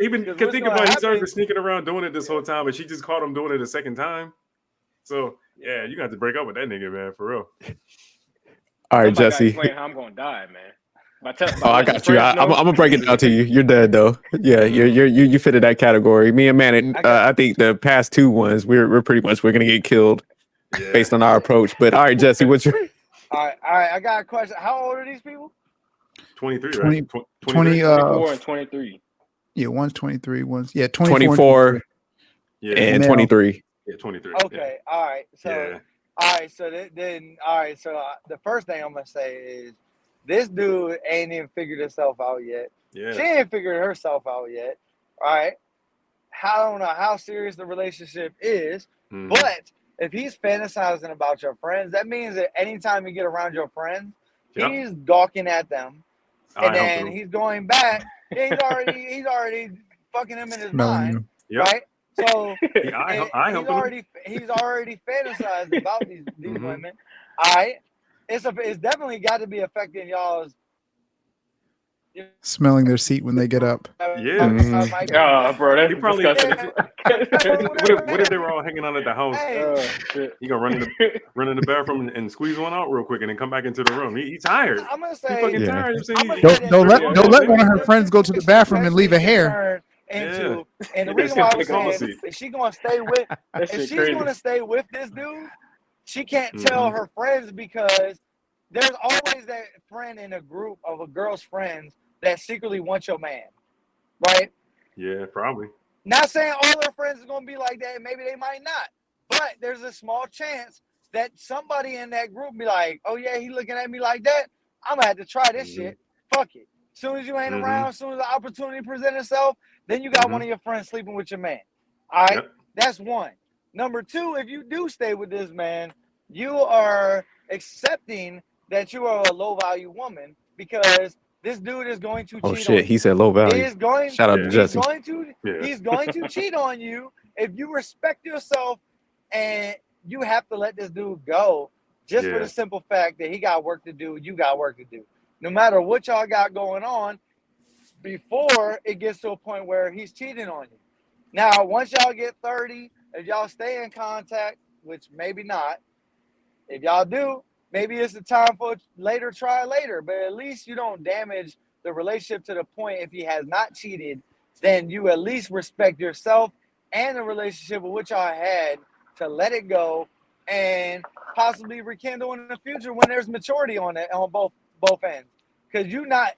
Even because think about it, he started sneaking around doing it this whole time, and she just caught him doing it a second time. So yeah, you got to break up with that nigga, man, for real. All right, Jesse. Explain how I'm gonna die, man. I got you. I'm gonna break it down to you. You're dead though. Yeah, you fit in that category. Me and Manic, I think the past two ones we're pretty much we're gonna get killed based on our approach. But all right, Jesse, what's your? All right. I got a question. How old are these people? 23, 20, right? 24 and 23. Yeah, one's 23. One's 24. Yeah, and 23. Yeah, 23. Okay. Yeah. All right. So all right. So then all right. So the first thing I'm gonna say is, this dude ain't even figured himself out yet. Yeah. She ain't figured herself out yet. All right. I don't know how serious the relationship is, but if he's fantasizing about your friends, that means that anytime you get around your friends, he's gawking at them, and then he's going back. He's already fucking him in his mind, right? So he's already fantasized about these women. All right. it's definitely got to be affecting y'all's. Smelling their seat when they get up. Yeah. Oh, bro, that's probably. disgusting. What if they were all hanging out at the house? He gonna run in the bathroom and squeeze one out real quick and then come back into the room. He's tired. I'm gonna say, he fucking tired. Don't let one of her friends go to the bathroom and leave a hair. And the reason why I was saying, if she's gonna stay with this dude, she can't tell her friends, because there's always that friend in a group of a girl's friends that secretly wants your man, right? Yeah, probably. Not saying all her friends are gonna be like that. Maybe they might not, but there's a small chance that somebody in that group be like, "Oh yeah, he looking at me like that. I'm gonna have to try this shit. Fuck it." As soon as you ain't around, as soon as the opportunity presents itself, then you got one of your friends sleeping with your man. All right, that's one. Number two, if you do stay with this man, you are accepting that you are a low value woman, because this dude is going to cheat on you. Oh shit, he said low value. Shout out to Jessie. He's going to cheat on you if you respect yourself, and you have to let this dude go just for the simple fact that he got work to do, you got work to do. No matter what y'all got going on, before it gets to a point where he's cheating on you. Now, once y'all get 30, if y'all stay in contact, which maybe not, if y'all do, maybe it's the time for try later, but at least you don't damage the relationship to the point, if he has not cheated, then you at least respect yourself and the relationship of which y'all had, to let it go and possibly rekindle in the future when there's maturity on both ends. Because you not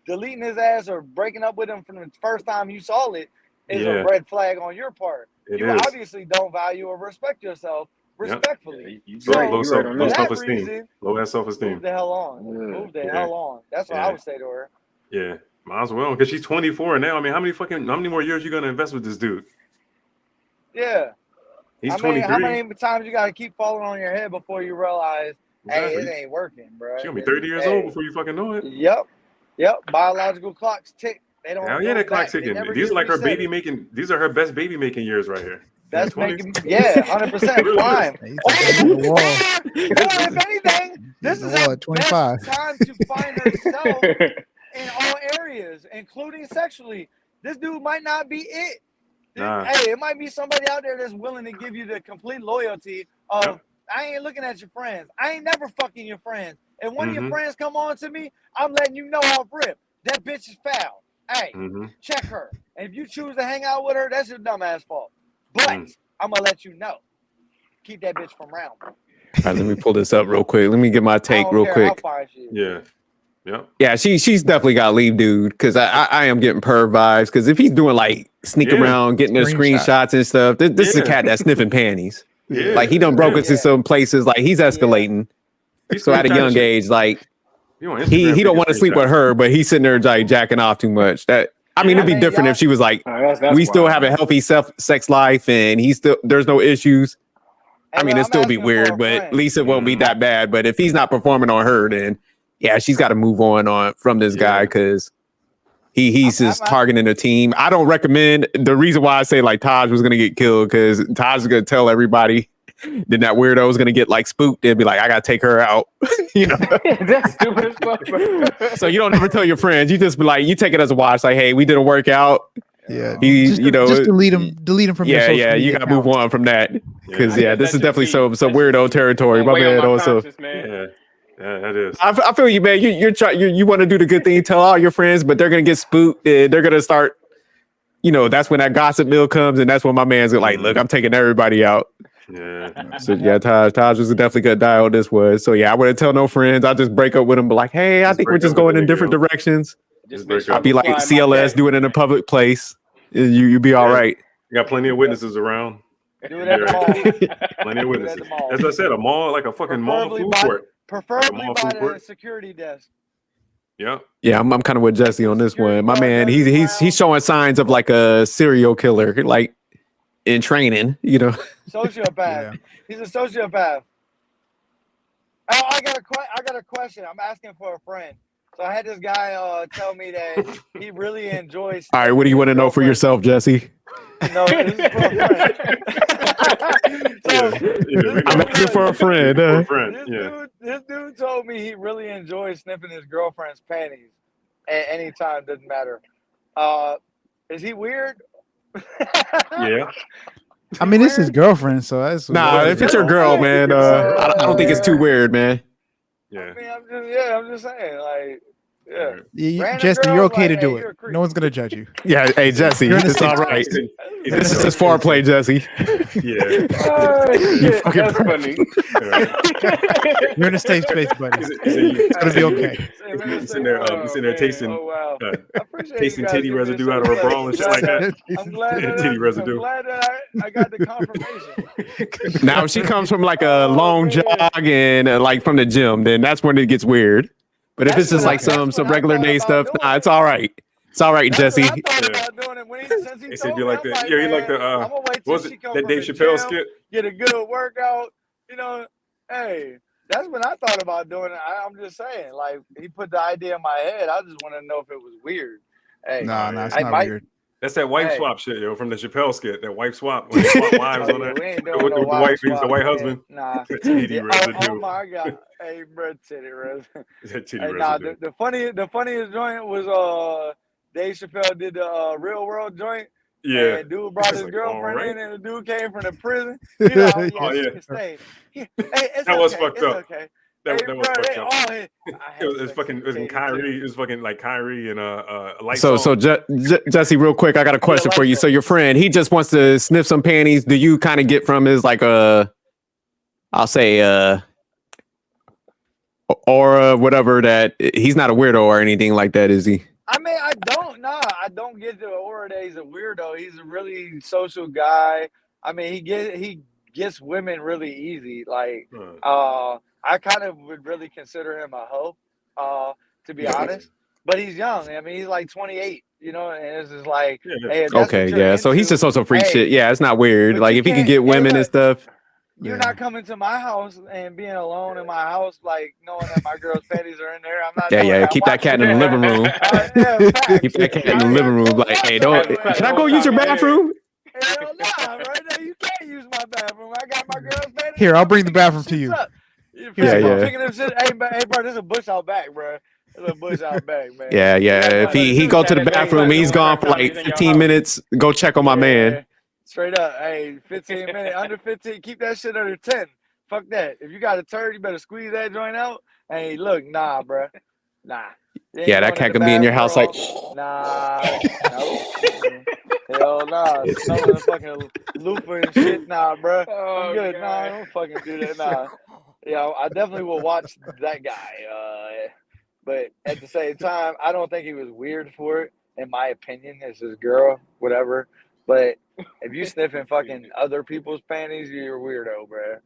deleting his ass or breaking up with him from the first time you saw it is a red flag on your part. You obviously don't value or respect yourself respectfully. Low self-esteem. Low self-esteem. Move the hell on. Move the hell on. That's what I would say to her. Yeah, might as well, because she's 24 now. I mean, how many more years you gonna invest with this dude? Yeah. He's 23. How many times you gotta keep falling on your head before you realize, hey, it ain't working, bro? She's gonna be 30 years old before you fucking know it. Yep. Biological clocks tick. They don't. Hell yeah, that clock's ticking. These are like her baby making. These are her best baby making years right here. That's making 100% fine. If anything, this is her best time to find herself in all areas, including sexually. This dude might not be it. Hey, it might be somebody out there that's willing to give you the complete loyalty of, I ain't looking at your friends. I ain't never fucking your friends. And one of your friends come on to me, I'm letting you know off rip. That bitch is foul. Hey, check her. And if you choose to hang out with her, that's your dumb ass fault. But I'm gonna let you know. Keep that bitch from around. All right, let me pull this up real quick. Let me get my take real quick. Yeah, she's definitely got to leave, dude, because I am getting perv vibes. Because if he's doing like sneak around, getting the screenshots and stuff, this is a cat that's sniffing panties. Like he done broke into some places. Like he's escalating. So at a young age, like he don't want to sleep with her, but he's sitting there like jacking off too much. That I mean, it'd be different if she was like, we still have a healthy sex life and there's no issues. I mean, it'd still be weird, but at least it won't be that bad. But if he's not performing on her, then yeah, she's got to move on from this guy, because he's just targeting a team. I don't recommend. The reason why I say like Taj was gonna get killed, because Taj is gonna tell everybody. Then that weirdo is gonna get like spooked and be like, I gotta take her out. You know, that's stupid as fuck. So you don't ever tell your friends. You just be like, you take it as a watch. Like, hey, we didn't work out. Yeah, just delete him from your social media you gotta accounts. move on from that, because this is definitely some weirdo territory. My man also. Yeah, it is. I feel you, man. You want to do the good thing, tell all your friends, but they're gonna get spooked and they're gonna start. You know, that's when that gossip mill comes, and that's when my man's like, look, I'm taking everybody out. Yeah. So yeah, Taj was definitely gonna die on this one. So yeah, I wouldn't tell no friends. I'll just break up with them, but like, hey, I think we're just going in different directions. I'll be like CLS, do it in a public place. You be all right. You got plenty of witnesses around. Do it at the mall. Plenty of witnesses. As I said, a mall, like a fucking mall food court. Preferably by the security desk. Yeah. Yeah, I'm kind of with Jessie on this one. My man, he's showing signs of like a serial killer, like in training, you know. Sociopath. Yeah. He's a sociopath. Oh, I got a question. I'm asking for a friend. So I had this guy tell me that he really enjoys. All right, what do you want to know for yourself, Jessie? No, this is for a friend. I'm asking for a friend. This dude told me he really enjoys sniffing his girlfriend's panties at any time. Doesn't matter. Is he weird? Yeah. I mean, it's his girlfriend, so that's if it's your girl, man, I don't think it's too weird, man. Yeah. I mean, I'm just saying, like, Jesse, you're okay to do it. No one's gonna judge you. Yeah, hey Jesse, it's all right. This is just foreplay, Jesse. Yeah. That's funny. You're in a safe space, buddy. It's gonna be okay. Sitting there tasting, tasting titty residue out of her bra and shit like that. I'm glad that I got the confirmation. Now, if she comes from like a long jog and like from the gym, then that's when it gets weird. But if it's just like some regular day stuff, nah, it's all right. It's all right, Jesse. He said you like the he like the what was it, that Dave Chappelle skit? Get a good workout, hey, that's when I thought about doing it. I'm just saying, like, he put the idea in my head. I just want to know if it was weird. Hey, nah, it's not weird. That's that wife swap shit, from the Chappelle skit. That wife swap when they swap wives on that. With the white husband. Nah. Titty residue. Oh my god. Hey, bro, titty residue. Titty residue. Nah, the funniest joint was Dave Chappelle did the Real World joint. Yeah. And dude brought his girlfriend in, and the dude came from the prison. She can stay. That was fucked up. Okay. That was fucked up. It was fucking Kyrie. It was fucking like Kyrie and Light. So Jesse, real quick, I got a question for you. So your friend, he just wants to sniff some panties. Do you kind of get from his like I'll say aura, whatever, that he's not a weirdo or anything like that, is he? I mean, I don't get the aura that he's a weirdo. He's a really social guy. I mean, he gets women really easy. Like, I kind of would really consider him a hoe, to be honest. But he's young. I mean, he's like 28, and it's just like, hey, okay, yeah. So he's just also freak shit. Yeah, it's not weird. Like, if he could get women and stuff. You're not coming to my house and being alone in my house, like knowing that my girl's panties are in there. I'm not. Yeah. Keep that cat in the living room. Keep that cat in the living room. Like, hey, can I go use your bathroom? Hell no, right now you can't use my bathroom. I got my girl's panties. Here, I'll bring the bathroom to you. Picking them shit. Hey, bro, there's a bush out back, bro. There's a bush out back, man. Yeah. If he go to the bathroom, he's gone for like 15 minutes. Go check on my man. Straight up, hey, 15 minutes, under 15, keep that shit under 10. Fuck that. If you got a turd, you better squeeze that joint out. Hey, look, nah, bro. Nah. Yeah, that cat can be in your house like. Nah. No. Hell nah. Some of the fucking loofah and shit. Nah, bro. I'm good. God. Nah, I don't fucking do that. Nah. Yeah, I definitely will watch that guy. But at the same time, I don't think he was weird for it. In my opinion, it's his girl, whatever. But if you sniffing fucking other people's panties, you're a weirdo, bro.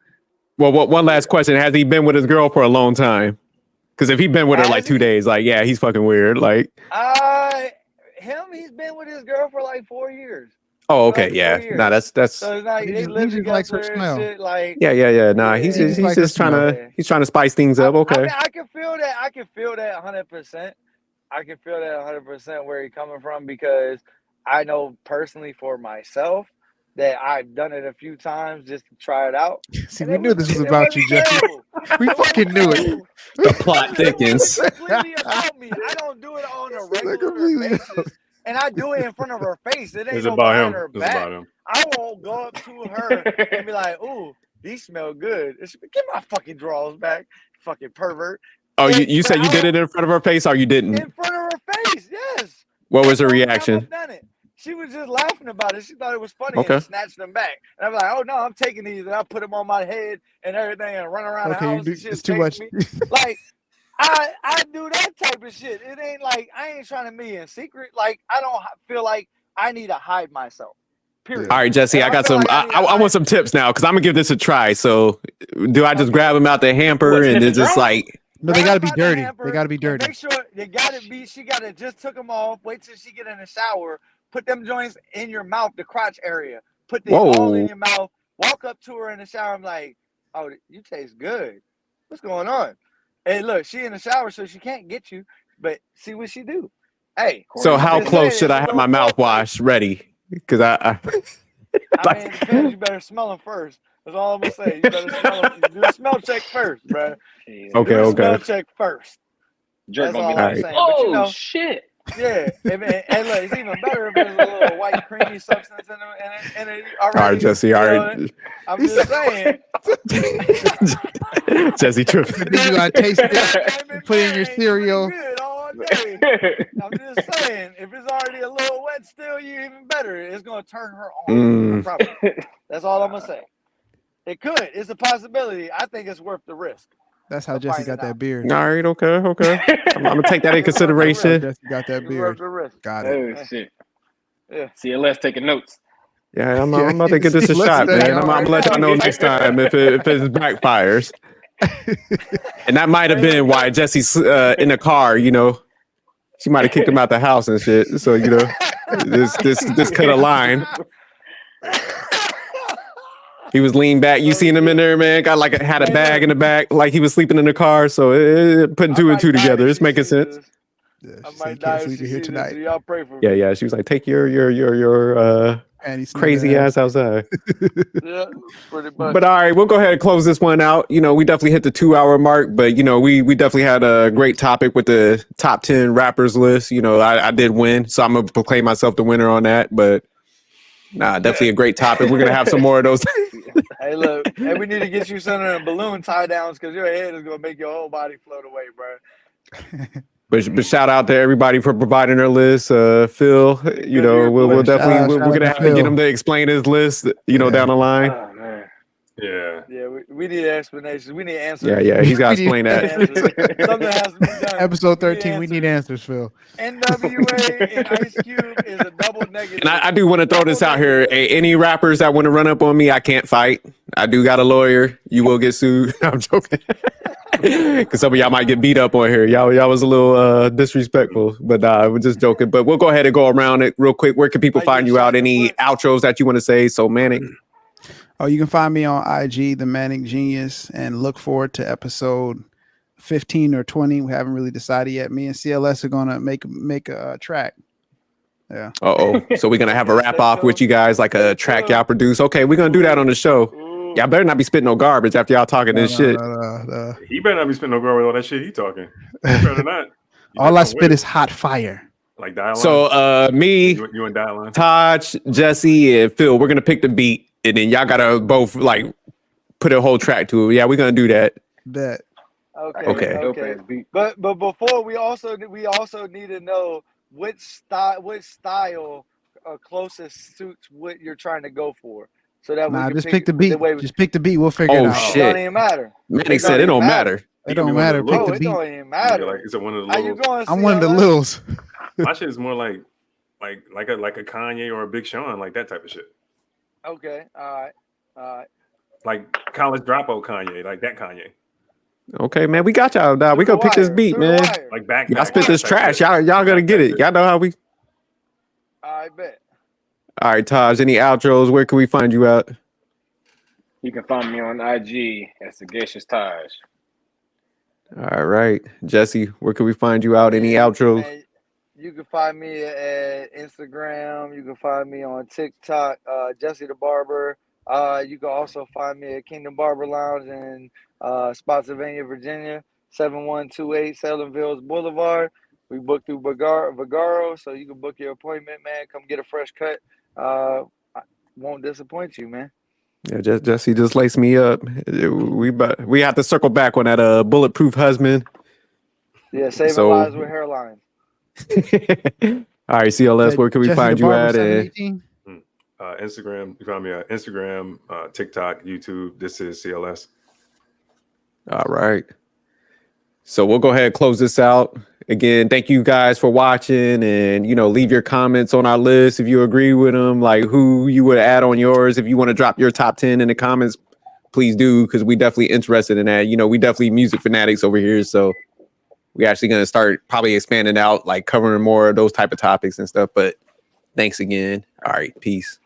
Well, one last question: has he been with his girl for a long time? Because if he's been with her like 2 days, like, yeah, he's fucking weird. Like, he's been with his girl for like 4 years. Oh, okay, like yeah. Nah, that's. So it's like they live together and shit. Like, yeah. Nah, he's just trying to spice things up. Okay. I mean, I can feel that. I can feel that 100%. I can feel that 100% where he's coming from, because I know personally for myself that I've done it a few times just to try it out. See, we knew this was about you, Jesse. We fucking knew it. The plot thickens. It's completely about me. I don't do it on a regular basis, and I do it in front of her face. It ain't about him. Her back. I won't go up to her and be like, "Ooh, these smell good." Get my fucking drawers back, fucking pervert. Oh, you said you did it in front of her face, or you didn't? In front of her face, yes. What was her reaction? She was just laughing about it. She thought it was funny and snatched them back. And I'm like, oh no, I'm taking these, and I put them on my head and everything and run around the house. It's too much. Like, I do that type of shit. It ain't like I ain't trying to be in secret. Like, I don't feel like I need to hide myself. Period. All right, Jesse, I got some. I want some tips now, because I'm gonna give this a try. So, do I just grab him out the hamper and it's just like? No, they gotta be dirty. They gotta be dirty. Make sure they gotta be. She gotta just took them off. Wait till she get in the shower. Put them joints in your mouth, the crotch area. Put them all in your mouth. Walk up to her in the shower. I'm like, oh, you taste good. What's going on? Hey, look, she in the shower, so she can't get you. But see what she do. Hey. So how close should I have my mouthwash ready? Because I mean, it depends. You better smell them first. That's all I'm gonna say. You better smell them. Do a smell check first, bro. Okay, Do a smell check first. Jerk That's all I'm saying. Oh, but you know, shit. Yeah, and look, it's even better if there's a little white creamy substance in it already. All right, Jesse. All right. I'm just saying. Jesse tripping. Then you gotta taste it. Put it in your cereal. Good all day. I'm just saying, if it's already a little wet still, you even better. It's gonna turn her on. I promise. That's all I'm gonna say. It could. It's a possibility. I think it's worth the risk. That's how Jesse got that beard. All right, okay. I'm gonna take that in consideration. Jesse got that beard. Got it. Oh shit. Yeah. CLS taking notes. Yeah, I'm about to give this a shot, man. I'm gonna let y'all know next time if it backfires. And that might have been why Jesse's in the car. You know, she might have kicked him out the house and shit. So you know, this cut a line. He was leaned back. You seen him in there, man. Got had a bag in the back, like he was sleeping in the car. So putting two and two together, it's making sense. Yeah, I might die if she here tonight. Y'all pray for me. Yeah. She was like, take your crazy ass outside. Yeah, pretty much. But all right, we'll go ahead and close this one out. You know, we definitely hit the 2-hour mark, but you know, we definitely had a great topic with the top 10 rappers list. You know, I did win, so I'm gonna proclaim myself the winner on that. But definitely a great topic. We're gonna have some more of those. Hey, look, we need to get you some of them balloon tie downs because your head is gonna make your whole body float away, bro. But shout out to everybody for providing their list. Phil, you know, we'll definitely we're gonna have to get him to explain his list, you know, down the line. Oh, man. Yeah. We need explanations. We need answers. Yeah, he's got to explain that. Something has to be done. Episode 13, we need answers, Phil. NWA and Ice Cube is a double negative. And I do want to throw this out here. Any rappers that want to run up on me, I can't fight. I do got a lawyer. You will get sued. No, I'm joking. Because some of y'all might get beat up on here. Y'all was a little disrespectful, but we're just joking. But we'll go ahead and go around it real quick. Where can people find you out? Any outros that you want to say? So Manic. Oh, you can find me on IG, the Manic Genius, and look forward to episode 15 or 20. We haven't really decided yet. Me and CLS are gonna make a track. Yeah. So we're gonna have a wrap off with you guys, like a track y'all produce. Okay, we're gonna do that on the show. Y'all better not be spitting no garbage after y'all talking this shit. He better not be spitting no garbage with all that shit he talking. Better not. All I spit is hot fire. Like Dial. So me, you and Dial. Taj, Jesse, and Phil, we're gonna pick the beat. And then y'all gotta both like put a whole track to it. Yeah, we're gonna do that. Bet. Okay. But before we also need to know which style closest suits what you're trying to go for. So that we can just pick the beat. Just pick the beat. We'll figure it out. Shit. It don't even matter. Manic said it don't matter. It don't matter. Pick the beat. It don't even matter. Like, is it one of the littles? I'm one of the littles. My shit is more like a Kanye or a Big Sean, like that type of shit. Okay. All right. Like college dropout Kanye, like that Kanye. Okay, man, we got y'all now. We gonna pick this beat, man. Like back. Y'all spit this trash. Y'all gonna get it. Y'all know how we. I bet. All right, Taj. Any outros? Where can we find you at? You can find me on IG at Sagacious Taj. All right, Jesse. Where can we find you out? Any outros? Man, you can find me at Instagram. You can find me on TikTok, Jessie the Barber. You can also find me at Kingdom Barber Lounge in Spotsylvania, Virginia, 7128 Salemville Boulevard. We book through Vagaro, so you can book your appointment, man. Come get a fresh cut. I won't disappoint you, man. Yeah, Jesse just laced me up. We have to circle back on that bulletproof husband. Yeah, saving lives with hairline. All right, CLS, where can we find you at? Instagram. You find me on Instagram, TikTok, YouTube. This is CLS. All right. So we'll go ahead and close this out. Again, thank you guys for watching, and leave your comments on our list if you agree with them, like who you would add on yours. If you want to drop your top 10 in the comments, please do, because we definitely interested in that. We definitely music fanatics over here, so we're actually going to start probably expanding out, like covering more of those type of topics and stuff. But thanks again. All right, peace.